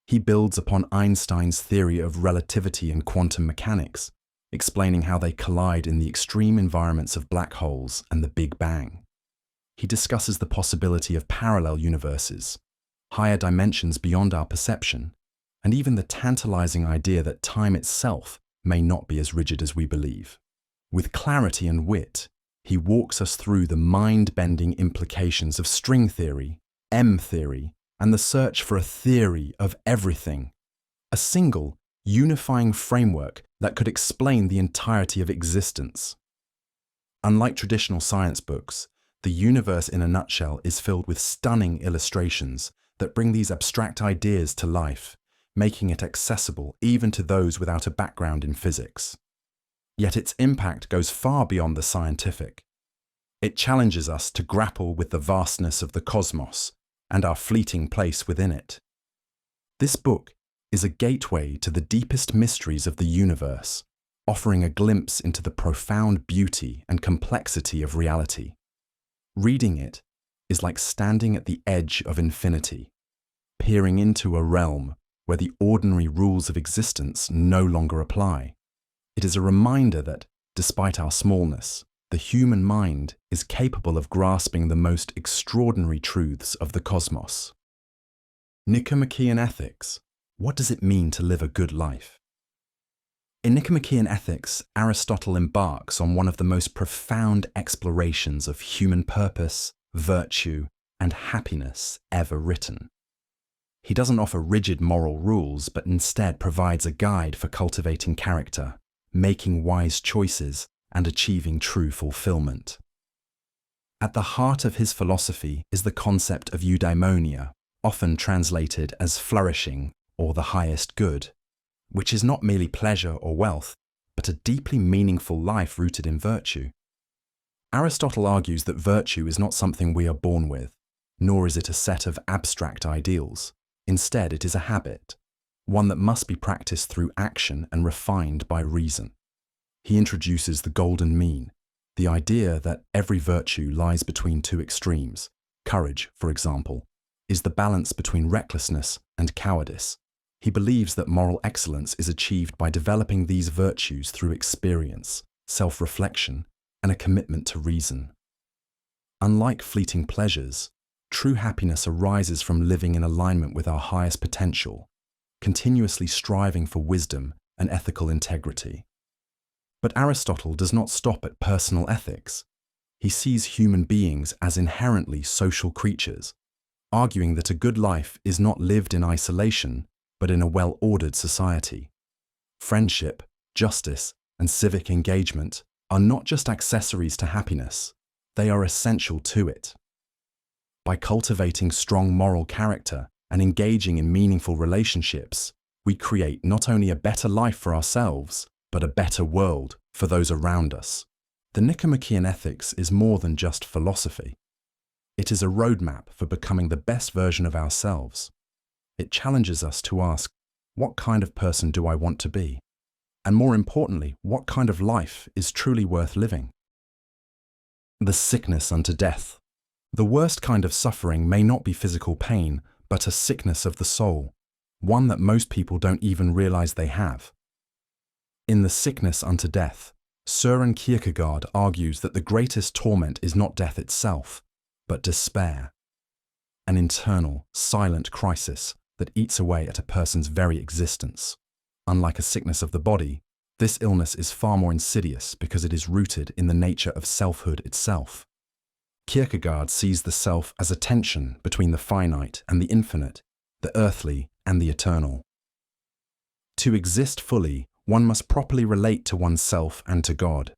He builds upon Einstein's theory of relativity and quantum mechanics, explaining how they collide in the extreme environments of black holes and the Big Bang. he discusses the possibility of parallel universes, higher dimensions beyond our perception, and even the tantalizing idea that time itself may not be as rigid as we believe. With clarity and wit, he walks us through the mind-bending implications of string theory, M theory, and the search for a theory of everything, a single, unifying framework that could explain the entirety of existence. Unlike traditional science books, The Universe in a Nutshell is filled with stunning illustrations that bring these abstract ideas to life, making it accessible even to those without a background in physics. Yet its impact goes far beyond the scientific. It challenges us to grapple with the vastness of the cosmos and our fleeting place within it. This book is a gateway to the deepest mysteries of the universe, offering a glimpse into the profound beauty and complexity of reality. Reading it is like standing at the edge of infinity, peering into a realm where the ordinary rules of existence no longer apply. It is a reminder that, despite our smallness, the human mind is capable of grasping the most extraordinary truths of the cosmos. Nicomachean Ethics. What does it mean to live a good life? In Nicomachean Ethics, Aristotle embarks on one of the most profound explorations of human purpose, virtue, and happiness ever written. He doesn't offer rigid moral rules, but instead provides a guide for cultivating character, making wise choices, and achieving true fulfillment. At the heart of his philosophy is the concept of eudaimonia, often translated as flourishing or the highest good, which is not merely pleasure or wealth, but a deeply meaningful life rooted in virtue. Aristotle argues that virtue is not something we are born with, nor is it a set of abstract ideals. Instead, it is a habit, one that must be practiced through action and refined by reason. He introduces the golden mean, the idea that every virtue lies between two extremes. Courage, for example, is the balance between recklessness and cowardice. He believes that moral excellence is achieved by developing these virtues through experience, self-reflection, and a commitment to reason. Unlike fleeting pleasures, true happiness arises from living in alignment with our highest potential, continuously striving for wisdom and ethical integrity. But Aristotle does not stop at personal ethics. He sees human beings as inherently social creatures, arguing that a good life is not lived in isolation, but in a well-ordered society. Friendship, justice, and civic engagement are not just accessories to happiness, they are essential to it. By cultivating strong moral character and engaging in meaningful relationships, we create not only a better life for ourselves, but a better world for those around us. The Nicomachean Ethics is more than just philosophy. It is a roadmap for becoming the best version of ourselves. It challenges us to ask, what kind of person do I want to be? And more importantly, what kind of life is truly worth living? The sickness unto death. The worst kind of suffering may not be physical pain, but a sickness of the soul, one that most people don't even realize they have. In The Sickness Unto Death, Søren Kierkegaard argues that the greatest torment is not death itself, but despair, an internal, silent crisis that eats away at a person's very existence. Unlike a sickness of the body, this illness is far more insidious because it is rooted in the nature of selfhood itself. Kierkegaard sees the self as a tension between the finite and the infinite, the earthly and the eternal. To exist fully, one must properly relate to oneself and to God.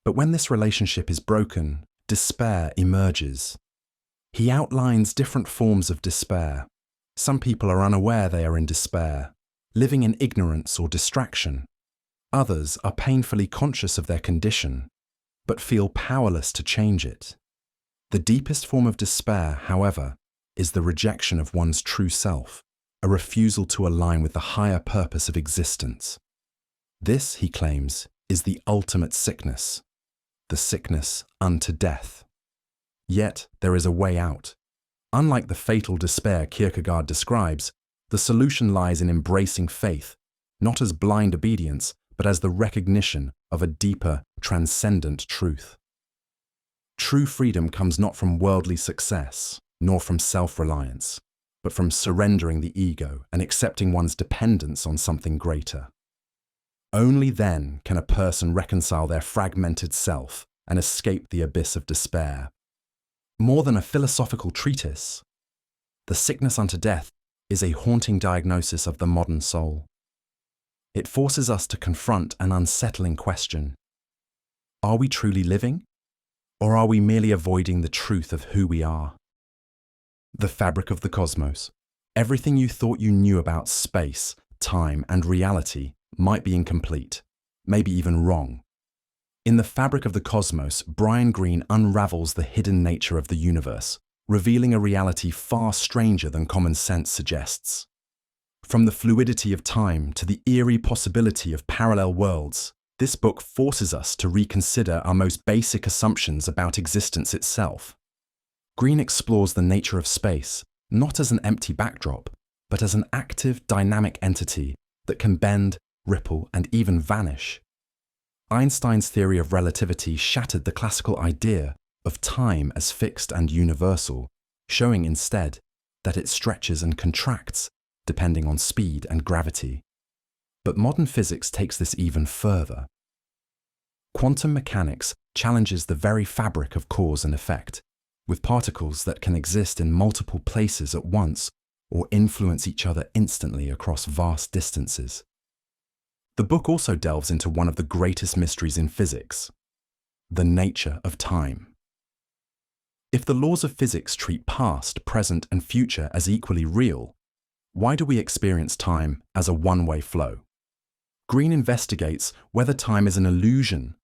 But when this relationship is broken, despair emerges. He outlines different forms of despair. Some people are unaware they are in despair, living in ignorance or distraction. Others are painfully conscious of their condition, but feel powerless to change it. The deepest form of despair, however, is the rejection of one's true self, a refusal to align with the higher purpose of existence. This, he claims, is the ultimate sickness, the sickness unto death. Yet there is a way out. Unlike the fatal despair Kierkegaard describes, the solution lies in embracing faith, not as blind obedience, but as the recognition of a deeper, transcendent truth. True freedom comes not from worldly success, nor from self-reliance, but from surrendering the ego and accepting one's dependence on something greater. Only then can a person reconcile their fragmented self and escape the abyss of despair. More than a philosophical treatise, The Sickness Unto Death is a haunting diagnosis of the modern soul. It forces us to confront an unsettling question. Are we truly living? Or are we merely avoiding the truth of who we are? The fabric of the cosmos. Everything you thought you knew about space, time, and reality might be incomplete, maybe even wrong. In The Fabric of the Cosmos, Brian Greene unravels the hidden nature of the universe, revealing a reality far stranger than common sense suggests. From the fluidity of time to the eerie possibility of parallel worlds, this book forces us to reconsider our most basic assumptions about existence itself. Greene explores the nature of space, not as an empty backdrop, but as an active, dynamic entity that can bend, ripple, and even vanish. Einstein's theory of relativity shattered the classical idea of time as fixed and universal, showing instead that it stretches and contracts depending on speed and gravity. But modern physics takes this even further. Quantum mechanics challenges the very fabric of cause and effect, with particles that can exist in multiple places at once or influence each other instantly across vast distances. The book also delves into one of the greatest mysteries in physics, the nature of time. If the laws of physics treat past, present, and future as equally real, why do we experience time as a one-way flow? Greene investigates whether time is an illusion,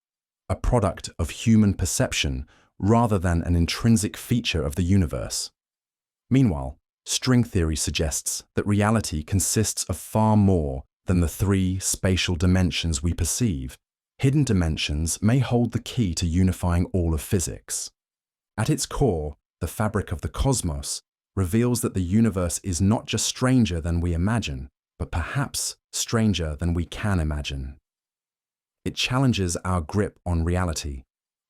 a product of human perception, rather than an intrinsic feature of the universe. Meanwhile, string theory suggests that reality consists of far more than the three spatial dimensions we perceive. Hidden dimensions may hold the key to unifying all of physics. At its core, The Fabric of the Cosmos reveals that the universe is not just stranger than we imagine, but perhaps stranger than we can imagine. It challenges our grip on reality,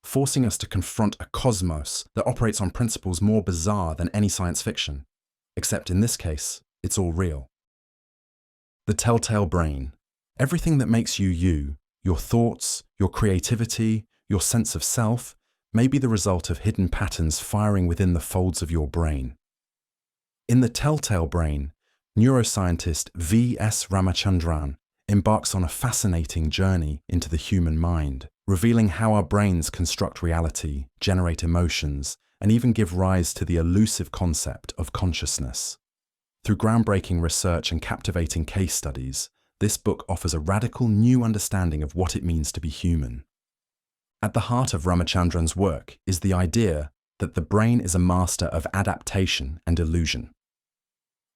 forcing us to confront a cosmos that operates on principles more bizarre than any science fiction, except in this case, it's all real. The Telltale Brain. Everything that makes you you, your thoughts, your creativity, your sense of self, may be the result of hidden patterns firing within the folds of your brain. In The Telltale Brain, neuroscientist V.S. Ramachandran embarks on a fascinating journey into the human mind, revealing how our brains construct reality, generate emotions, and even give rise to the elusive concept of consciousness. Through groundbreaking research and captivating case studies, this book offers a radical new understanding of what it means to be human. At the heart of Ramachandran's work is the idea that the brain is a master of adaptation and illusion.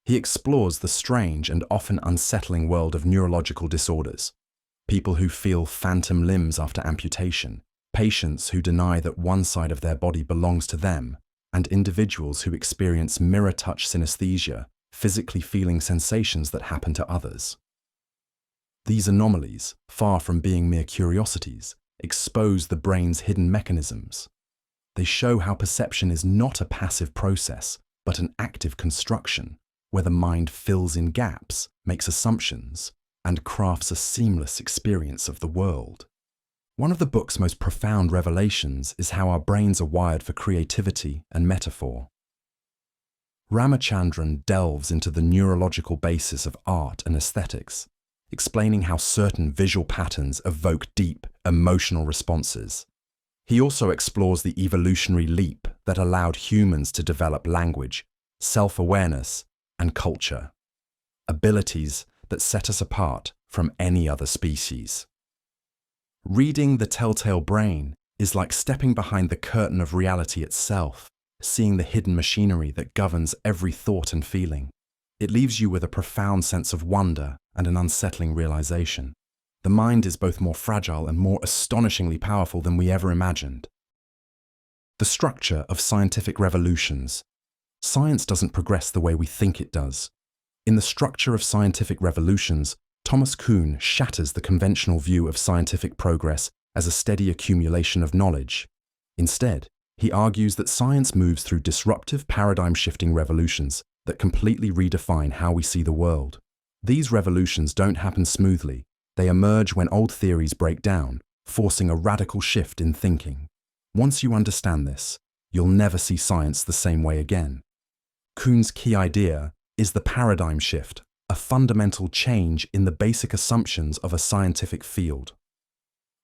He explores the strange and often unsettling world of neurological disorders, people who feel phantom limbs after amputation, patients who deny that one side of their body belongs to them, and individuals who experience mirror-touch synesthesia, physically feeling sensations that happen to others. These anomalies, far from being mere curiosities, expose the brain's hidden mechanisms. They show how perception is not a passive process, but an active construction, where the mind fills in gaps, makes assumptions, and crafts a seamless experience of the world. One of the book's most profound revelations is how our brains are wired for creativity and metaphor. Ramachandran delves into the neurological basis of art and aesthetics, explaining how certain visual patterns evoke deep, emotional responses. He also explores the evolutionary leap that allowed humans to develop language, self-awareness, and culture, abilities that set us apart from any other species. Reading The Telltale Brain is like stepping behind the curtain of reality itself, seeing the hidden machinery that governs every thought and feeling. It leaves you with a profound sense of wonder and an unsettling realization. The mind is both more fragile and more astonishingly powerful than we ever imagined. The structure of scientific revolutions. Science doesn't progress the way we think it does. In The Structure of Scientific Revolutions, Thomas Kuhn shatters the conventional view of scientific progress as a steady accumulation of knowledge. Instead, He argues that science moves through disruptive, paradigm-shifting revolutions that completely redefine how we see the world. These revolutions don't happen smoothly. They emerge when old theories break down, forcing a radical shift in thinking. Once you understand this, you'll never see science the same way again. Kuhn's key idea is the paradigm shift, a fundamental change in the basic assumptions of a scientific field.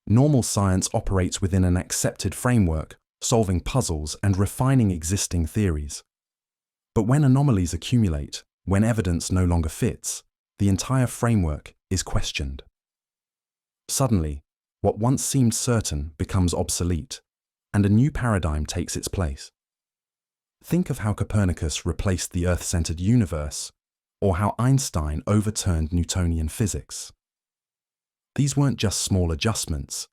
Normal science operates within an accepted framework, solving puzzles and refining existing theories. But when anomalies accumulate, when evidence no longer fits, the entire framework is questioned. Suddenly, what once seemed certain becomes obsolete, and a new paradigm takes its place. Think of how Copernicus replaced the Earth-centered universe, or how Einstein overturned Newtonian physics. These weren't just small adjustments,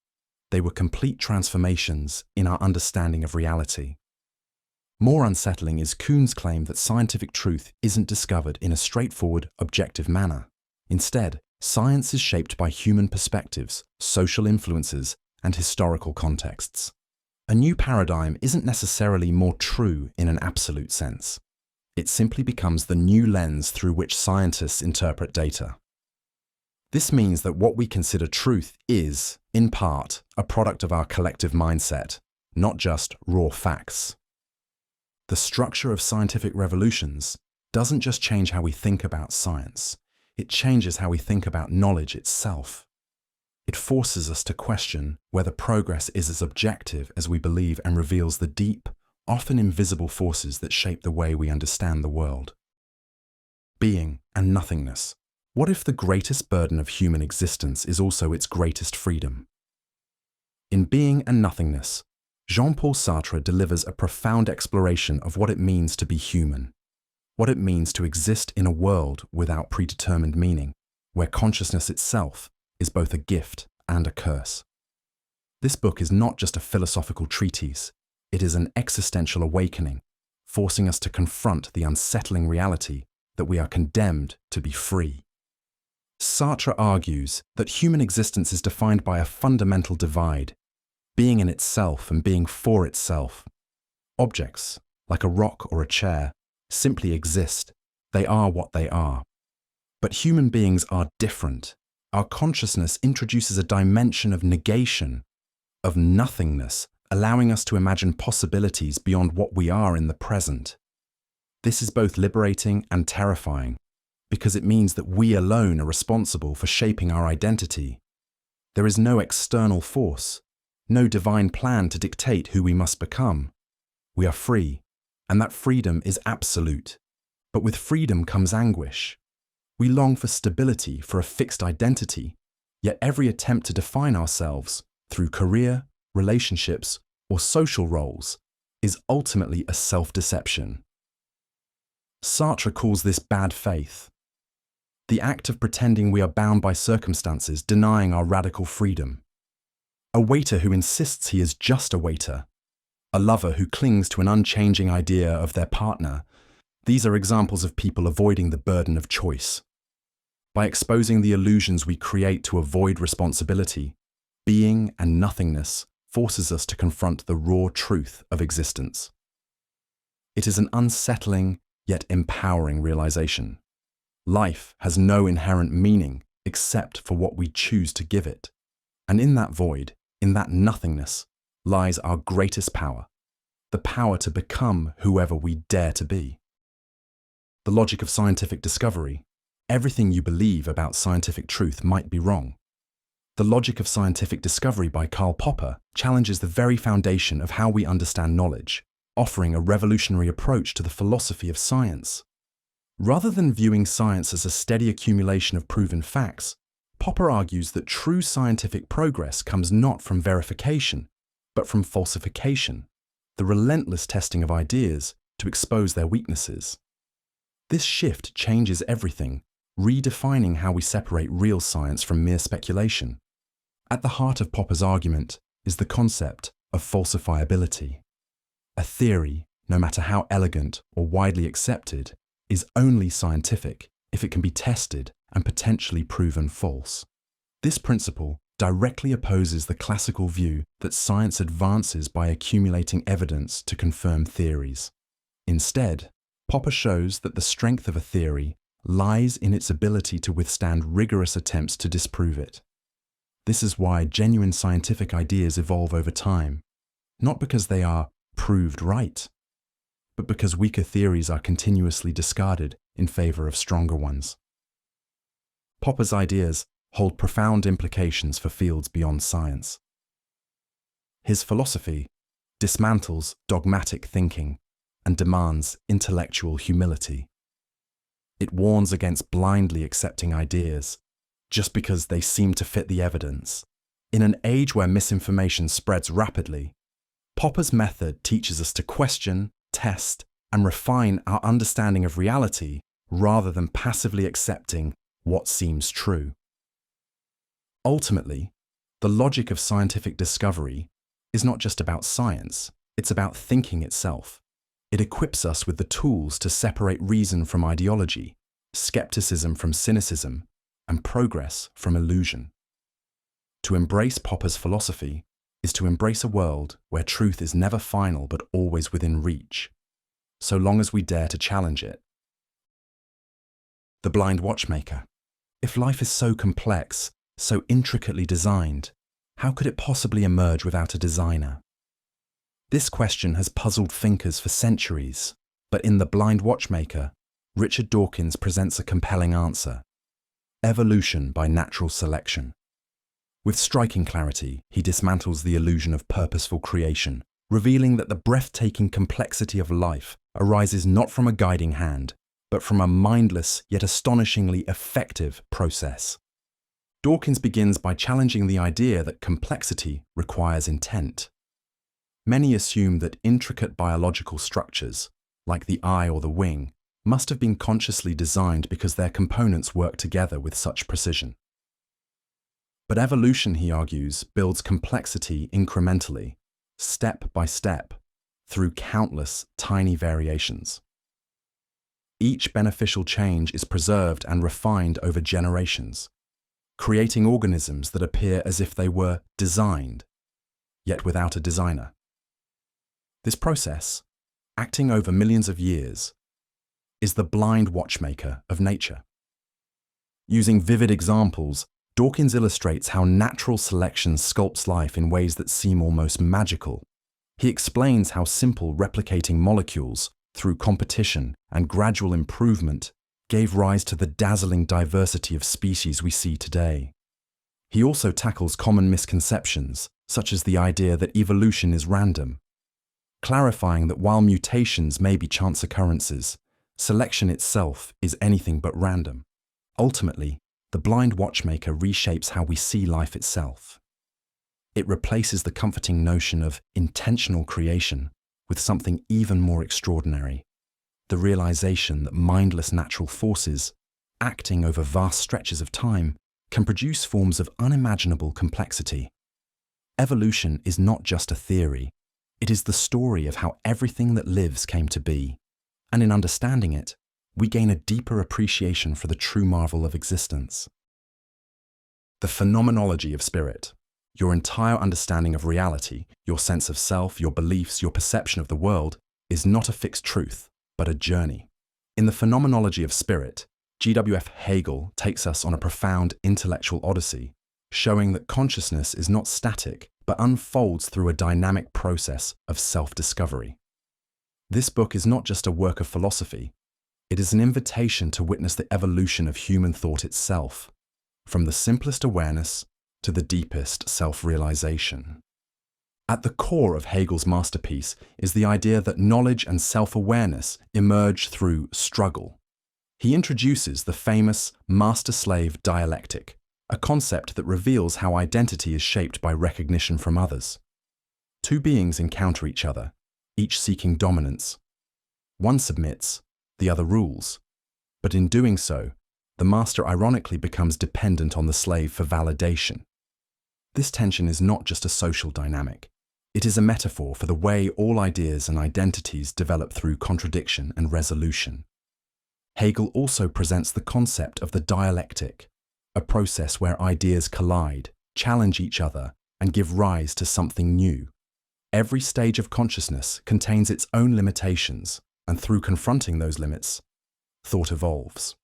they were complete transformations in our understanding of reality. More unsettling is Kuhn's claim that scientific truth isn't discovered in a straightforward, objective manner. Instead, science is shaped by human perspectives, social influences, and historical contexts. A new paradigm isn't necessarily more true in an absolute sense. It simply becomes the new lens through which scientists interpret data. This means that what we consider truth is, in part, a product of our collective mindset, not just raw facts. The structure of scientific revolutions doesn't just change how we think about science, it changes how we think about knowledge itself. It forces us to question whether progress is as objective as we believe and reveals the deep, often invisible forces that shape the way we understand the world. Being and nothingness. What if the greatest burden of human existence is also its greatest freedom? In Being and Nothingness, Jean-Paul Sartre delivers a profound exploration of what it means to be human, what it means to exist in a world without predetermined meaning, where consciousness itself is both a gift and a curse. This book is not just a philosophical treatise, it is an existential awakening, forcing us to confront the unsettling reality that we are condemned to be free. Sartre argues that human existence is defined by a fundamental divide, being in itself and being for itself. Objects, like a rock or a chair, simply exist. They are what they are. But human beings are different. Our consciousness introduces a dimension of negation, of nothingness, allowing us to imagine possibilities beyond what we are in the present. This is both liberating and terrifying, because it means that we alone are responsible for shaping our identity. There is no external force, no divine plan to dictate who we must become. We are free, and that freedom is absolute. But with freedom comes anguish. We long for stability, for a fixed identity, yet every attempt to define ourselves through career, relationships, or social roles is ultimately a self-deception. Sartre calls this bad faith. The act of pretending we are bound by circumstances, denying our radical freedom. A waiter who insists he is just a waiter. A lover who clings to an unchanging idea of their partner. These are examples of people avoiding the burden of choice. By exposing the illusions we create to avoid responsibility, being and nothingness forces us to confront the raw truth of existence. It is an unsettling yet empowering realization. Life has no inherent meaning except for what we choose to give it. And in that void, in that nothingness, lies our greatest power, the power to become whoever we dare to be. The logic of scientific discovery. Everything you believe about scientific truth might be wrong. The logic of scientific discovery by Karl Popper challenges the very foundation of how we understand knowledge, offering a revolutionary approach to the philosophy of science. Rather than viewing science as a steady accumulation of proven facts, Popper argues that true scientific progress comes not from verification, but from falsification, the relentless testing of ideas to expose their weaknesses. This shift changes everything, redefining how we separate real science from mere speculation. At the heart of Popper's argument is the concept of falsifiability. A theory, no matter how elegant or widely accepted, is only scientific if it can be tested and potentially proven false. This principle directly opposes the classical view that science advances by accumulating evidence to confirm theories. Instead, Popper shows that the strength of a theory lies in its ability to withstand rigorous attempts to disprove it. This is why genuine scientific ideas evolve over time, not because they are proved right, but because weaker theories are continuously discarded in favor of stronger ones. Popper's ideas hold profound implications for fields beyond science. His philosophy dismantles dogmatic thinking and demands intellectual humility. It warns against blindly accepting ideas just because they seem to fit the evidence. In an age where misinformation spreads rapidly, Popper's method teaches us to question, test, and refine our understanding of reality rather than passively accepting what seems true. Ultimately, the logic of scientific discovery is not just about science, it's about thinking itself. It equips us with the tools to separate reason from ideology, skepticism from cynicism, and progress from illusion. To embrace Popper's philosophy is to embrace a world where truth is never final but always within reach, so long as we dare to challenge it. The Blind Watchmaker. If life is so complex, so intricately designed, how could it possibly emerge without a designer? This question has puzzled thinkers for centuries, but in The Blind Watchmaker, Richard Dawkins presents a compelling answer: evolution by natural selection. With striking clarity, he dismantles the illusion of purposeful creation, revealing that the breathtaking complexity of life arises not from a guiding hand, but from a mindless yet astonishingly effective process. Dawkins begins by challenging the idea that complexity requires intent. Many assume that intricate biological structures, like the eye or the wing, must have been consciously designed because their components work together with such precision. But evolution, he argues, builds complexity incrementally, step by step, through countless tiny variations. Each beneficial change is preserved and refined over generations, creating organisms that appear as if they were designed, yet without a designer. This process, acting over millions of years, is the blind watchmaker of nature. Using vivid examples, Dawkins illustrates how natural selection sculpts life in ways that seem almost magical. He explains how simple replicating molecules, through competition and gradual improvement, gave rise to the dazzling diversity of species we see today. He also tackles common misconceptions, such as the idea that evolution is random, clarifying that while mutations may be chance occurrences, selection itself is anything but random. Ultimately, the blind watchmaker reshapes how we see life itself. It replaces the comforting notion of intentional creation with something even more extraordinary: the realization that mindless natural forces, acting over vast stretches of time, can produce forms of unimaginable complexity. Evolution is not just a theory, it is the story of how everything that lives came to be, and in understanding it, we gain a deeper appreciation for the true marvel of existence. The Phenomenology of Spirit. Your entire understanding of reality, your sense of self, your beliefs, your perception of the world, is not a fixed truth, but a journey. In the Phenomenology of Spirit, G.W.F. Hegel takes us on a profound intellectual odyssey, showing that consciousness is not static, but unfolds through a dynamic process of self-discovery. This book is not just a work of philosophy, it is an invitation to witness the evolution of human thought itself, from the simplest awareness to the deepest self-realization. At the core of Hegel's masterpiece is the idea that knowledge and self-awareness emerge through struggle. He introduces the famous master-slave dialectic, a concept that reveals how identity is shaped by recognition from others. Two beings encounter each other, each seeking dominance. One submits, the other rules, but in doing so, the master ironically becomes dependent on the slave for validation. This tension is not just a social dynamic. It is a metaphor for the way all ideas and identities develop through contradiction and resolution. Hegel also presents the concept of the dialectic, a process where ideas collide, challenge each other, and give rise to something new. Every stage of consciousness contains its own limitations, and through confronting those limits, thought evolves.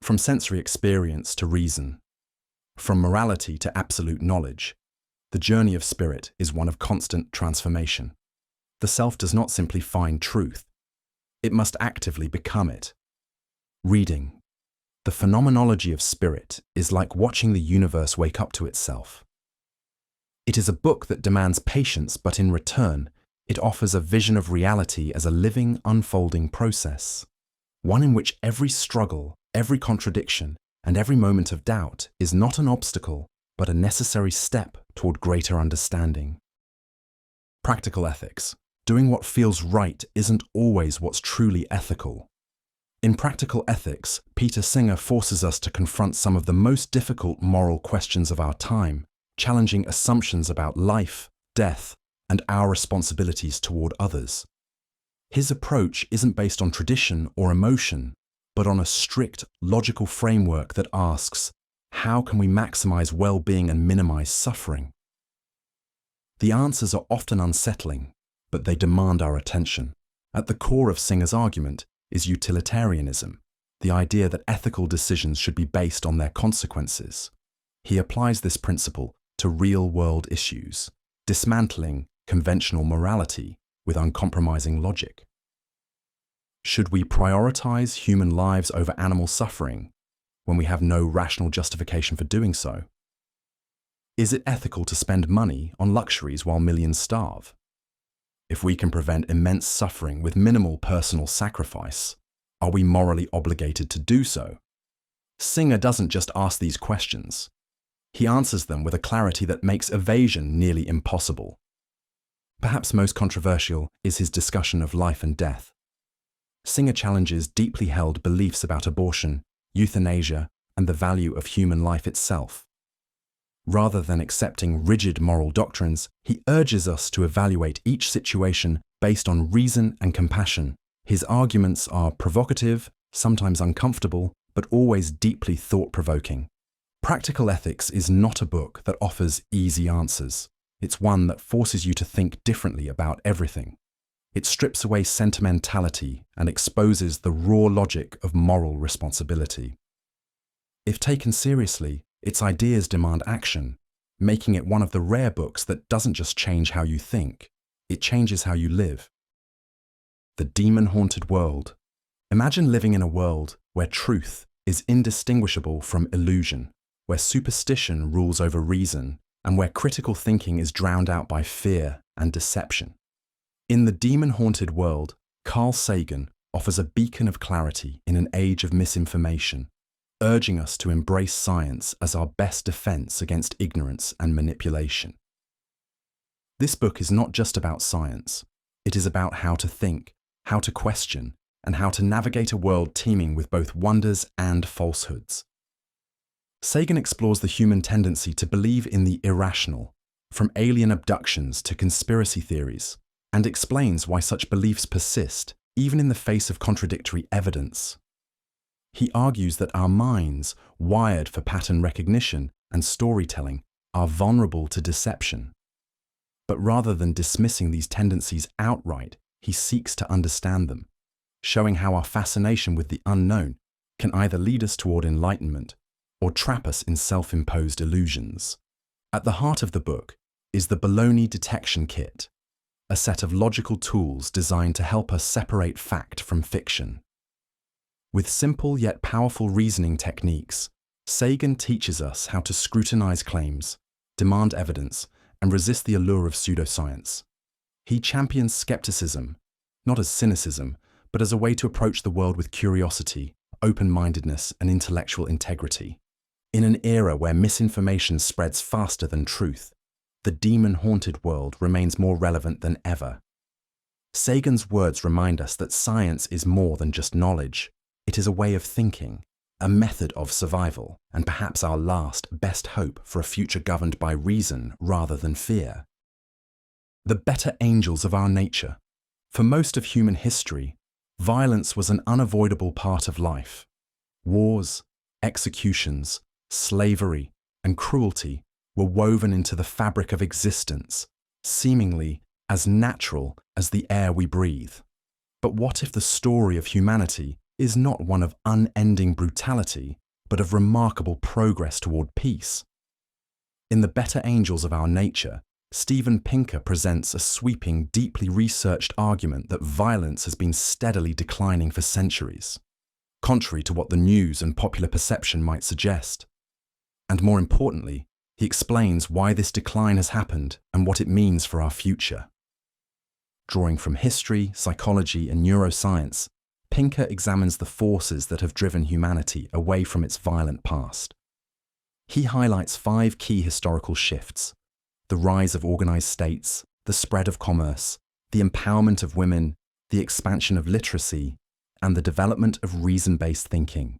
From sensory experience to reason, from morality to absolute knowledge, the journey of spirit is one of constant transformation. The self does not simply find truth, it must actively become it. Reading The Phenomenology of Spirit is like watching the universe wake up to itself. It is a book that demands patience, but in return, it offers a vision of reality as a living, unfolding process, one in which every struggle, every contradiction, and every moment of doubt is not an obstacle, but a necessary step toward greater understanding. Practical ethics. Doing what feels right isn't always what's truly ethical. In Practical Ethics, Peter Singer forces us to confront some of the most difficult moral questions of our time, challenging assumptions about life, death, and our responsibilities toward others. His approach isn't based on tradition or emotion, but on a strict, logical framework that asks, how can we maximize well-being and minimize suffering? The answers are often unsettling, but they demand our attention. At the core of Singer's argument is utilitarianism, the idea that ethical decisions should be based on their consequences. He applies this principle to real-world issues, dismantling conventional morality with uncompromising logic. Should we prioritize human lives over animal suffering when we have no rational justification for doing so? Is it ethical to spend money on luxuries while millions starve? If we can prevent immense suffering with minimal personal sacrifice, are we morally obligated to do so? Singer doesn't just ask these questions. He answers them with a clarity that makes evasion nearly impossible. Perhaps most controversial is his discussion of life and death. Singer challenges deeply held beliefs about abortion, euthanasia, and the value of human life itself. Rather than accepting rigid moral doctrines, he urges us to evaluate each situation based on reason and compassion. His arguments are provocative, sometimes uncomfortable, but always deeply thought-provoking. Practical Ethics is not a book that offers easy answers. It's one that forces you to think differently about everything. It strips away sentimentality and exposes the raw logic of moral responsibility. If taken seriously, its ideas demand action, making it one of the rare books that doesn't just change how you think, it changes how you live. The demon-haunted world. Imagine living in a world where truth is indistinguishable from illusion, where superstition rules over reason, and where critical thinking is drowned out by fear and deception. In the demon-haunted world, Carl Sagan offers a beacon of clarity in an age of misinformation, urging us to embrace science as our best defense against ignorance and manipulation. This book is not just about science. It is about how to think, how to question, and how to navigate a world teeming with both wonders and falsehoods. Sagan explores the human tendency to believe in the irrational, from alien abductions to conspiracy theories, and explains why such beliefs persist, even in the face of contradictory evidence. He argues that our minds, wired for pattern recognition and storytelling, are vulnerable to deception. But rather than dismissing these tendencies outright, he seeks to understand them, showing how our fascination with the unknown can either lead us toward enlightenment or trap us in self-imposed illusions. At the heart of the book is the Baloney Detection Kit, a set of logical tools designed to help us separate fact from fiction. With simple yet powerful reasoning techniques, Sagan teaches us how to scrutinize claims, demand evidence, and resist the allure of pseudoscience. He champions skepticism, not as cynicism, but as a way to approach the world with curiosity, open-mindedness, and intellectual integrity. In an era where misinformation spreads faster than truth, the demon-haunted world remains more relevant than ever. Sagan's words remind us that science is more than just knowledge. It is a way of thinking, a method of survival, and perhaps our last, best hope for a future governed by reason rather than fear. The better angels of our nature. For most of human history, violence was an unavoidable part of life. Wars, executions, slavery, and cruelty were woven into the fabric of existence, seemingly as natural as the air we breathe. But what if the story of humanity is not one of unending brutality, but of remarkable progress toward peace? In The Better Angels of Our Nature, Steven Pinker presents a sweeping, deeply researched argument that violence has been steadily declining for centuries, contrary to what the news and popular perception might suggest. And more importantly, he explains why this decline has happened and what it means for our future. Drawing from history, psychology, and neuroscience, Pinker examines the forces that have driven humanity away from its violent past. He highlights 5 key historical shifts: the rise of organized states, the spread of commerce, the empowerment of women, the expansion of literacy, and the development of reason-based thinking.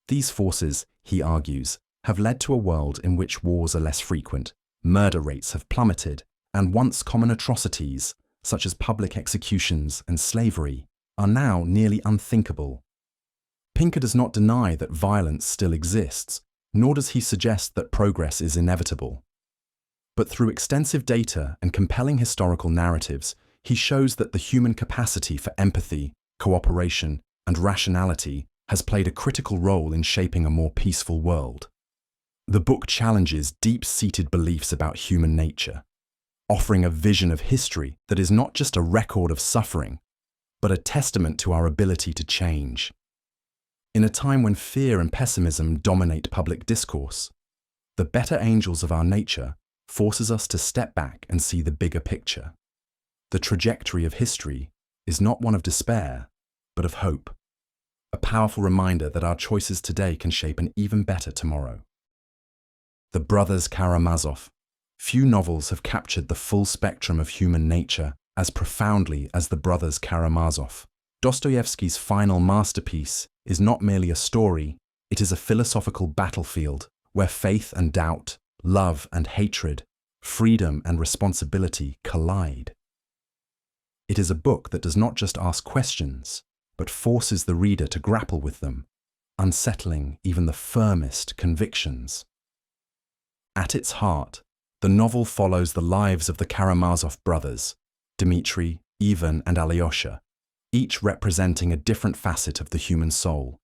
These forces, he argues, have led to a world in which wars are less frequent, murder rates have plummeted, and once common atrocities, such as public executions and slavery, are now nearly unthinkable. Pinker does not deny that violence still exists, nor does he suggest that progress is inevitable. But through extensive data and compelling historical narratives, he shows that the human capacity for empathy, cooperation, and rationality has played a critical role in shaping a more peaceful world. The book challenges deep-seated beliefs about human nature, offering a vision of history that is not just a record of suffering, but a testament to our ability to change. In a time when fear and pessimism dominate public discourse, The Better Angels of Our Nature forces us to step back and see the bigger picture. The trajectory of history is not one of despair, but of hope, a powerful reminder that our choices today can shape an even better tomorrow. The Brothers Karamazov. Few novels have captured the full spectrum of human nature as profoundly as The Brothers Karamazov. Dostoevsky's final masterpiece is not merely a story, it is a philosophical battlefield where faith and doubt, love and hatred, freedom and responsibility collide. It is a book that does not just ask questions, but forces the reader to grapple with them, unsettling even the firmest convictions. At its heart, the novel follows the lives of the Karamazov brothers, Dmitri, Ivan, and Alyosha, each representing a different facet of the human soul.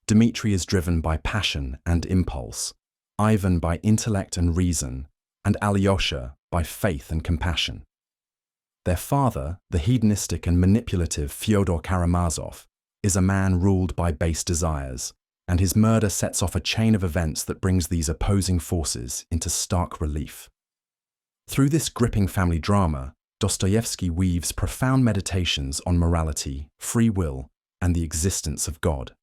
Dmitri is driven by passion and impulse, Ivan by intellect and reason, and Alyosha by faith and compassion. Their father, the hedonistic and manipulative Fyodor Karamazov, is a man ruled by base desires, and his murder sets off a chain of events that brings these opposing forces into stark relief. Through this gripping family drama, Dostoevsky weaves profound meditations on morality, free will, and the existence of God.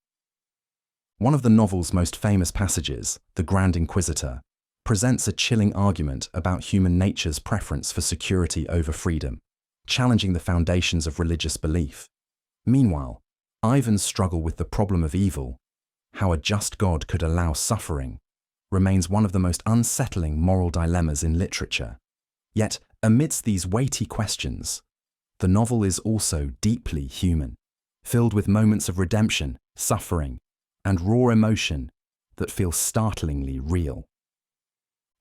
One of the novel's most famous passages, The Grand Inquisitor, presents a chilling argument about human nature's preference for security over freedom, challenging the foundations of religious belief. Meanwhile, Ivan's struggle with the problem of evil, how a just God could allow suffering, remains one of the most unsettling moral dilemmas in literature. Yet, amidst these weighty questions, the novel is also deeply human, filled with moments of redemption, suffering, and raw emotion that feel startlingly real.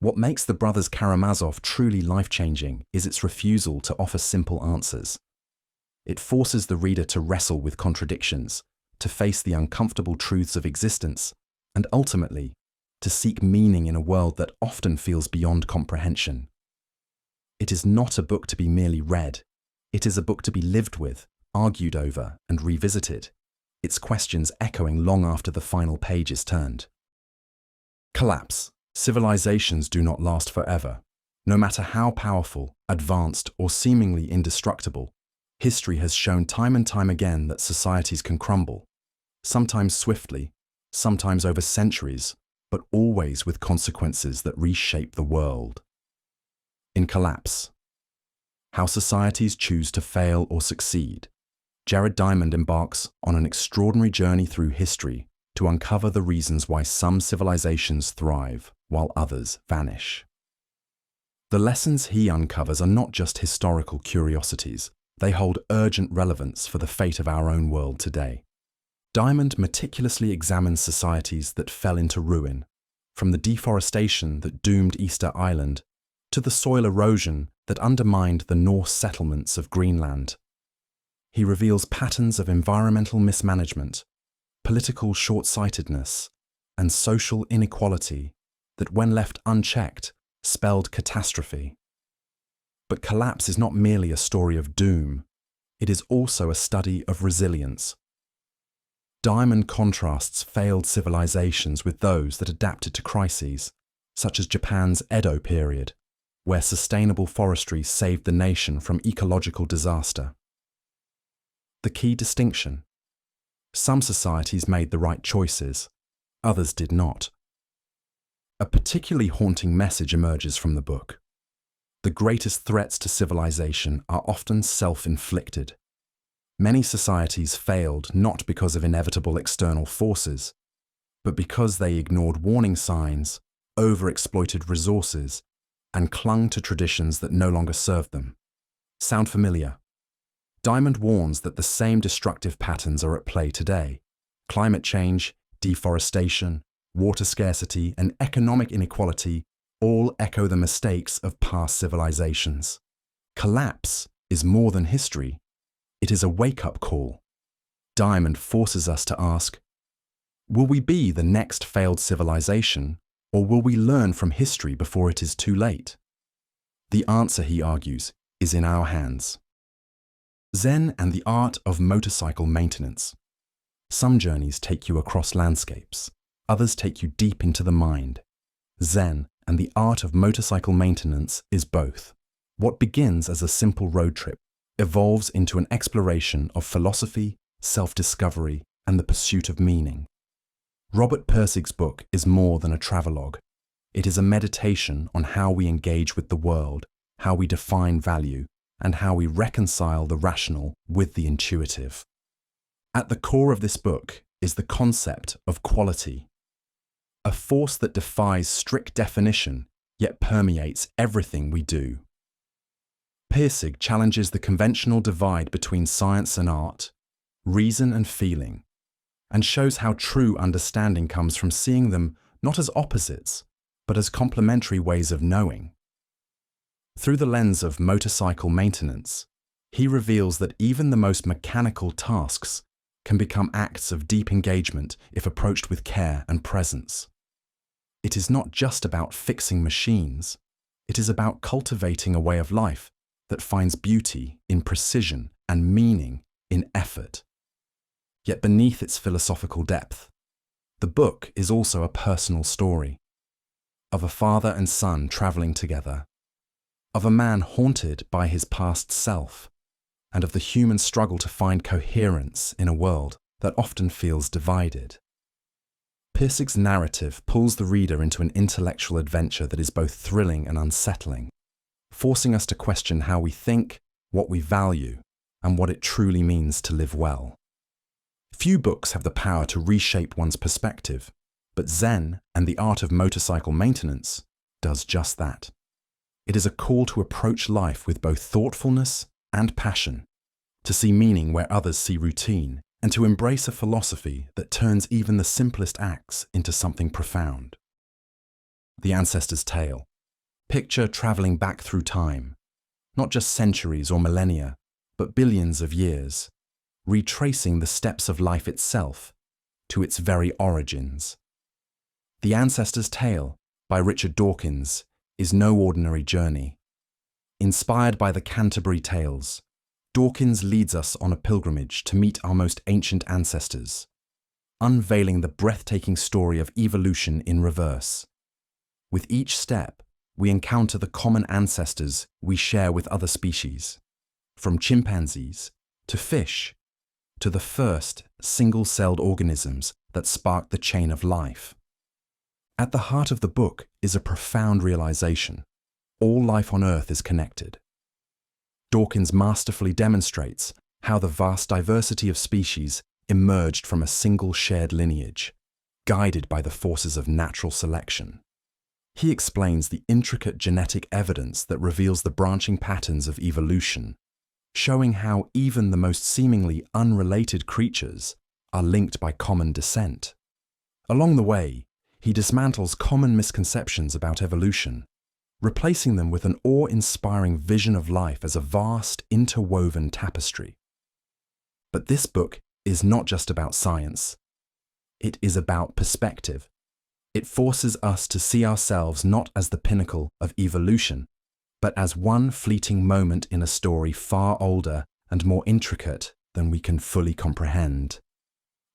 What makes The Brothers Karamazov truly life-changing is its refusal to offer simple answers. It forces the reader to wrestle with contradictions, to face the uncomfortable truths of existence, and ultimately, to seek meaning in a world that often feels beyond comprehension. It is not a book to be merely read. It is a book to be lived with, argued over, and revisited, its questions echoing long after the final page is turned. Collapse. Civilizations do not last forever. No matter how powerful, advanced, or seemingly indestructible, history has shown time and time again that societies can crumble, sometimes swiftly, sometimes over centuries, but always with consequences that reshape the world. In Collapse. How societies choose to fail or succeed, Jared Diamond embarks on an extraordinary journey through history to uncover the reasons why some civilizations thrive while others vanish. The lessons he uncovers are not just historical curiosities, they hold urgent relevance for the fate of our own world today. Diamond meticulously examines societies that fell into ruin, from the deforestation that doomed Easter Island to the soil erosion that undermined the Norse settlements of Greenland. He reveals patterns of environmental mismanagement, political short-sightedness, and social inequality that, when left unchecked, spelled catastrophe. But collapse is not merely a story of doom, it is also a study of resilience. Diamond contrasts failed civilizations with those that adapted to crises, such as Japan's Edo period, where sustainable forestry saved the nation from ecological disaster. The key distinction: some societies made the right choices, others did not. A particularly haunting message emerges from the book. The greatest threats to civilization are often self-inflicted. Many societies failed not because of inevitable external forces, but because they ignored warning signs, overexploited resources, and clung to traditions that no longer served them. Sound familiar? Diamond warns that the same destructive patterns are at play today. Climate change, deforestation, water scarcity, and economic inequality all echo the mistakes of past civilizations. Collapse is more than history. It is a wake-up call. Diamond forces us to ask, will we be the next failed civilization, or will we learn from history before it is too late? The answer, he argues, is in our hands. Zen and the art of motorcycle maintenance. Some journeys take you across landscapes, others take you deep into the mind. Zen and the art of motorcycle maintenance is both. What begins as a simple road trip evolves into an exploration of philosophy, self-discovery, and the pursuit of meaning. Robert Pirsig's book is more than a travelogue. It is a meditation on how we engage with the world, how we define value, and how we reconcile the rational with the intuitive. At the core of this book is the concept of quality, a force that defies strict definition yet permeates everything we do. Pirsig challenges the conventional divide between science and art, reason and feeling, and shows how true understanding comes from seeing them not as opposites, but as complementary ways of knowing. Through the lens of motorcycle maintenance, he reveals that even the most mechanical tasks can become acts of deep engagement if approached with care and presence. It is not just about fixing machines, it is about cultivating a way of life that finds beauty in precision and meaning in effort. Yet beneath its philosophical depth, the book is also a personal story of a father and son traveling together, of a man haunted by his past self, and of the human struggle to find coherence in a world that often feels divided. Pirsig's narrative pulls the reader into an intellectual adventure that is both thrilling and unsettling, forcing us to question how we think, what we value, and what it truly means to live well. Few books have the power to reshape one's perspective, but Zen and the art of motorcycle maintenance does just that. It is a call to approach life with both thoughtfulness and passion, to see meaning where others see routine, and to embrace a philosophy that turns even the simplest acts into something profound. The Ancestor's Tale. Picture traveling back through time, not just centuries or millennia, but billions of years, retracing the steps of life itself to its very origins. The Ancestor's Tale by Richard Dawkins is no ordinary journey. Inspired by the Canterbury Tales, Dawkins leads us on a pilgrimage to meet our most ancient ancestors, unveiling the breathtaking story of evolution in reverse. With each step, we encounter the common ancestors we share with other species, from chimpanzees to fish, to the first single-celled organisms that sparked the chain of life. At the heart of the book is a profound realization: all life on Earth is connected. Dawkins masterfully demonstrates how the vast diversity of species emerged from a single shared lineage, guided by the forces of natural selection. He explains the intricate genetic evidence that reveals the branching patterns of evolution, showing how even the most seemingly unrelated creatures are linked by common descent. Along the way, he dismantles common misconceptions about evolution, replacing them with an awe-inspiring vision of life as a vast, interwoven tapestry. But this book is not just about science. It is about perspective. It forces us to see ourselves not as the pinnacle of evolution, but as one fleeting moment in a story far older and more intricate than we can fully comprehend.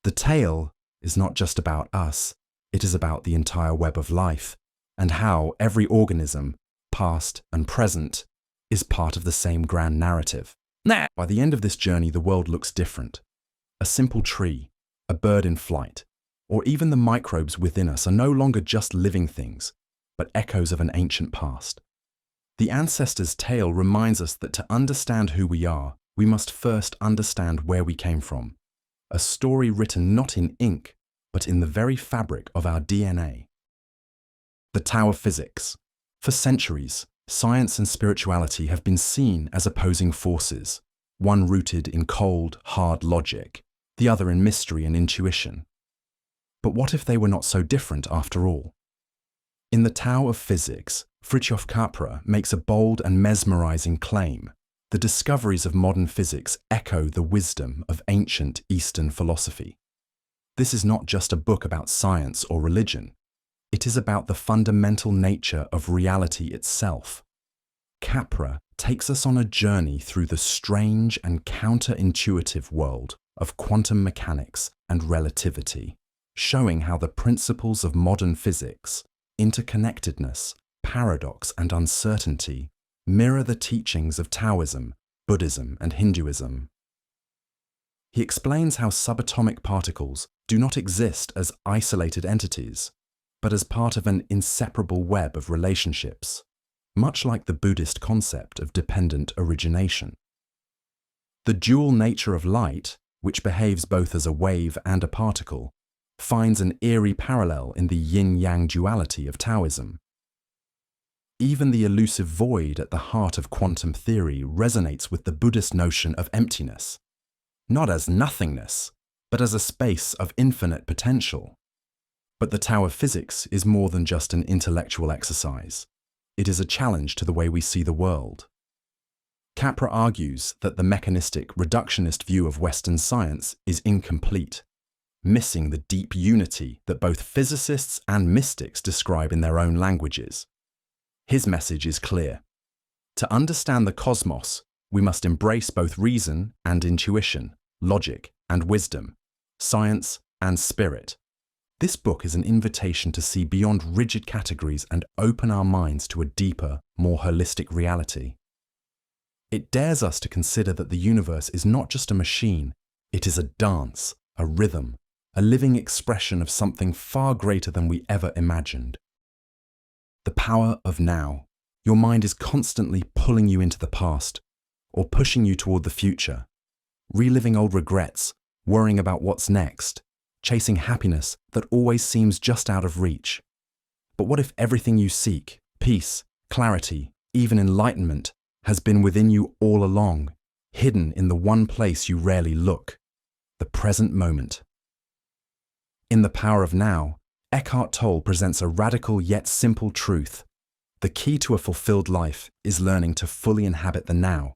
The tale is not just about us, it is about the entire web of life, and how every organism, past and present, is part of the same grand narrative. By the end of this journey, the world looks different. A simple tree, a bird in flight, or even the microbes within us are no longer just living things, but echoes of an ancient past. The Ancestor's Tale reminds us that to understand who we are, we must first understand where we came from. A story written not in ink, but in the very fabric of our DNA. The Tao of Physics. For centuries, science and spirituality have been seen as opposing forces, one rooted in cold, hard logic, the other in mystery and intuition. But what if they were not so different after all? In the Tao of Physics, Fritjof Capra makes a bold and mesmerizing claim. The discoveries of modern physics echo the wisdom of ancient Eastern philosophy. This is not just a book about science or religion. It is about the fundamental nature of reality itself. Capra takes us on a journey through the strange and counterintuitive world of quantum mechanics and relativity, showing how the principles of modern physics, interconnectedness, paradox, and uncertainty mirror the teachings of Taoism, Buddhism, and Hinduism. He explains how subatomic particles do not exist as isolated entities, but as part of an inseparable web of relationships, much like the Buddhist concept of dependent origination. The dual nature of light, which behaves both as a wave and a particle, finds an eerie parallel in the yin-yang duality of Taoism. Even the elusive void at the heart of quantum theory resonates with the Buddhist notion of emptiness, not as nothingness, but as a space of infinite potential. But the Tao of Physics is more than just an intellectual exercise. It is a challenge to the way we see the world. Capra argues that the mechanistic, reductionist view of Western science is incomplete, missing the deep unity that both physicists and mystics describe in their own languages. His message is clear. To understand the cosmos, we must embrace both reason and intuition, logic and wisdom, science and spirit. This book is an invitation to see beyond rigid categories and open our minds to a deeper, more holistic reality. It dares us to consider that the universe is not just a machine, it is a dance, a rhythm, a living expression of something far greater than we ever imagined. The power of now. Your mind is constantly pulling you into the past, or pushing you toward the future, reliving old regrets, worrying about what's next, chasing happiness that always seems just out of reach. But what if everything you seek, peace, clarity, even enlightenment, has been within you all along, hidden in the one place you rarely look, the present moment? In The Power of Now, Eckhart Tolle presents a radical yet simple truth. The key to a fulfilled life is learning to fully inhabit the now.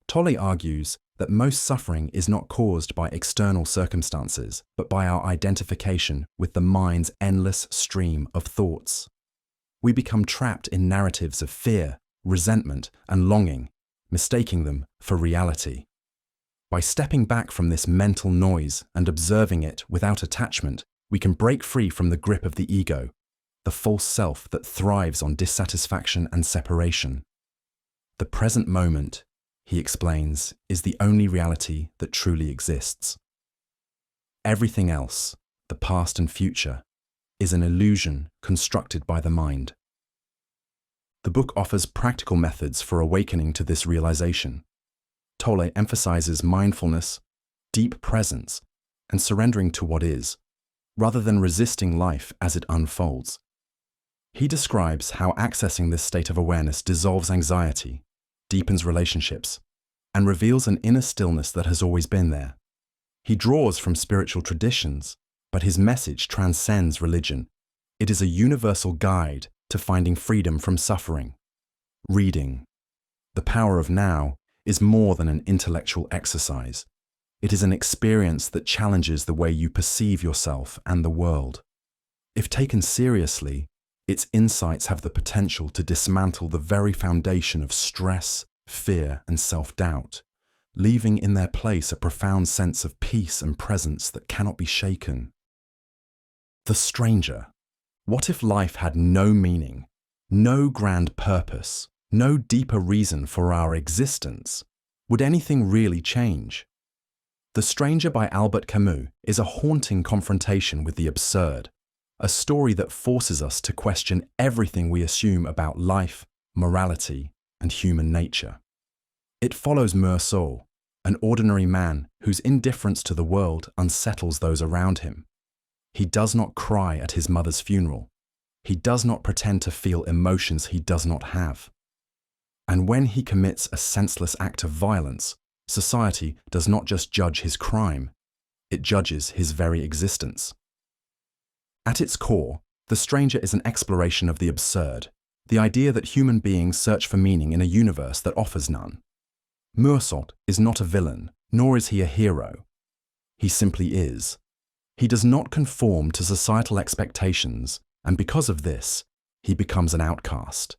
Tolle argues that most suffering is not caused by external circumstances, but by our identification with the mind's endless stream of thoughts. We become trapped in narratives of fear, resentment, and longing, mistaking them for reality. By stepping back from this mental noise and observing it without attachment, we can break free from the grip of the ego, the false self that thrives on dissatisfaction and separation. The present moment, he explains, is the only reality that truly exists. Everything else, the past and future, is an illusion constructed by the mind. The book offers practical methods for awakening to this realization. Tolle emphasizes mindfulness, deep presence, and surrendering to what is, rather than resisting life as it unfolds. He describes how accessing this state of awareness dissolves anxiety, deepens relationships, and reveals an inner stillness that has always been there. He draws from spiritual traditions, but his message transcends religion. It is a universal guide to finding freedom from suffering. Reading. The Power of Now is more than an intellectual exercise. It is an experience that challenges the way you perceive yourself and the world. If taken seriously, its insights have the potential to dismantle the very foundation of stress, fear, and self-doubt, leaving in their place a profound sense of peace and presence that cannot be shaken. The Stranger. What if life had no meaning, no grand purpose, no deeper reason for our existence? Would anything really change? The Stranger by Albert Camus is a haunting confrontation with the absurd, a story that forces us to question everything we assume about life, morality, and human nature. It follows Meursault, an ordinary man whose indifference to the world unsettles those around him. He does not cry at his mother's funeral. He does not pretend to feel emotions he does not have. And when he commits a senseless act of violence, society does not just judge his crime, it judges his very existence. At its core, The Stranger is an exploration of the absurd, the idea that human beings search for meaning in a universe that offers none. Meursault is not a villain, nor is he a hero. He simply is. He does not conform to societal expectations, and because of this, he becomes an outcast.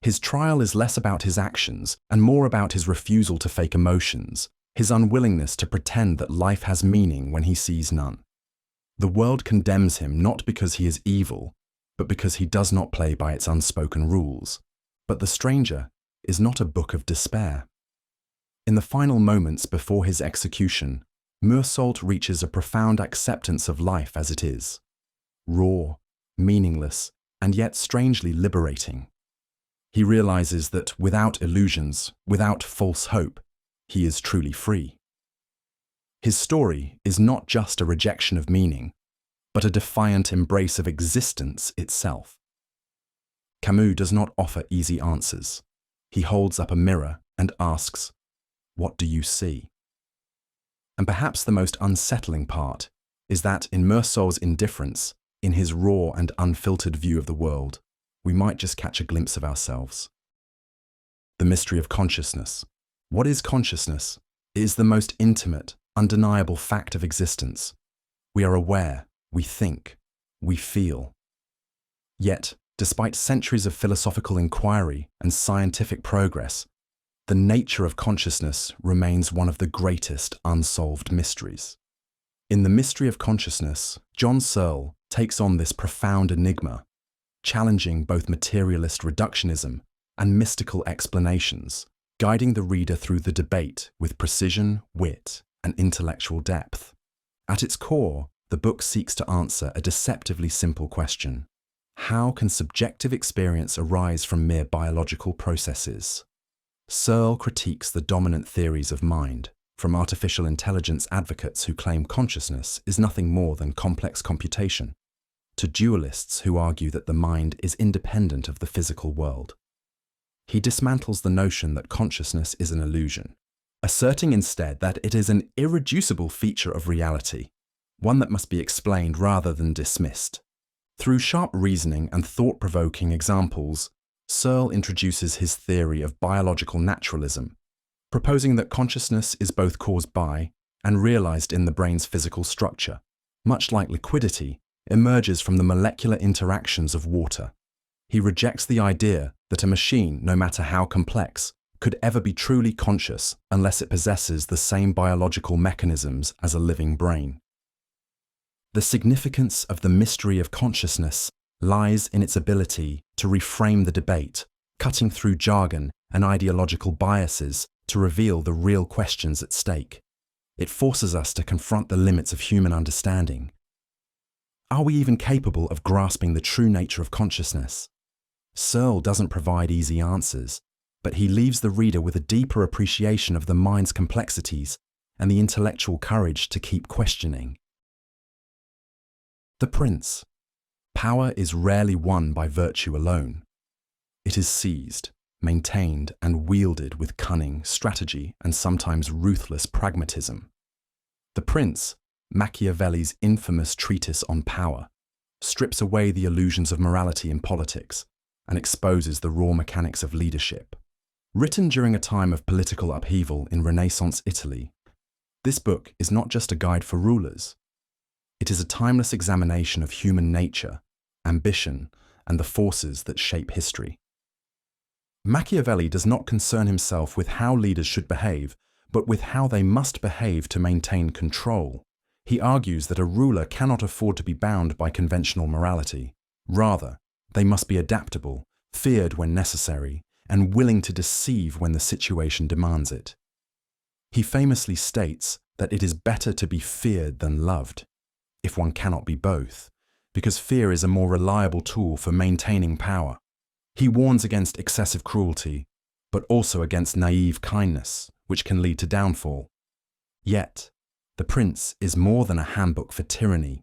His trial is less about his actions and more about his refusal to fake emotions, his unwillingness to pretend that life has meaning when he sees none. The world condemns him not because he is evil, but because he does not play by its unspoken rules. But The Stranger is not a book of despair. In the final moments before his execution, Meursault reaches a profound acceptance of life as it is, raw, meaningless, and yet strangely liberating. He realizes that without illusions, without false hope, he is truly free. His story is not just a rejection of meaning, but a defiant embrace of existence itself. Camus does not offer easy answers. He holds up a mirror and asks, "What do you see?" And perhaps the most unsettling part is that in Meursault's indifference, in his raw and unfiltered view of the world, we might just catch a glimpse of ourselves. The mystery of consciousness. What is consciousness? It is the most intimate, undeniable fact of existence. We are aware, we think, we feel. Yet, despite centuries of philosophical inquiry and scientific progress, the nature of consciousness remains one of the greatest unsolved mysteries. In The Mystery of Consciousness, John Searle takes on this profound enigma, challenging both materialist reductionism and mystical explanations, guiding the reader through the debate with precision, wit, and intellectual depth. At its core, the book seeks to answer a deceptively simple question: how can subjective experience arise from mere biological processes? Searle critiques the dominant theories of mind, from artificial intelligence advocates who claim consciousness is nothing more than complex computation, to dualists who argue that the mind is independent of the physical world. He dismantles the notion that consciousness is an illusion, asserting instead that it is an irreducible feature of reality, one that must be explained rather than dismissed. Through sharp reasoning and thought-provoking examples, Searle introduces his theory of biological naturalism, proposing that consciousness is both caused by and realized in the brain's physical structure, much like liquidity emerges from the molecular interactions of water. He rejects the idea that a machine, no matter how complex, could ever be truly conscious unless it possesses the same biological mechanisms as a living brain. The significance of the mystery of consciousness lies in its ability to reframe the debate, cutting through jargon and ideological biases to reveal the real questions at stake. It forces us to confront the limits of human understanding. Are we even capable of grasping the true nature of consciousness? Searle doesn't provide easy answers, but he leaves the reader with a deeper appreciation of the mind's complexities and the intellectual courage to keep questioning. The Prince. Power is rarely won by virtue alone. It is seized, maintained, and wielded with cunning, strategy, and sometimes ruthless pragmatism. The Prince, Machiavelli's infamous treatise on power, strips away the illusions of morality in politics and exposes the raw mechanics of leadership. Written during a time of political upheaval in Renaissance Italy, this book is not just a guide for rulers. It is a timeless examination of human nature, ambition, and the forces that shape history. Machiavelli does not concern himself with how leaders should behave, but with how they must behave to maintain control. He argues that a ruler cannot afford to be bound by conventional morality. Rather, they must be adaptable, feared when necessary, and willing to deceive when the situation demands it. He famously states that it is better to be feared than loved, if one cannot be both, because fear is a more reliable tool for maintaining power. He warns against excessive cruelty, but also against naive kindness, which can lead to downfall. Yet, The Prince is more than a handbook for tyranny.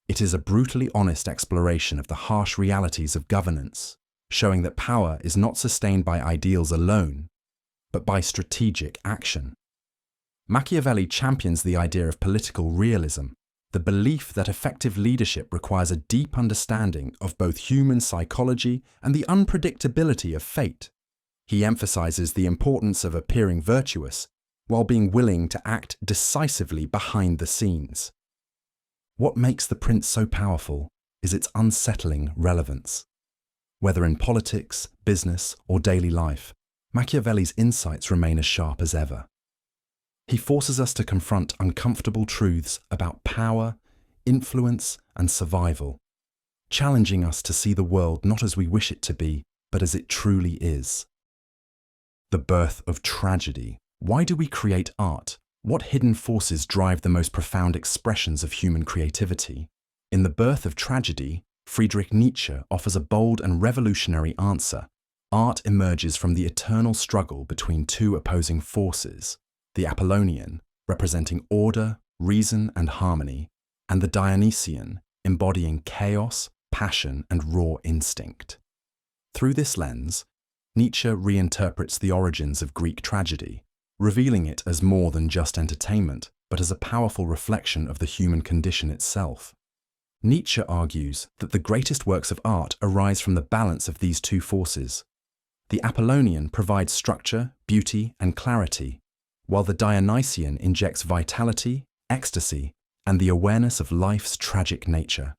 It is a brutally honest exploration of the harsh realities of governance, showing that power is not sustained by ideals alone, but by strategic action. Machiavelli champions the idea of political realism, the belief that effective leadership requires a deep understanding of both human psychology and the unpredictability of fate. He emphasizes the importance of appearing virtuous while being willing to act decisively behind the scenes. What makes The Prince so powerful is its unsettling relevance. Whether in politics, business, or daily life, Machiavelli's insights remain as sharp as ever. He forces us to confront uncomfortable truths about power, influence, and survival, challenging us to see the world not as we wish it to be, but as it truly is. The birth of tragedy. Why do we create art? What hidden forces drive the most profound expressions of human creativity? In The Birth of Tragedy, Friedrich Nietzsche offers a bold and revolutionary answer. Art emerges from the eternal struggle between two opposing forces, the Apollonian, representing order, reason, and harmony, and the Dionysian, embodying chaos, passion, and raw instinct. Through this lens, Nietzsche reinterprets the origins of Greek tragedy, revealing it as more than just entertainment, but as a powerful reflection of the human condition itself. Nietzsche argues that the greatest works of art arise from the balance of these two forces. The Apollonian provides structure, beauty, and clarity, while the Dionysian injects vitality, ecstasy, and the awareness of life's tragic nature.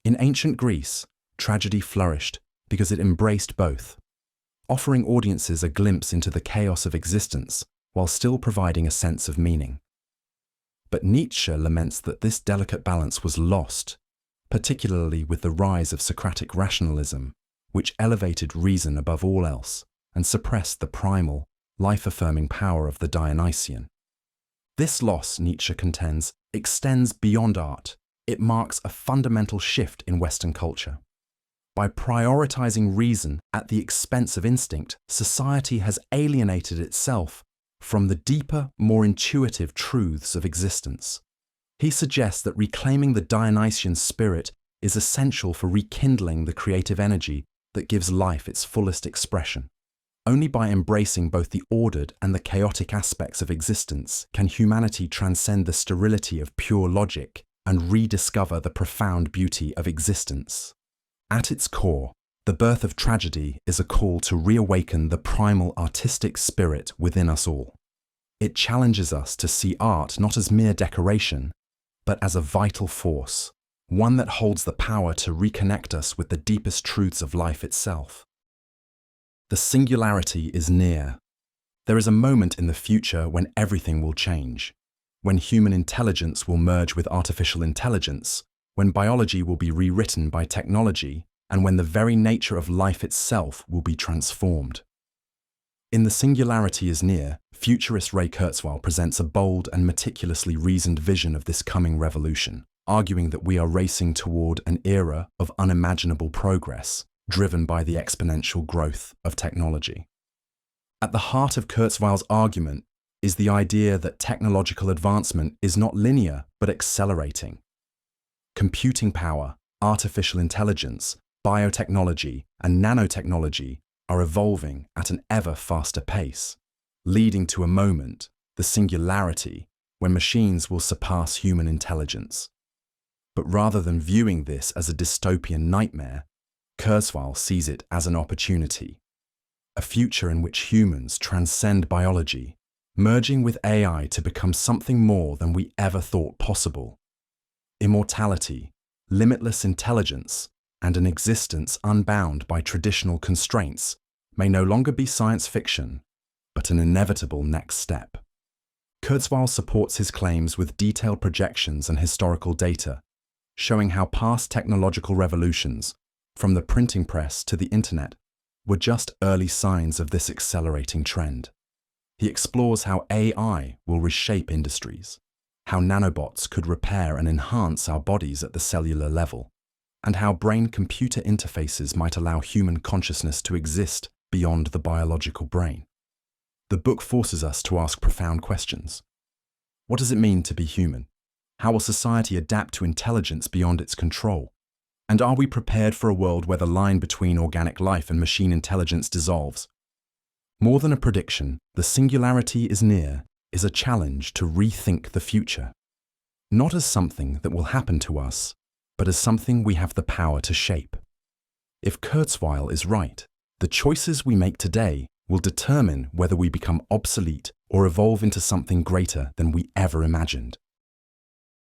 In ancient Greece, tragedy flourished because it embraced both, offering audiences a glimpse into the chaos of existence while still providing a sense of meaning. But Nietzsche laments that this delicate balance was lost, particularly with the rise of Socratic rationalism, which elevated reason above all else and suppressed the primal, life-affirming power of the Dionysian. This loss, Nietzsche contends, extends beyond art. It marks a fundamental shift in Western culture. By prioritizing reason at the expense of instinct, society has alienated itself from the deeper, more intuitive truths of existence. He suggests that reclaiming the Dionysian spirit is essential for rekindling the creative energy that gives life its fullest expression. Only by embracing both the ordered and the chaotic aspects of existence can humanity transcend the sterility of pure logic and rediscover the profound beauty of existence. At its core, The Birth of Tragedy is a call to reawaken the primal artistic spirit within us all. It challenges us to see art not as mere decoration, but as a vital force, one that holds the power to reconnect us with the deepest truths of life itself. The singularity is near. There is a moment in the future when everything will change, when human intelligence will merge with artificial intelligence, when biology will be rewritten by technology, and when the very nature of life itself will be transformed. In The Singularity is Near, futurist Ray Kurzweil presents a bold and meticulously reasoned vision of this coming revolution, arguing that we are racing toward an era of unimaginable progress, driven by the exponential growth of technology. At the heart of Kurzweil's argument is the idea that technological advancement is not linear but accelerating. Computing power, artificial intelligence, biotechnology, and nanotechnology are evolving at an ever faster pace, leading to a moment, the singularity, when machines will surpass human intelligence. But rather than viewing this as a dystopian nightmare, Kurzweil sees it as an opportunity, a future in which humans transcend biology, merging with AI to become something more than we ever thought possible. Immortality, limitless intelligence, and an existence unbound by traditional constraints may no longer be science fiction, but an inevitable next step. Kurzweil supports his claims with detailed projections and historical data, showing how past technological revolutions, from the printing press to the internet, were just early signs of this accelerating trend. He explores how AI will reshape industries, how nanobots could repair and enhance our bodies at the cellular level, and how brain-computer interfaces might allow human consciousness to exist beyond the biological brain. The book forces us to ask profound questions. What does it mean to be human? How will society adapt to intelligence beyond its control? And are we prepared for a world where the line between organic life and machine intelligence dissolves? More than a prediction, the singularity is near is a challenge to rethink the future, not as something that will happen to us, but as something we have the power to shape. If Kurzweil is right, the choices we make today will determine whether we become obsolete or evolve into something greater than we ever imagined.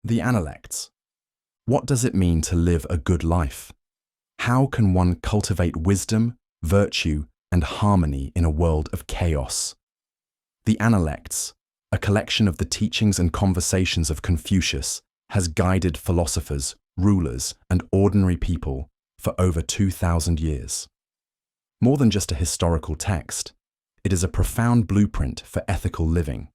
The Analects. What does it mean to live a good life? How can one cultivate wisdom, virtue, and harmony in a world of chaos? The Analects, a collection of the teachings and conversations of Confucius, has guided philosophers, rulers, and ordinary people for over 2,000 years. More than just a historical text, it is a profound blueprint for ethical living,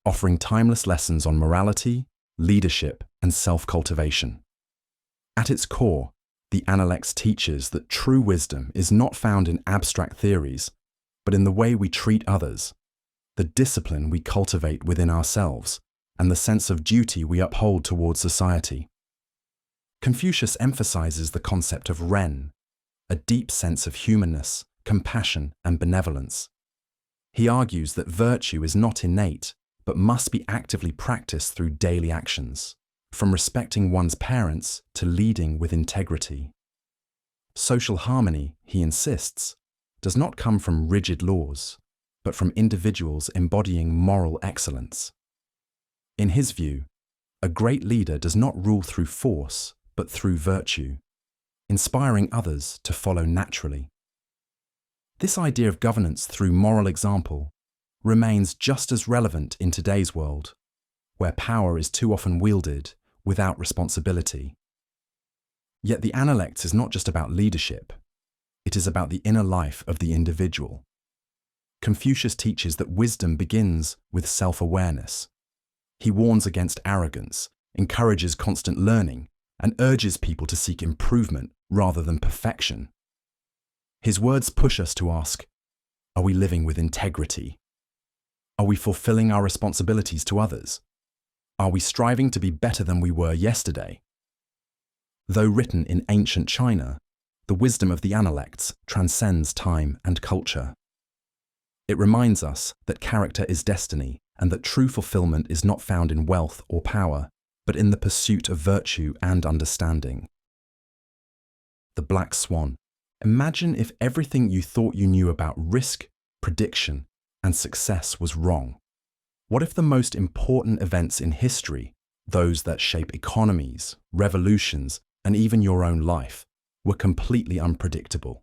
offering timeless lessons on morality, leadership, and self-cultivation. At its core, the Analects teaches that true wisdom is not found in abstract theories, but in the way we treat others, the discipline we cultivate within ourselves, and the sense of duty we uphold towards society. Confucius emphasizes the concept of Ren, a deep sense of humanness, compassion, and benevolence. He argues that virtue is not innate, but must be actively practiced through daily actions, from respecting one's parents to leading with integrity. Social harmony, he insists, does not come from rigid laws, but from individuals embodying moral excellence. In his view, a great leader does not rule through force, but through virtue, inspiring others to follow naturally. This idea of governance through moral example remains just as relevant in today's world, where power is too often wielded without responsibility. Yet the Analects is not just about leadership, it is about the inner life of the individual. Confucius teaches that wisdom begins with self-awareness. He warns against arrogance, encourages constant learning, and urges people to seek improvement rather than perfection. His words push us to ask, are we living with integrity? Are we fulfilling our responsibilities to others? Are we striving to be better than we were yesterday? Though written in ancient China, the wisdom of the Analects transcends time and culture. It reminds us that character is destiny and that true fulfillment is not found in wealth or power, but in the pursuit of virtue and understanding. The Black Swan. Imagine if everything you thought you knew about risk, prediction, and success was wrong. What if the most important events in history, those that shape economies, revolutions, and even your own life, were completely unpredictable?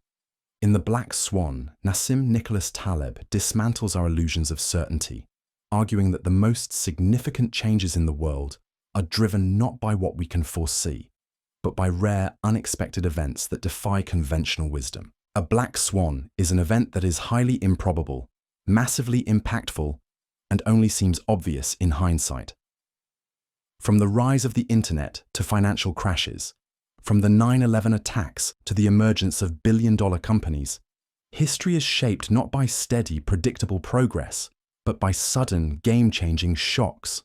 In The Black Swan, Nassim Nicholas Taleb dismantles our illusions of certainty, arguing that the most significant changes in the world are driven not by what we can foresee, but by rare, unexpected events that defy conventional wisdom. A black swan is an event that is highly improbable, massively impactful, and only seems obvious in hindsight. From the rise of the internet to financial crashes, from the 9/11 attacks to the emergence of billion-dollar companies, history is shaped not by steady, predictable progress, but by sudden, game-changing shocks.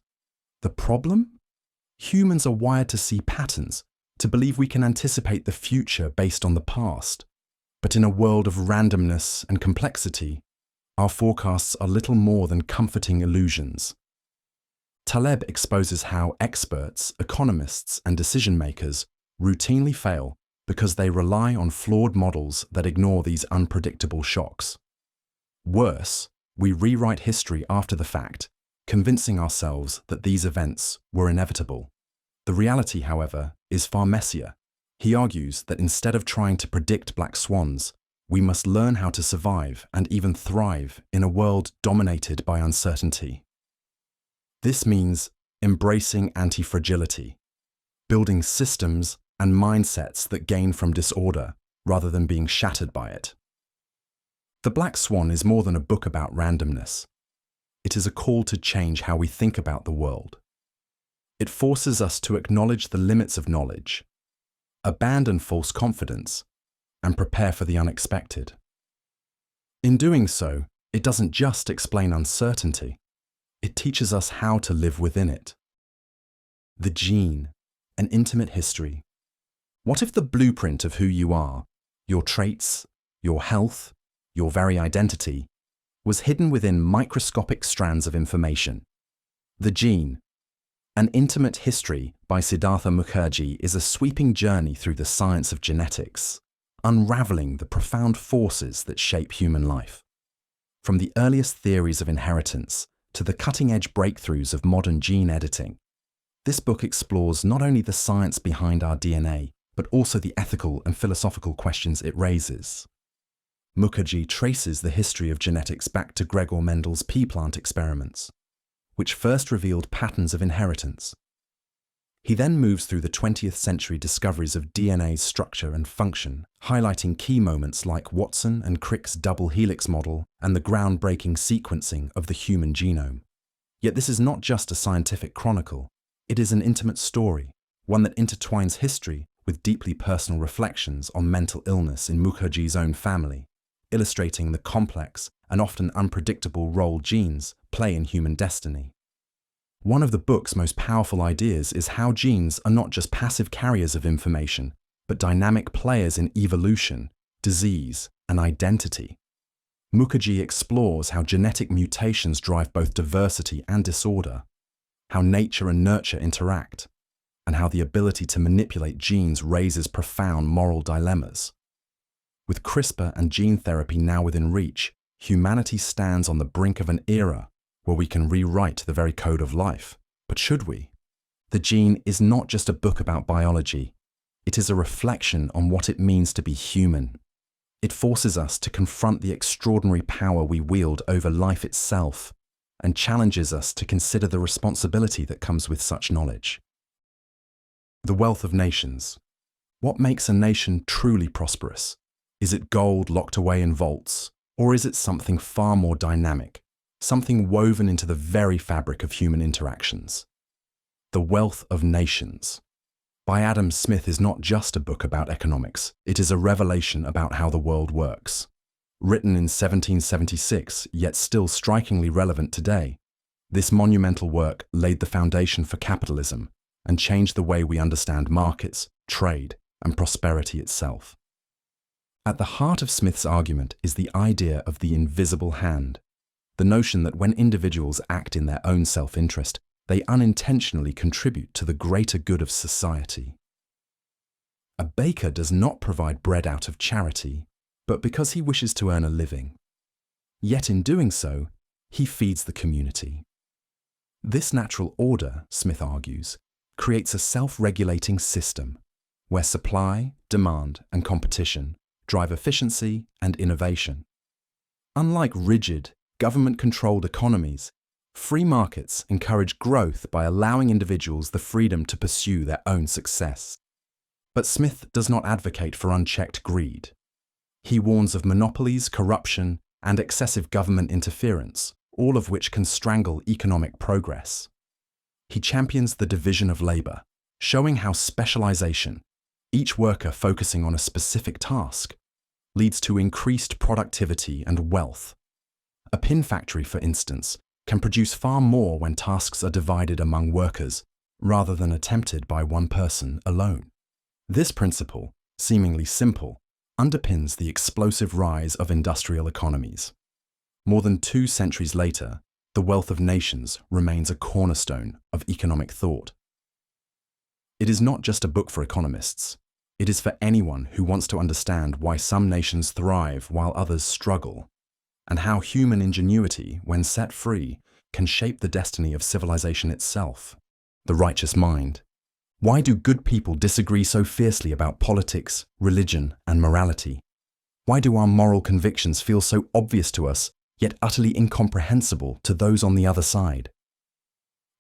The problem? Humans are wired to see patterns, to believe we can anticipate the future based on the past. But in a world of randomness and complexity, our forecasts are little more than comforting illusions. Taleb exposes how experts, economists, and decision-makers routinely fail because they rely on flawed models that ignore these unpredictable shocks. Worse, we rewrite history after the fact, convincing ourselves that these events were inevitable. The reality, however, is far messier. He argues that instead of trying to predict black swans, we must learn how to survive and even thrive in a world dominated by uncertainty. This means embracing anti-fragility, building systems and mindsets that gain from disorder rather than being shattered by it. The Black Swan is more than a book about randomness. It is a call to change how we think about the world. It forces us to acknowledge the limits of knowledge, abandon false confidence, and prepare for the unexpected. In doing so, it doesn't just explain uncertainty, it teaches us how to live within it. The gene, an intimate history. What if the blueprint of who you are, your traits, your health, your very identity, was hidden within microscopic strands of information? The Gene, An Intimate History by Siddhartha Mukherjee is a sweeping journey through the science of genetics, unraveling the profound forces that shape human life. From the earliest theories of inheritance to the cutting-edge breakthroughs of modern gene editing, this book explores not only the science behind our DNA, but also the ethical and philosophical questions it raises. Mukherjee traces the history of genetics back to Gregor Mendel's pea plant experiments, which first revealed patterns of inheritance. He then moves through the 20th century discoveries of DNA's structure and function, highlighting key moments like Watson and Crick's double helix model and the groundbreaking sequencing of the human genome. Yet this is not just a scientific chronicle, it is an intimate story, one that intertwines history with deeply personal reflections on mental illness in Mukherjee's own family, illustrating the complex and often unpredictable role genes play in human destiny. One of the book's most powerful ideas is how genes are not just passive carriers of information, but dynamic players in evolution, disease, and identity. Mukherjee explores how genetic mutations drive both diversity and disorder, how nature and nurture interact, and how the ability to manipulate genes raises profound moral dilemmas. With CRISPR and gene therapy now within reach, humanity stands on the brink of an era where we can rewrite the very code of life. But should we? The Gene is not just a book about biology. It is a reflection on what it means to be human. It forces us to confront the extraordinary power we wield over life itself and challenges us to consider the responsibility that comes with such knowledge. The wealth of nations. What makes a nation truly prosperous? Is it gold locked away in vaults, or is it something far more dynamic, something woven into the very fabric of human interactions? The Wealth of Nations by Adam Smith is not just a book about economics, it is a revelation about how the world works. Written in 1776, yet still strikingly relevant today, this monumental work laid the foundation for capitalism and changed the way we understand markets, trade, and prosperity itself. At the heart of Smith's argument is the idea of the invisible hand, the notion that when individuals act in their own self-interest, they unintentionally contribute to the greater good of society. A baker does not provide bread out of charity, but because he wishes to earn a living. Yet in doing so, he feeds the community. This natural order, Smith argues, creates a self-regulating system where supply, demand, and competition drive efficiency and innovation. Unlike rigid, government-controlled economies, free markets encourage growth by allowing individuals the freedom to pursue their own success. But Smith does not advocate for unchecked greed. He warns of monopolies, corruption, and excessive government interference, all of which can strangle economic progress. He champions the division of labor, showing how specialization, each worker focusing on a specific task, leads to increased productivity and wealth. A pin factory, for instance, can produce far more when tasks are divided among workers, rather than attempted by one person alone. This principle, seemingly simple, underpins the explosive rise of industrial economies. More than 2 centuries later, The Wealth of Nations remains a cornerstone of economic thought. It is not just a book for economists. It is for anyone who wants to understand why some nations thrive while others struggle, and how human ingenuity, when set free, can shape the destiny of civilization itself. The Righteous Mind. Why do good people disagree so fiercely about politics, religion, and morality? Why do our moral convictions feel so obvious to us, yet utterly incomprehensible to those on the other side?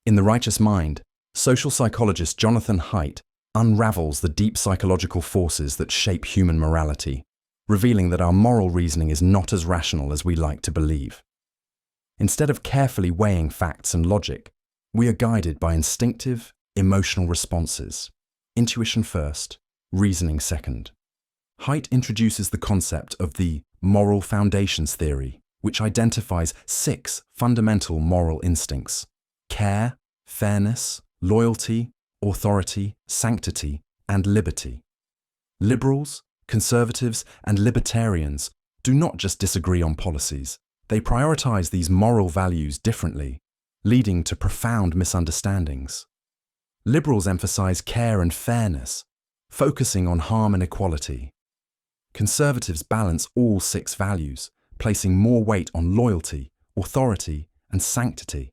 In The Righteous Mind, social psychologist Jonathan Haidt unravels the deep psychological forces that shape human morality, revealing that our moral reasoning is not as rational as we like to believe. Instead of carefully weighing facts and logic, we are guided by instinctive, emotional responses, intuition first, reasoning second. Haidt introduces the concept of the moral foundations theory, which identifies 6 fundamental moral instincts: care, fairness, loyalty, authority, sanctity, and liberty. Liberals, conservatives, and libertarians do not just disagree on policies, they prioritize these moral values differently, leading to profound misunderstandings. Liberals emphasize care and fairness, focusing on harm and equality. Conservatives balance all 6 values, placing more weight on loyalty, authority, and sanctity.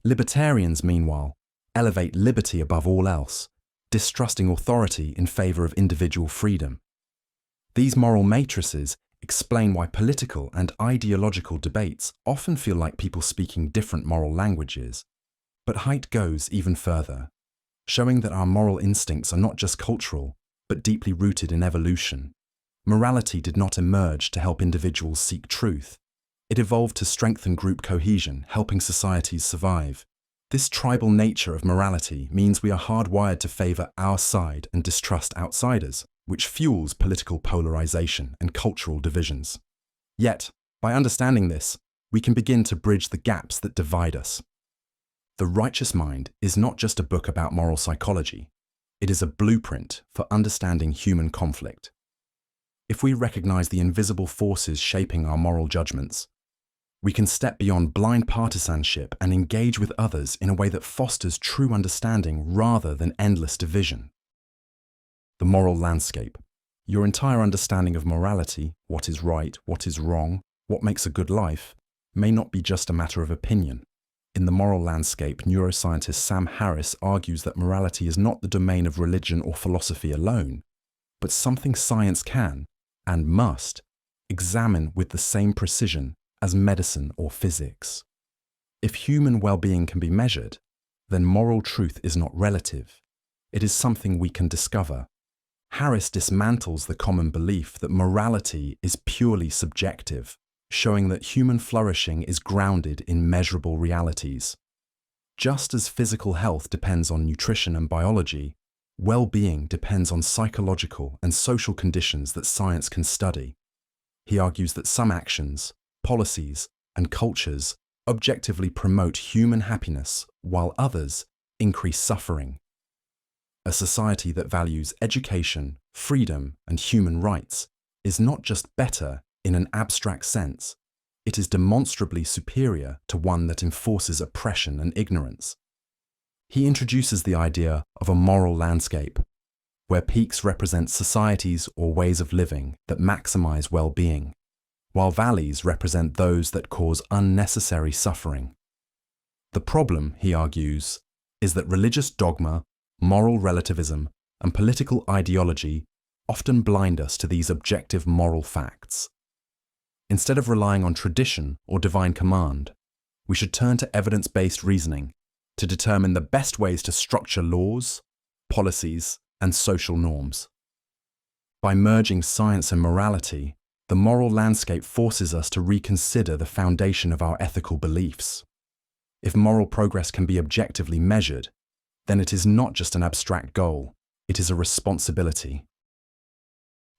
Libertarians, meanwhile, elevate liberty above all else, distrusting authority in favor of individual freedom. These moral matrices explain why political and ideological debates often feel like people speaking different moral languages. But Haidt goes even further, showing that our moral instincts are not just cultural, but deeply rooted in evolution. Morality did not emerge to help individuals seek truth. It evolved to strengthen group cohesion, helping societies survive. This tribal nature of morality means we are hardwired to favor our side and distrust outsiders, which fuels political polarization and cultural divisions. Yet, by understanding this, we can begin to bridge the gaps that divide us. The Righteous Mind is not just a book about moral psychology. It is a blueprint for understanding human conflict. If we recognize the invisible forces shaping our moral judgments, we can step beyond blind partisanship and engage with others in a way that fosters true understanding rather than endless division. The moral landscape. Your entire understanding of morality, what is right, what is wrong, what makes a good life, may not be just a matter of opinion. In The Moral Landscape, neuroscientist Sam Harris argues that morality is not the domain of religion or philosophy alone, but something science can, and must, examine with the same precision as medicine or physics. If human well-being can be measured, then moral truth is not relative. It is something we can discover. Harris dismantles the common belief that morality is purely subjective, showing that human flourishing is grounded in measurable realities. Just as physical health depends on nutrition and biology, well-being depends on psychological and social conditions that science can study. He argues that some actions, policies, and cultures objectively promote human happiness, while others increase suffering. A society that values education, freedom, and human rights is not just better in an abstract sense, it is demonstrably superior to one that enforces oppression and ignorance. He introduces the idea of a moral landscape, where peaks represent societies or ways of living that maximize well-being, while valleys represent those that cause unnecessary suffering. The problem, he argues, is that religious dogma, moral relativism, and political ideology often blind us to these objective moral facts. Instead of relying on tradition or divine command, we should turn to evidence-based reasoning to determine the best ways to structure laws, policies, and social norms. By merging science and morality, the moral landscape forces us to reconsider the foundation of our ethical beliefs. If moral progress can be objectively measured, then it is not just an abstract goal, it is a responsibility.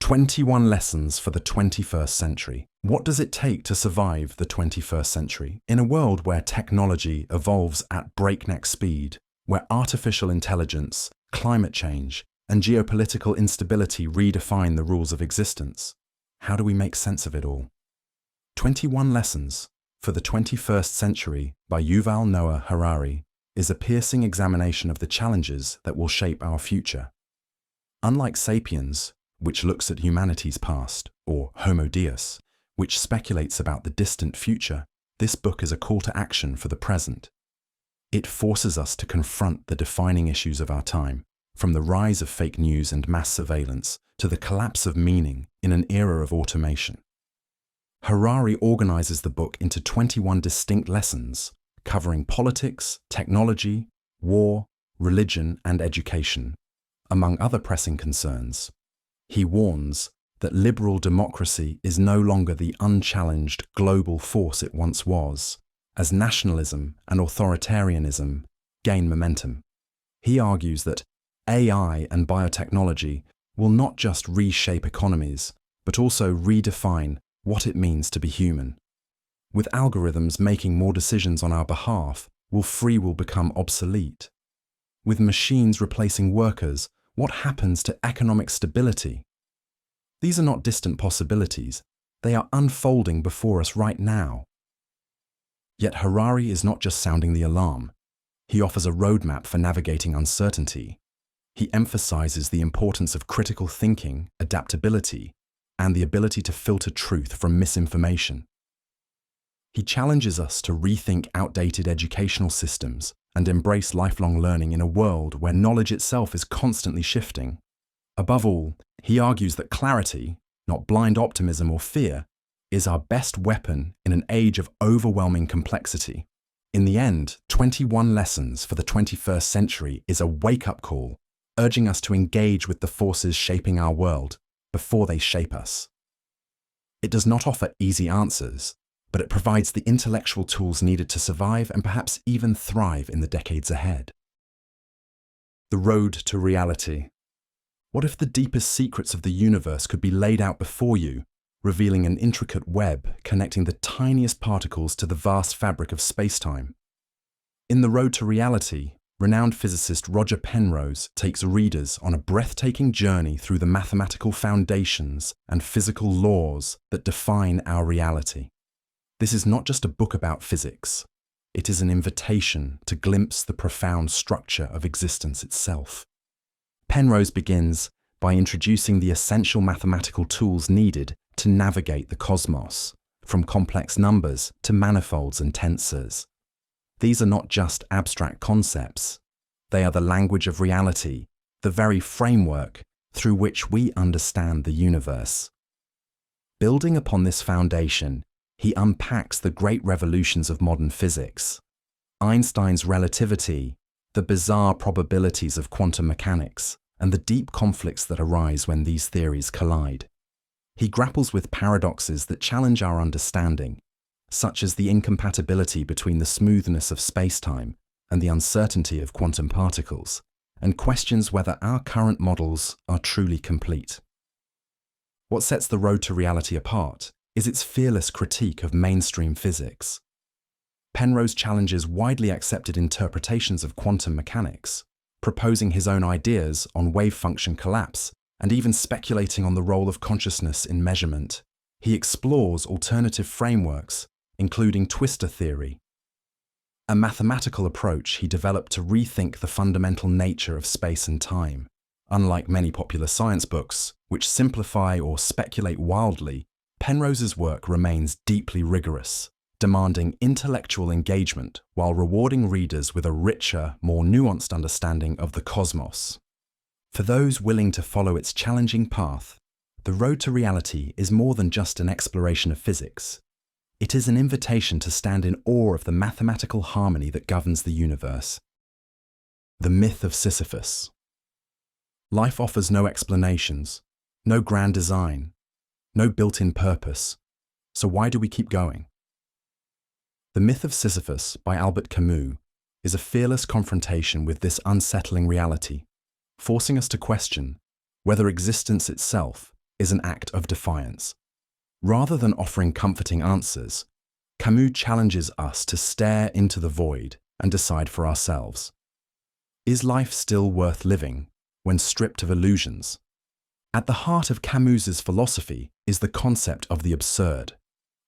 21 lessons for the 21st century. What does it take to survive the 21st century in a world where technology evolves at breakneck speed, where artificial intelligence, climate change, and geopolitical instability redefine the rules of existence? How do we make sense of it all? 21 lessons for the 21st Century by Yuval Noah Harari is a piercing examination of the challenges that will shape our future. Unlike Sapiens, which looks at humanity's past, or Homo Deus, which speculates about the distant future, this book is a call to action for the present. It forces us to confront the defining issues of our time, from the rise of fake news and mass surveillance to the collapse of meaning in an era of automation. Harari organizes the book into 21 distinct lessons, covering politics, technology, war, religion, and education, among other pressing concerns. He warns that liberal democracy is no longer the unchallenged global force it once was, as nationalism and authoritarianism gain momentum. He argues that AI and biotechnology will not just reshape economies, but also redefine what it means to be human. With algorithms making more decisions on our behalf, will free will become obsolete? With machines replacing workers, what happens to economic stability? These are not distant possibilities. They are unfolding before us right now. Yet Harari is not just sounding the alarm. He offers a roadmap for navigating uncertainty. He emphasizes the importance of critical thinking, adaptability, and the ability to filter truth from misinformation. He challenges us to rethink outdated educational systems and embrace lifelong learning in a world where knowledge itself is constantly shifting. Above all, he argues that clarity, not blind optimism or fear, is our best weapon in an age of overwhelming complexity. In the end, 21 Lessons for the 21st Century is a wake-up call, urging us to engage with the forces shaping our world before they shape us. It does not offer easy answers, but it provides the intellectual tools needed to survive and perhaps even thrive in the decades ahead. The road to reality. What if the deepest secrets of the universe could be laid out before you, revealing an intricate web connecting the tiniest particles to the vast fabric of space-time? In The Road to Reality, renowned physicist Roger Penrose takes readers on a breathtaking journey through the mathematical foundations and physical laws that define our reality. This is not just a book about physics. It is an invitation to glimpse the profound structure of existence itself. Penrose begins by introducing the essential mathematical tools needed to navigate the cosmos, from complex numbers to manifolds and tensors. These are not just abstract concepts. They are the language of reality, the very framework through which we understand the universe. Building upon this foundation, he unpacks the great revolutions of modern physics: Einstein's relativity, the bizarre probabilities of quantum mechanics, and the deep conflicts that arise when these theories collide. He grapples with paradoxes that challenge our understanding, such as the incompatibility between the smoothness of space-time and the uncertainty of quantum particles, and questions whether our current models are truly complete. What sets The Road to Reality apart is its fearless critique of mainstream physics. Penrose challenges widely accepted interpretations of quantum mechanics, proposing his own ideas on wave function collapse and even speculating on the role of consciousness in measurement. He explores alternative frameworks, including twistor theory, a mathematical approach he developed to rethink the fundamental nature of space and time. Unlike many popular science books, which simplify or speculate wildly, Penrose's work remains deeply rigorous, demanding intellectual engagement while rewarding readers with a richer, more nuanced understanding of the cosmos. For those willing to follow its challenging path, The Road to Reality is more than just an exploration of physics. It is an invitation to stand in awe of the mathematical harmony that governs the universe. The Myth of Sisyphus. Life offers no explanations, no grand design, no built-in purpose. So why do we keep going? The Myth of Sisyphus by Albert Camus is a fearless confrontation with this unsettling reality, forcing us to question whether existence itself is an act of defiance. Rather than offering comforting answers, Camus challenges us to stare into the void and decide for ourselves. Is life still worth living when stripped of illusions? At the heart of Camus's philosophy is the concept of the absurd.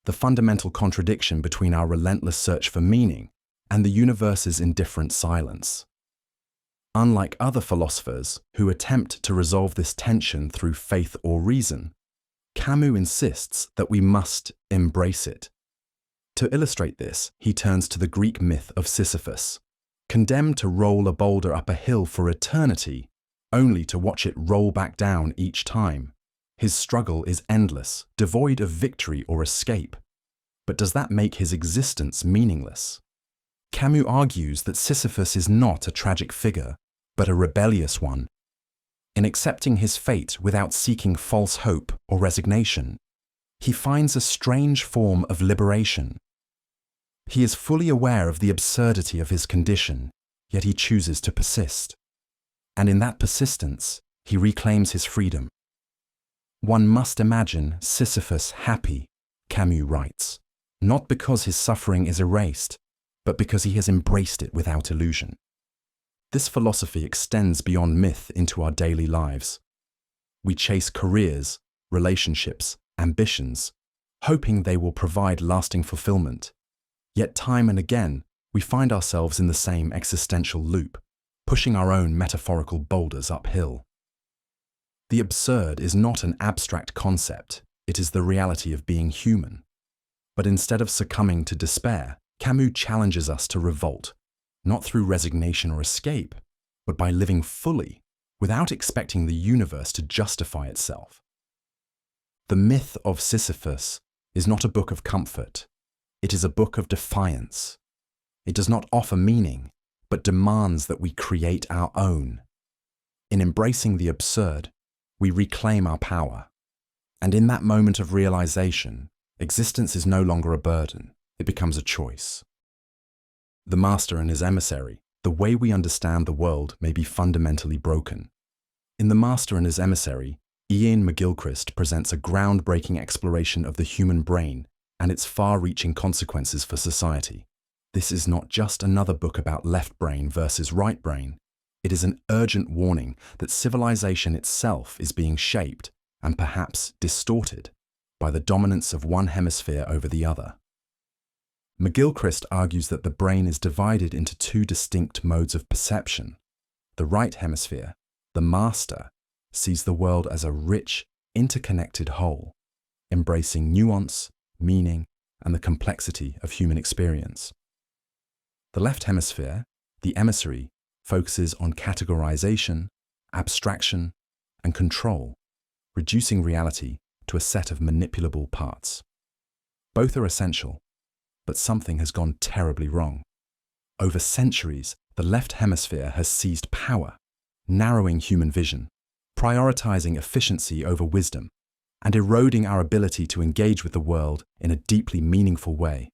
the fundamental contradiction between our relentless search for meaning and the universe's indifferent silence. Unlike other philosophers who attempt to resolve this tension through faith or reason, Camus insists that we must embrace it. To illustrate this, he turns to the Greek myth of Sisyphus, condemned to roll a boulder up a hill for eternity, only to watch it roll back down each time. His struggle is endless, devoid of victory or escape. But does that make his existence meaningless? Camus argues that Sisyphus is not a tragic figure, but a rebellious one. In accepting his fate without seeking false hope or resignation, he finds a strange form of liberation. He is fully aware of the absurdity of his condition, yet he chooses to persist. And in that persistence, he reclaims his freedom. One must imagine Sisyphus happy, Camus writes, not because his suffering is erased, but because he has embraced it without illusion. This philosophy extends beyond myth into our daily lives. We chase careers, relationships, ambitions, hoping they will provide lasting fulfillment. Yet time and again, we find ourselves in the same existential loop, pushing our own metaphorical boulders uphill. The absurd is not an abstract concept, it is the reality of being human. But instead of succumbing to despair, Camus challenges us to revolt, not through resignation or escape, but by living fully, without expecting the universe to justify itself. The Myth of Sisyphus is not a book of comfort. It is a book of defiance. It does not offer meaning, but demands that we create our own. In embracing the absurd, we reclaim our power. And in that moment of realization, existence is no longer a burden, it becomes a choice. The Master and his Emissary, the way we understand the world may be fundamentally broken. In The Master and his Emissary, Ian McGilchrist presents a groundbreaking exploration of the human brain and its far-reaching consequences for society. This is not just another book about left brain versus right brain. It is an urgent warning that civilization itself is being shaped and perhaps distorted by the dominance of one hemisphere over the other. McGilchrist argues that the brain is divided into two distinct modes of perception. The right hemisphere, the master, sees the world as a rich, interconnected whole, embracing nuance, meaning, and the complexity of human experience. The left hemisphere, the emissary, focuses on categorization, abstraction, and control, reducing reality to a set of manipulable parts. Both are essential, but something has gone terribly wrong. Over centuries, the left hemisphere has seized power, narrowing human vision, prioritizing efficiency over wisdom, and eroding our ability to engage with the world in a deeply meaningful way.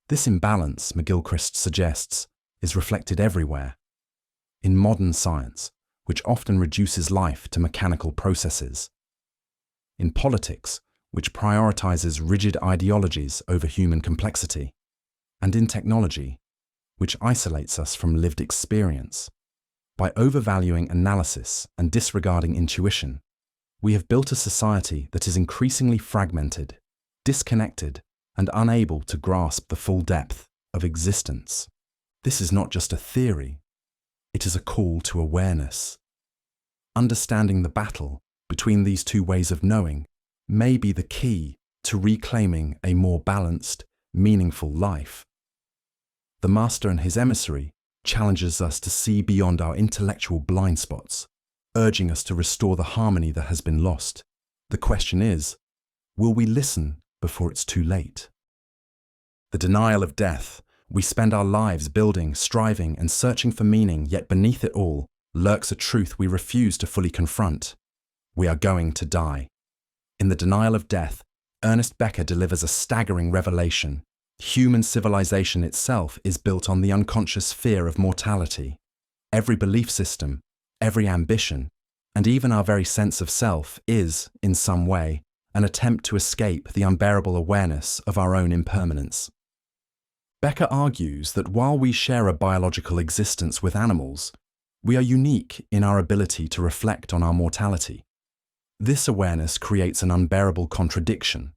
This imbalance, McGilchrist suggests, is reflected everywhere. In modern science, which often reduces life to mechanical processes. In politics, which prioritizes rigid ideologies over human complexity. And in technology, which isolates us from lived experience. By overvaluing analysis and disregarding intuition, we have built a society that is increasingly fragmented, disconnected, and unable to grasp the full depth of existence. This is not just a theory, it is a call to awareness. Understanding the battle between these two ways of knowing may be the key to reclaiming a more balanced, meaningful life. The Master and his Emissary challenges us to see beyond our intellectual blind spots, urging us to restore the harmony that has been lost. The question is, will we listen before it's too late? The denial of death. We spend our lives building, striving, and searching for meaning, yet beneath it all lurks a truth we refuse to fully confront. We are going to die. In The Denial of Death, Ernest Becker delivers a staggering revelation. Human civilization itself is built on the unconscious fear of mortality. Every belief system, every ambition, and even our very sense of self is, in some way, an attempt to escape the unbearable awareness of our own impermanence. Becker argues that while we share a biological existence with animals, we are unique in our ability to reflect on our mortality. This awareness creates an unbearable contradiction.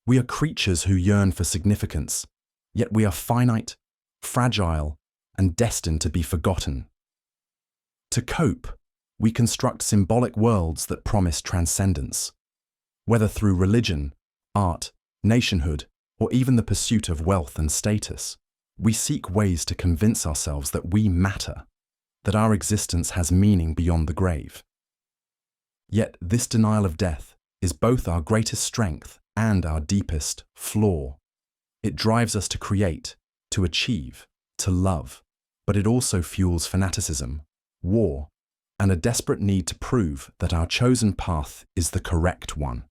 We are creatures who yearn for significance, yet we are finite, fragile, and destined to be forgotten. To cope, we construct symbolic worlds that promise transcendence. Whether through religion, art, nationhood, or even the pursuit of wealth and status, we seek ways to convince ourselves that we matter, that our existence has meaning beyond the grave. Yet this denial of death is both our greatest strength and our deepest flaw. It drives us to create, to achieve, to love, but it also fuels fanaticism, war, and a desperate need to prove that our chosen path is the correct one.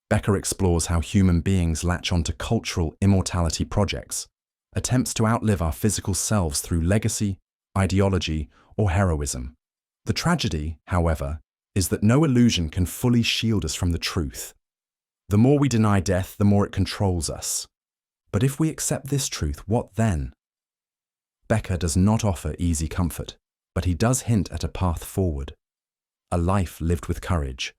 Becker explores how human beings latch onto cultural immortality projects, attempts to outlive our physical selves through legacy, ideology, or heroism. The tragedy, however, is that no illusion can fully shield us from the truth. The more we deny death, the more it controls us. But if we accept this truth, what then? Becker does not offer easy comfort, but he does hint at a path forward. A life lived with courage,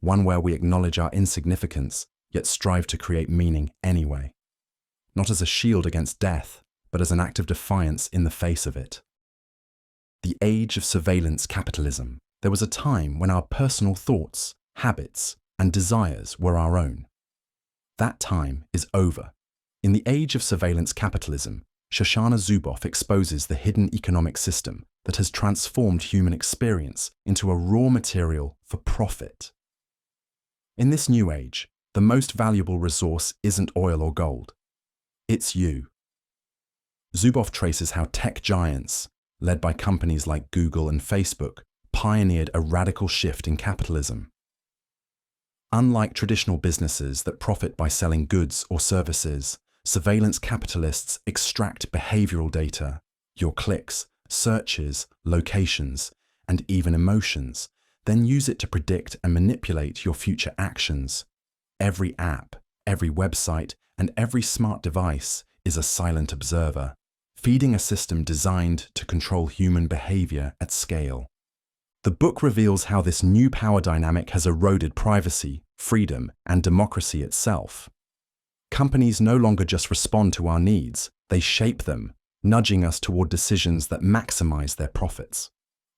one where we acknowledge our insignificance, yet strive to create meaning anyway. Not as a shield against death, but as an act of defiance in the face of it. The Age of Surveillance Capitalism. There was a time when our personal thoughts, habits, and desires were our own. That time is over. In the Age of Surveillance Capitalism, Shoshana Zuboff exposes the hidden economic system that has transformed human experience into a raw material for profit. In this new age, the most valuable resource isn't oil or gold. It's you. Zuboff traces how tech giants, led by companies like Google and Facebook, pioneered a radical shift in capitalism. Unlike traditional businesses that profit by selling goods or services, surveillance capitalists extract behavioral data, your clicks, searches, locations, and even emotions, then use it to predict and manipulate your future actions. Every app, every website, and every smart device is a silent observer, feeding a system designed to control human behavior at scale. The book reveals how this new power dynamic has eroded privacy, freedom, and democracy itself. Companies no longer just respond to our needs, they shape them, nudging us toward decisions that maximize their profits.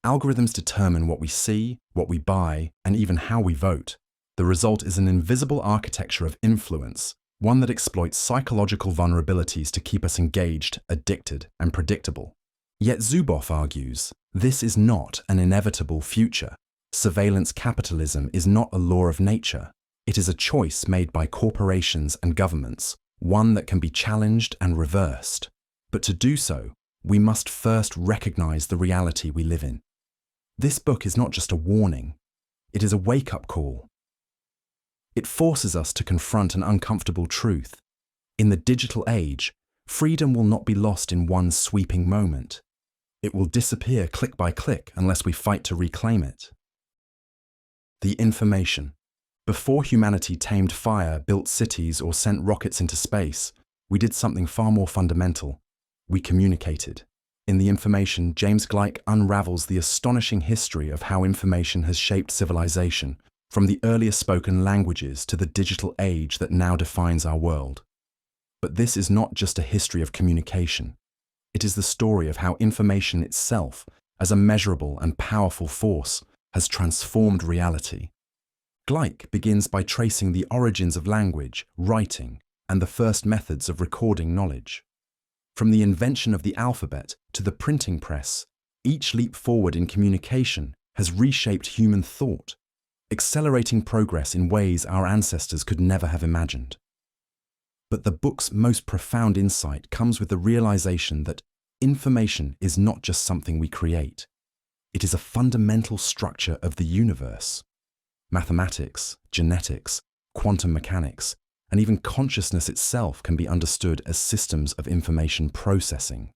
Algorithms determine what we see, what we buy, and even how we vote. The result is an invisible architecture of influence, one that exploits psychological vulnerabilities to keep us engaged, addicted, and predictable. Yet Zuboff argues, this is not an inevitable future. Surveillance capitalism is not a law of nature. It is a choice made by corporations and governments, one that can be challenged and reversed. But to do so, we must first recognize the reality we live in. This book is not just a warning, it is a wake-up call. It forces us to confront an uncomfortable truth. In the digital age, freedom will not be lost in one sweeping moment. It will disappear click by click unless we fight to reclaim it. The information. Before humanity tamed fire, built cities, or sent rockets into space, we did something far more fundamental. We communicated. In The Information, James Gleick unravels the astonishing history of how information has shaped civilization, from the earliest spoken languages to the digital age that now defines our world. But this is not just a history of communication. It is the story of how information itself, as a measurable and powerful force, has transformed reality. Gleick begins by tracing the origins of language, writing, and the first methods of recording knowledge. From the invention of the alphabet to the printing press, each leap forward in communication has reshaped human thought, accelerating progress in ways our ancestors could never have imagined. But the book's most profound insight comes with the realization that information is not just something we create. It is a fundamental structure of the universe. Mathematics, genetics, quantum mechanics, and even consciousness itself can be understood as systems of information processing.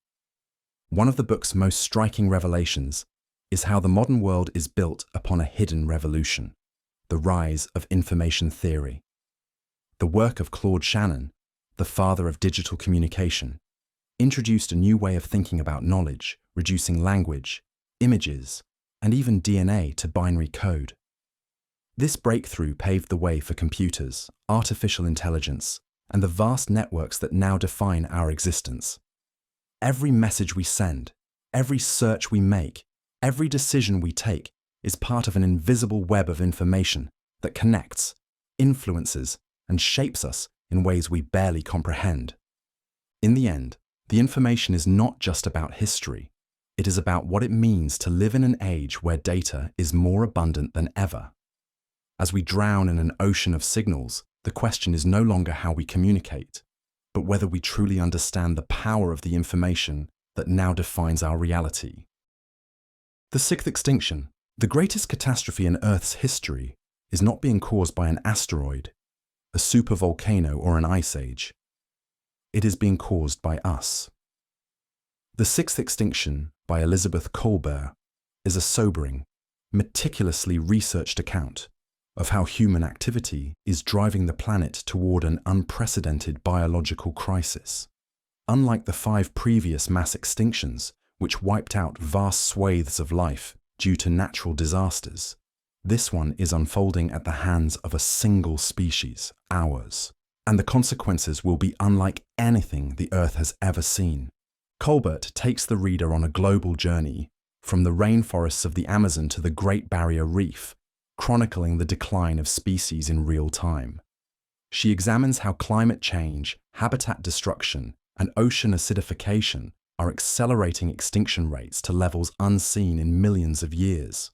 One of the book's most striking revelations is how the modern world is built upon a hidden revolution, the rise of information theory. The work of Claude Shannon, the father of digital communication, introduced a new way of thinking about knowledge, reducing language, images, and even DNA to binary code. This breakthrough paved the way for computers, artificial intelligence, and the vast networks that now define our existence. Every message we send, every search we make, every decision we take is part of an invisible web of information that connects, influences, and shapes us in ways we barely comprehend. In the end, the information is not just about history. It is about what it means to live in an age where data is more abundant than ever. As we drown in an ocean of signals, the question is no longer how we communicate, but whether we truly understand the power of the information that now defines our reality. The Sixth Extinction, the greatest catastrophe in Earth's history, is not being caused by an asteroid, a supervolcano, or an ice age. It is being caused by us. The Sixth Extinction by Elizabeth Kolber is a sobering, meticulously researched account of how human activity is driving the planet toward an unprecedented biological crisis. Unlike the 5 previous mass extinctions, which wiped out vast swathes of life due to natural disasters, this one is unfolding at the hands of a single species, ours, and the consequences will be unlike anything the Earth has ever seen. Colbert takes the reader on a global journey, from the rainforests of the Amazon to the Great Barrier Reef, chronicling the decline of species in real time. She examines how climate change, habitat destruction, and ocean acidification are accelerating extinction rates to levels unseen in millions of years.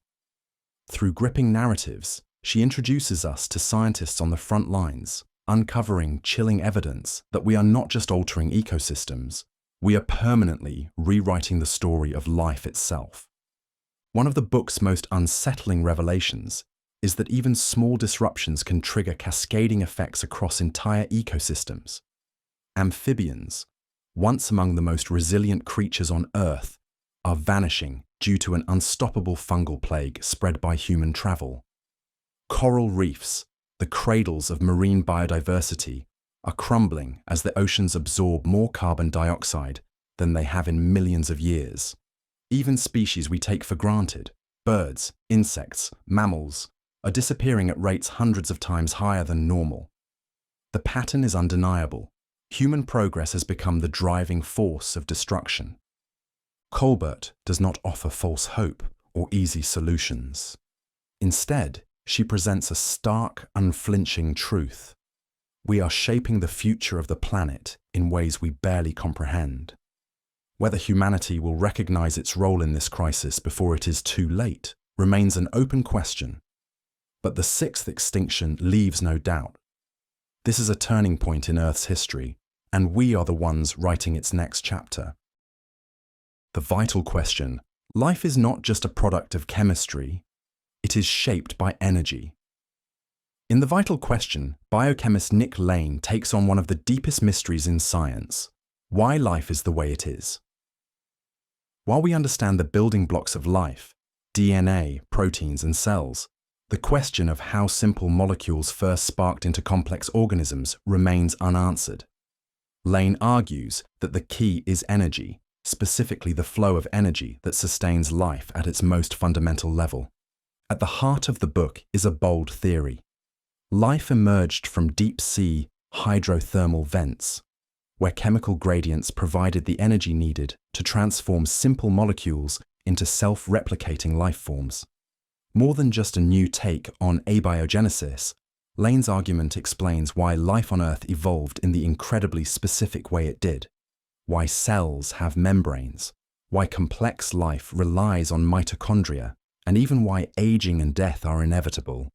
Through gripping narratives, she introduces us to scientists on the front lines, uncovering chilling evidence that we are not just altering ecosystems, we are permanently rewriting the story of life itself. One of the book's most unsettling revelations is that even small disruptions can trigger cascading effects across entire ecosystems. Amphibians, once among the most resilient creatures on Earth, are vanishing due to an unstoppable fungal plague spread by human travel. Coral reefs, the cradles of marine biodiversity, are crumbling as the oceans absorb more carbon dioxide than they have in millions of years. Even species we take for granted, birds, insects, mammals, are disappearing at rates hundreds of times higher than normal. The pattern is undeniable. Human progress has become the driving force of destruction. Colbert does not offer false hope or easy solutions. Instead, she presents a stark, unflinching truth. We are shaping the future of the planet in ways we barely comprehend. Whether humanity will recognize its role in this crisis before it is too late remains an open question. But the Sixth Extinction leaves no doubt. This is a turning point in Earth's history, and we are the ones writing its next chapter. The vital question: life is not just a product of chemistry, it is shaped by energy. In The Vital Question, biochemist Nick Lane takes on one of the deepest mysteries in science: why life is the way it is. While we understand the building blocks of life, DNA, proteins, and cells, the question of how simple molecules first sparked into complex organisms remains unanswered. Lane argues that the key is energy, specifically the flow of energy that sustains life at its most fundamental level. At the heart of the book is a bold theory. Life emerged from deep-sea hydrothermal vents, where chemical gradients provided the energy needed to transform simple molecules into self-replicating life forms. More than just a new take on abiogenesis, Lane's argument explains why life on Earth evolved in the incredibly specific way it did, why cells have membranes, why complex life relies on mitochondria, and even why aging and death are inevitable.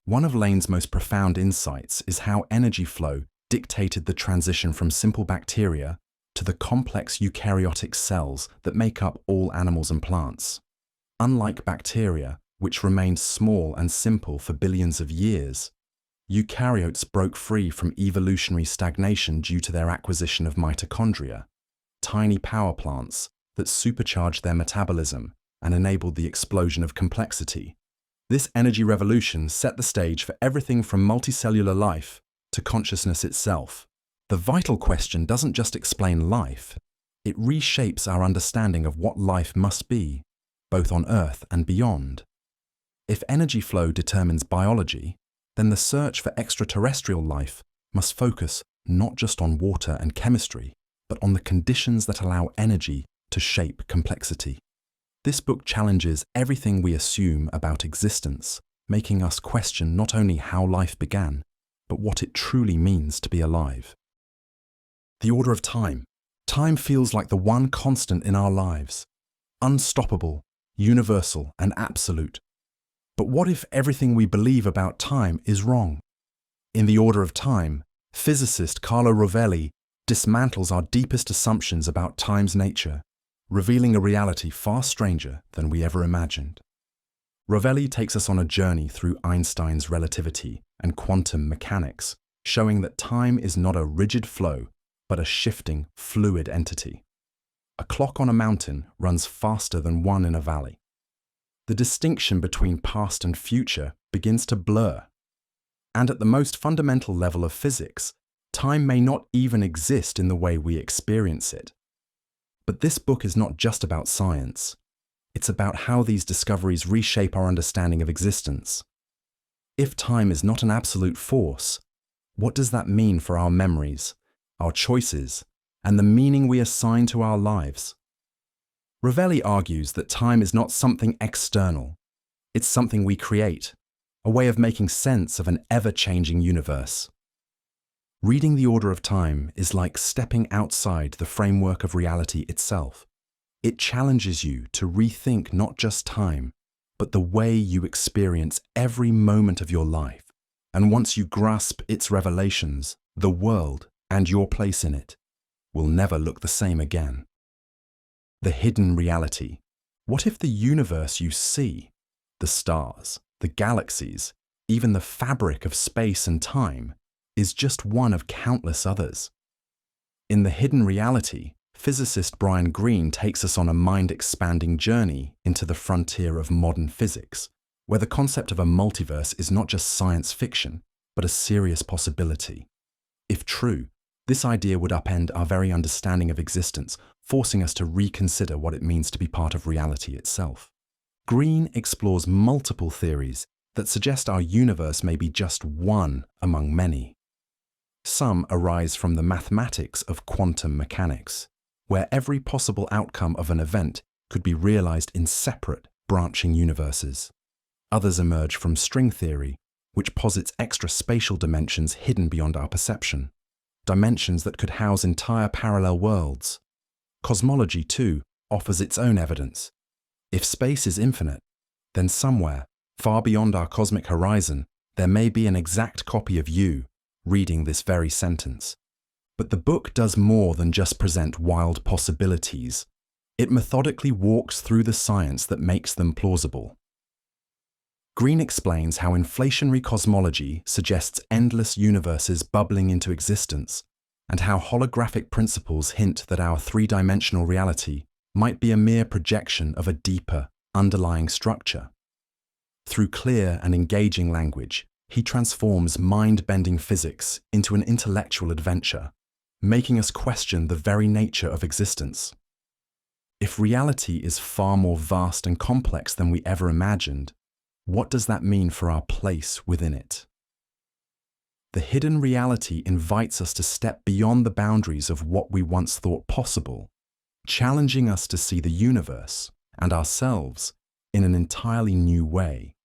One of Lane's most profound insights is how energy flow dictated the transition from simple bacteria to the complex eukaryotic cells that make up all animals and plants. Unlike bacteria, which remained small and simple for billions of years, eukaryotes broke free from evolutionary stagnation due to their acquisition of mitochondria, tiny power plants that supercharged their metabolism and enabled the explosion of complexity. This energy revolution set the stage for everything from multicellular life to consciousness itself. The Vital Question doesn't just explain life, it reshapes our understanding of what life must be, both on Earth and beyond. If energy flow determines biology, then the search for extraterrestrial life must focus not just on water and chemistry, but on the conditions that allow energy to shape complexity. This book challenges everything we assume about existence, making us question not only how life began, but what it truly means to be alive. The order of time. Time feels like the one constant in our lives, unstoppable, universal, and absolute. But what if everything we believe about time is wrong? In The Order of Time, physicist Carlo Rovelli dismantles our deepest assumptions about time's nature, revealing a reality far stranger than we ever imagined. Rovelli takes us on a journey through Einstein's relativity and quantum mechanics, showing that time is not a rigid flow, but a shifting, fluid entity. A clock on a mountain runs faster than one in a valley. The distinction between past and future begins to blur. And at the most fundamental level of physics, time may not even exist in the way we experience it. But this book is not just about science. It's about how these discoveries reshape our understanding of existence. If time is not an absolute force, what does that mean for our memories, our choices, and the meaning we assign to our lives? Rovelli argues that time is not something external. It's something we create, a way of making sense of an ever-changing universe. Reading The Order of Time is like stepping outside the framework of reality itself. It challenges you to rethink not just time, but the way you experience every moment of your life. And once you grasp its revelations, the world and your place in it will never look the same again. The hidden reality. What if the universe you see, the stars, the galaxies, even the fabric of space and time, is just one of countless others? In The Hidden Reality, physicist Brian Greene takes us on a mind-expanding journey into the frontier of modern physics, where the concept of a multiverse is not just science fiction, but a serious possibility. If true, this idea would upend our very understanding of existence, forcing us to reconsider what it means to be part of reality itself. Greene explores multiple theories that suggest our universe may be just one among many. Some arise from the mathematics of quantum mechanics, where every possible outcome of an event could be realized in separate, branching universes. Others emerge from string theory, which posits extra spatial dimensions hidden beyond our perception, dimensions that could house entire parallel worlds. Cosmology, too, offers its own evidence. If space is infinite, then somewhere, far beyond our cosmic horizon, there may be an exact copy of you reading this very sentence. But the book does more than just present wild possibilities. It methodically walks through the science that makes them plausible. Greene explains how inflationary cosmology suggests endless universes bubbling into existence, and how holographic principles hint that our three-dimensional reality might be a mere projection of a deeper, underlying structure. Through clear and engaging language, he transforms mind-bending physics into an intellectual adventure, making us question the very nature of existence. If reality is far more vast and complex than we ever imagined, what does that mean for our place within it? The hidden reality invites us to step beyond the boundaries of what we once thought possible, challenging us to see the universe and ourselves in an entirely new way.